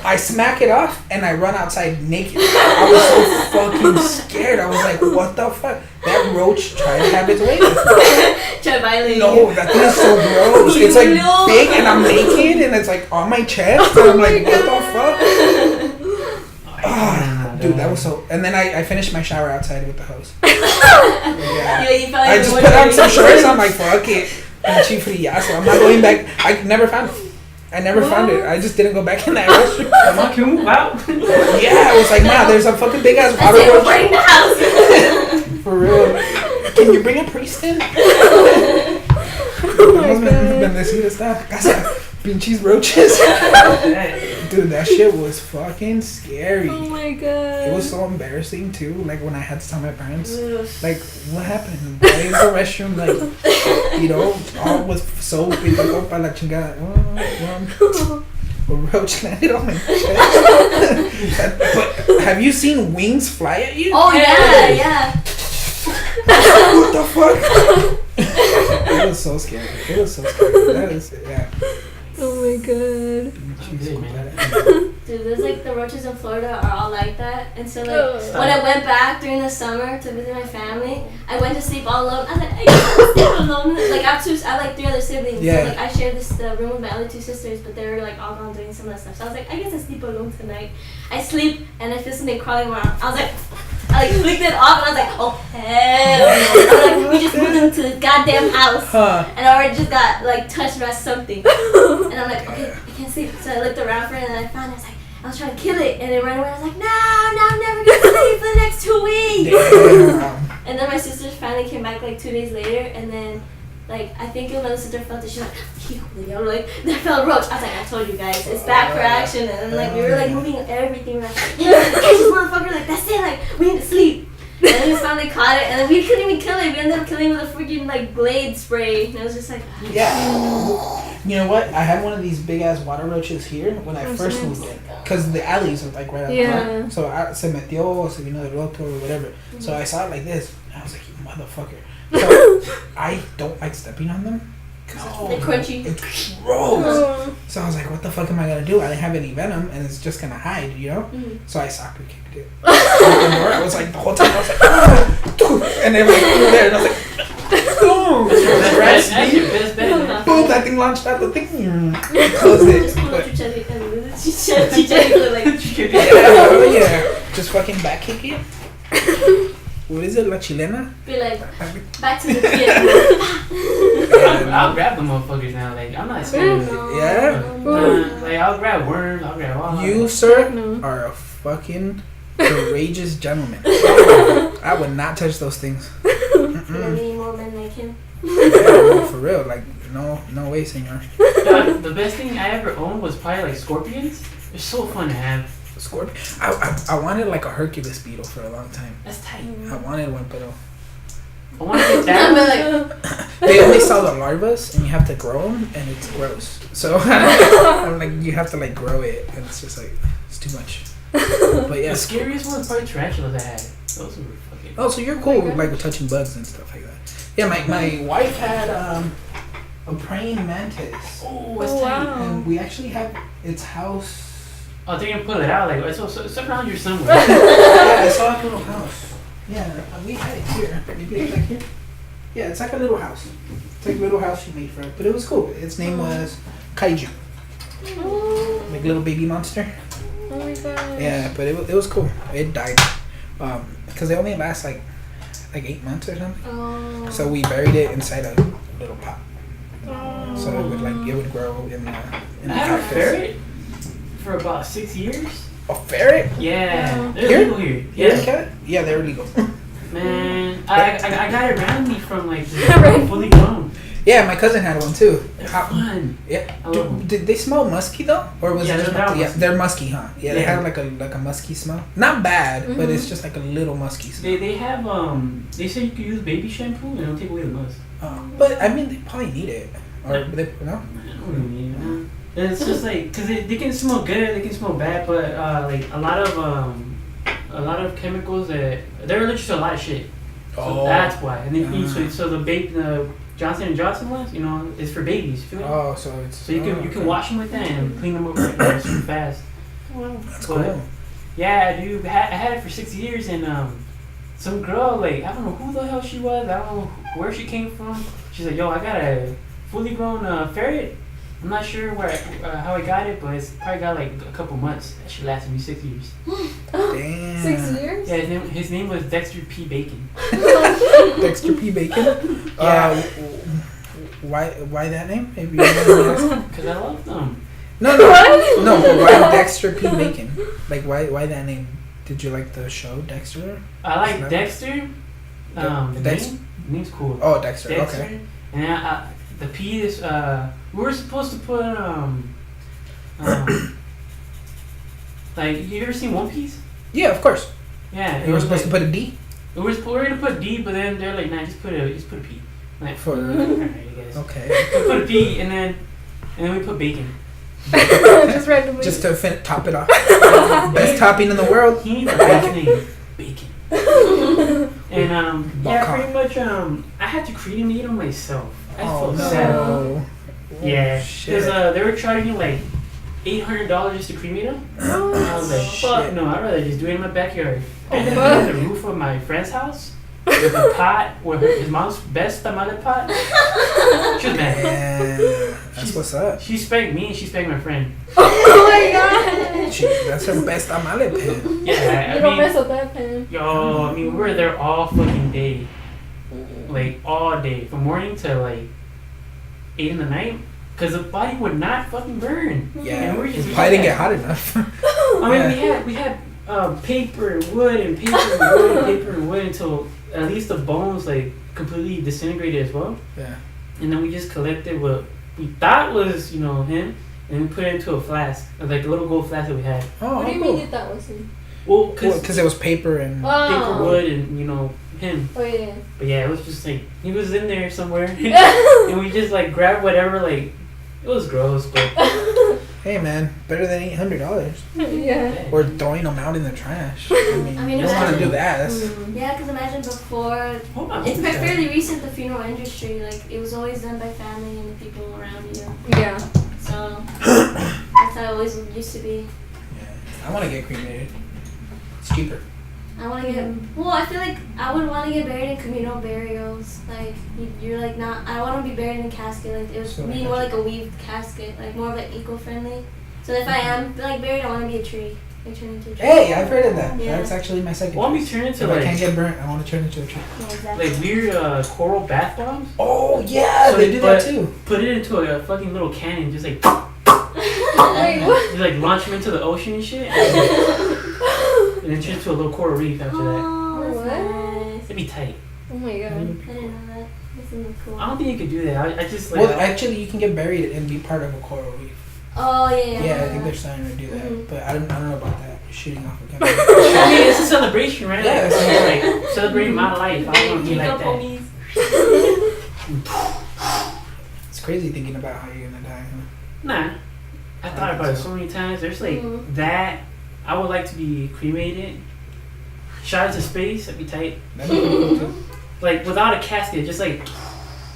I smack it off, and I run outside naked. I was so fucking scared. I was like, what the fuck? That roach tried to have its way with me. Try to violate No, you. that thing is so gross. It's like big, and I'm naked, and it's like on my chest, and I'm like, what the fuck? Ah, dude, that was so. And then I finished my shower outside with the hose. Yeah. Yeah, you probably I just put on some shorts. I'm like, fuck it. And she friazo. I'm not going back. I never found it. I never found it. I just didn't go back in that restroom. Mom, can we move out? Yeah, I was like, nah, there's a fucking big ass I water said, we're roach. burning the house. For real. Can you bring a priest in? Bendecir esta casa. Pinches roaches. Dude, that shit was fucking scary. oh my god. It was so embarrassing too. Like when I had to tell my parents, Ugh. like, what happened? Why is the restroom like, you know, all with soap and go pa la chingada? A roach landed on my chest. But have you seen wings fly at you? Oh yeah. What the fuck? It was so scary. That is, yeah. Oh my god. Dude, there's like the roaches in Florida are all like that, and so like Oh. when I went back during the summer to visit my family, I went to sleep all alone. I was like, I can't sleep alone. Like I have 3 other siblings. Yeah. So like I shared the room with my other 2 sisters, but they were like all gone doing some of that stuff. So I was like, I guess I sleep alone tonight. I sleep and I feel something crawling around. I was like, I like flicked it off and I was like, oh hell no. I was like, we just moved into the goddamn house. Huh. And I already just got like touched by something. And I'm like, okay, I can't sleep. So I looked around for it and I found it. I was like, I was trying to kill it. And it ran away. I was like, no, I'm never going to sleep for the next 2 weeks. Damn. And then my sisters finally came back like 2 days later. And then, like, I think another sister felt it. She's like, I'm like, there fell a roach. I was like, I told you guys, it's back for action. And like, we were like moving everything. We're like, catch this motherfucker. Like, that's it. Like, we need to sleep. And then we finally caught it, and then we couldn't even kill it. We ended up killing it with a freaking like blade spray. And it was just like, Yeah. You know what? I had one of these big ass water roaches here when I first moved in. Because the alleys are like right out Yeah. front. So se metió, se vino del roto, or whatever. So I saw it like this. And I was like, you motherfucker. So I don't like stepping on them. they're crunchy. It's gross. So I was like, what the fuck am I going to do? I didn't have any venom, and it's just going to hide, you know? So I soccer kicked it. I was like, the whole time, I was like, oh! And they were like, over there, and I was like, boom! That's your best bet, man. Boom, that thing launched out the thing. Closed it. Just pull out But, your chest and like, yeah. Just fucking back kick it. What is it, La Chilena? be like, back to the kid. I'll grab the motherfuckers now. Like, I'm not scared of it. Yeah? Like, I'll grab worms. I'll grab all You, that. sir, No. are a fucking courageous gentleman. I would not touch those things. Many more men like him. Yeah, no, for real. Like, no way, senor. Yeah, the best thing I ever owned was probably like scorpions. They're so fun to have. Scorpion. I wanted like a Hercules beetle for a long time. That's tight. I wanted one, but I want to get that. they only sell the larvas, and you have to grow them, and it's gross. So I'm like, you have to like grow it, and it's just like it's too much. But yeah, The scariest one was probably tarantulas I had. Those were fucking. oh, so you're cool with like with touching bugs and stuff like that. Yeah, my wife had a praying mantis, Oh, it's Oh, tight. wow. and we actually have its house. Oh, they're gonna pull it out. Like, it's around here somewhere. Yeah, it's like a little house. Yeah, we had it here. Maybe it's like here. Yeah, it's like a little house. It's like a little house she made for it, but it was cool. Its name was Kaiju, like little baby monster. Oh my god. Yeah, but it was cool. It died because they only last like 8 months or something. Oh. So we buried it inside a little pot, Oh. so it would grow in the I had a cactus. ferret for about 6 years. A ferret? Yeah, Wow. they're Here? legal here. Yeah. Yeah, Yeah, they're legal. man, I got it randomly from like Right. fully grown. Yeah, my cousin had one too. They're How- fun. Yeah. I love 'em. Did they smell musky though, or was Yeah, it just they're yeah? musky. They're musky, huh? Yeah, they Yeah. have like a musky smell. Not bad, but Mhm. it's just like a little musky smell. They have they say you can use baby shampoo and it'll take away the musk. But I mean, they probably need it, or they no. I don't really need it, man. It's just like because they can smell good, they can smell bad, but like a lot of chemicals that they're allergic to a lot of shit. So that's why. And then so the Johnson & Johnson ones, you know, is for babies. Feel me? Oh, so it's So you can okay. wash them with that and clean them up like, super fast. Wow. That's but- cool. Yeah, dude, I had it for 6 years, and some girl, like, I don't know who the hell she was, I don't know where she came from. She's like, yo, I got a fully grown ferret. I'm not sure how I got it, but it's probably got like a couple months. That should last me 6 years. Damn. 6 years? Yeah, his name was Dexter P. Bacon. Dexter P. Bacon. Yeah. Why that name? Maybe you want me to ask? Because I love them. No, but why Dexter P. Bacon? Like why that name? Did you like the show Dexter? I like Snap. Dexter. The Dex- name's cool. Oh, Dexter. Dexter. Okay. And the P is we were supposed to put like you ever seen One Piece? Yeah, of course. Yeah, You were supposed to put a D we were gonna put D, but then they're like, nah, just put a P. Like, for. alright, I guess. Okay. We put a P and then we put bacon. Just randomly. Just to top it off. Best topping in the world. He needs a bacon name. Bacon. And yeah, Bacon. pretty much I had to cremate them myself. I Oh felt sad. no. Yeah, Shit. because they were charging like $800 just to cremate them. And I was like, fuck Shit. no, I'd rather just do it in my backyard. Oh, And man. then the roof of my friend's house with a pot, with his mom's best tamale pot. She was mad. Damn. That's what's up. She spanked me and she spanked my friend. Oh my god. That's her best tamale pen. Yeah, You I don't mess mean, with that pen. yo, I mean, we were there all fucking day. Like, all day. From morning to like 8 in the night. Because the body would not fucking burn. Yeah, And we're it just probably didn't get hot enough. I mean, we had paper and wood and paper and wood and paper and wood until at least the bones like completely disintegrated as well. Yeah. And then we just collected what we thought was, you know, him, and we put it into a flask, like a little gold flask that we had. Oh, What do you cool. mean you thought was him? Well, because Because it was paper and. paper, wood, and you know him. Oh yeah. But yeah, it was just like he was in there somewhere, and we just like grabbed whatever. Like it was gross, but Hey man, better than $800. Yeah. Or throwing them out in the trash. I mean you don't want to imagine- do that. That's, Mm. Yeah, because imagine before, hold on. it's fairly recent, the funeral industry, like, it was always done by family and the people around you. Yeah. So, that's how it always used to be. yeah. I want to get cremated. It's cheaper. I want to get, well, I feel like I would want to get buried in communal burials. Like, you're like not, I don't want to be buried in a casket. Like, it would So be I more got like a weaved casket, like more of like eco-friendly. So if I am like buried, I want to be a tree. Like turn into a tree. Hey, I've heard of that. Yeah. That's actually my second. Want me choice. to turn into If I can't like get burnt, I want to turn into a tree. Yeah, exactly. like weird coral bath bombs? Oh yeah, So they do that but- too. Put it into a fucking little cannon, just like Wait, what? you like launch them into the ocean and shit, and then turn into a little coral reef after that. Oh, that's What? nice. It'd be tight. Oh my god. I didn't know that. This is cool. I don't think you could do that. I just like Well, actually, you can get buried and be part of a coral reef. Oh, yeah. Yeah, I think they're starting to do that, Mhm. but I don't know about that. shooting off again. I mean, it's a celebration, right? Yeah, Like, it's like celebrating my life. I don't want to be like that. It's crazy thinking about how you're gonna die. Huh? Nah, I thought about it so many times. There's like that. I would like to be cremated, shot into space. That'd be tight. That'd be cool too. Like without a casket, just like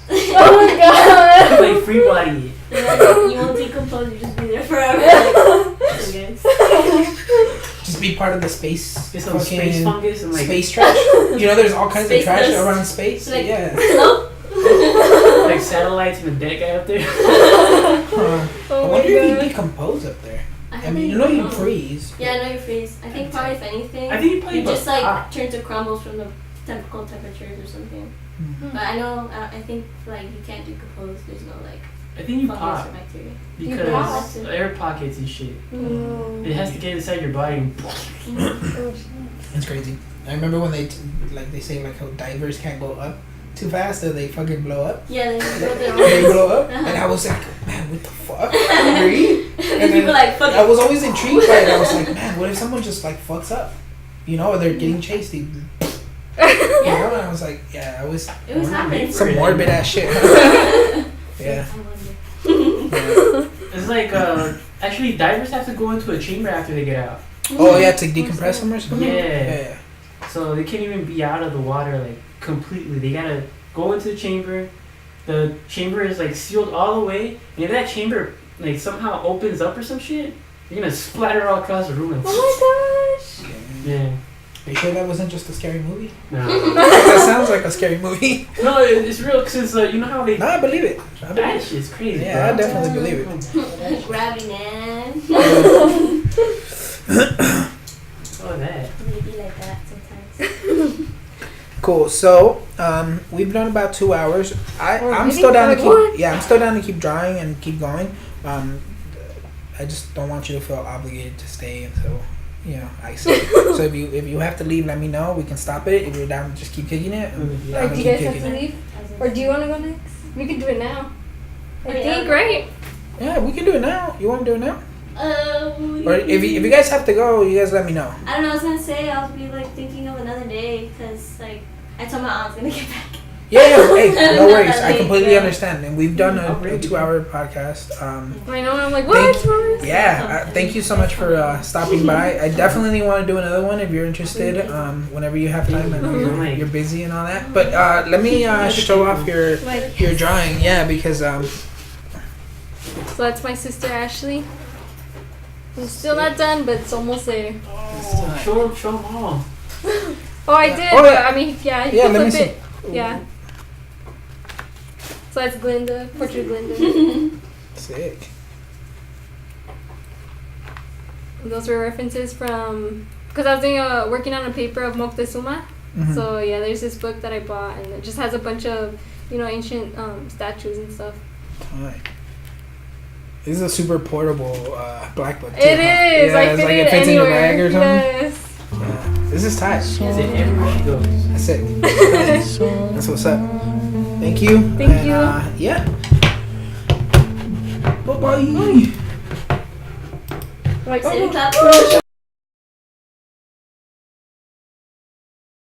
Oh my god. like free body. You won't decompose. You just be there forever. Like, Just be part of the space. Get some space fungus and like Space trash. You know, there's all kinds Space of trash dust. around space. Like, yeah. Nope. like satellites and a dead guy up there. Huh. Oh I my wonder if you god. decompose up there. I think mean, you know you freeze. Yeah, I know your freeze. I think probably if anything, I think you probably you just like hot. turn to crumbles from the typical temperatures or something. Mhm. But I know, I think like you can't decompose. There's no like I think you fungus pop or bacteria. because pop? air pockets and shit. Mm. It has to get inside your body. And It's crazy. I remember when they they say like how divers can't go up too fast or they fucking blow up. Yeah, they go their They own. blow up, and I was like, man, what the fuck? Really? And people like fuck. I was always intrigued by it. I was like, man, what if someone just like fucks up? You know, or they're getting chased. You know, and I was like, yeah, I was It was happening. some morbid ass shit. Yeah. it's like actually divers have to go into a chamber after they get out. Oh yeah, to decompress them or something. Yeah. So they can't even be out of the water like completely. They gotta go into the chamber. The chamber is like sealed all the way. And if that chamber like somehow opens up or some shit, you're gonna splatter all across the room. And Oh my gosh. yeah. Are you sure that wasn't just a scary movie? No. That sounds like a scary movie. No, it's real because you know how they. No, I believe it. I believe That it. shit's crazy. Yeah, bro. I definitely believe it. Gravity, man. Oh, that. Maybe like that sometimes. Cool. So, we've done about 2 hours. I'm still down to keep. Yeah, I'm still down to keep drawing and keep going. I just don't want you to feel obligated to stay until I say. So if you have to leave, let me know. We can stop it. If you're down to just keep kicking it. I'm down Like, to do you keep guys have kicking to it. leave? Or do you want to go next? We can do it now. I Yeah. think, right? Yeah, we can do it now. You want to do it now? Or if I you guys have to go, you guys let me know. don't know. I was gonna say I'll be like thinking of another day because like I told my aunt I was gonna get back. Yeah, hey, no Not worries. that I late, completely yeah. understand. And we've done a 2-hour podcast. I know, and I'm like, what? Yeah, thank you so much for stopping by. I definitely want to do another one if you're interested. Whenever you have time, I know you're busy and all that. But let me show off your drawing. Yeah, because So that's my sister Ashley. I'm still not done, but it's almost there. Oh, show them all. Oh, I did. Oh, But, yeah. I mean, yeah, Yeah, let me flip see. it. Yeah. So that's Glinda, portrait of Glinda. Sick. Those were references from because I was doing working on a paper of Moctezuma. Mhm. So yeah, there's this book that I bought, and it just has a bunch of ancient statues and stuff. Alright. This is a super portable black book. Too, It huh? is. Yeah, I it's fit like it it fits in your anywhere. bag or something. Yes. Yeah. This is tight. Is it everywhere she goes? That's it. That's what's up. Thank you. Thank you. Yeah. Bye bye. Like, City oh, clap.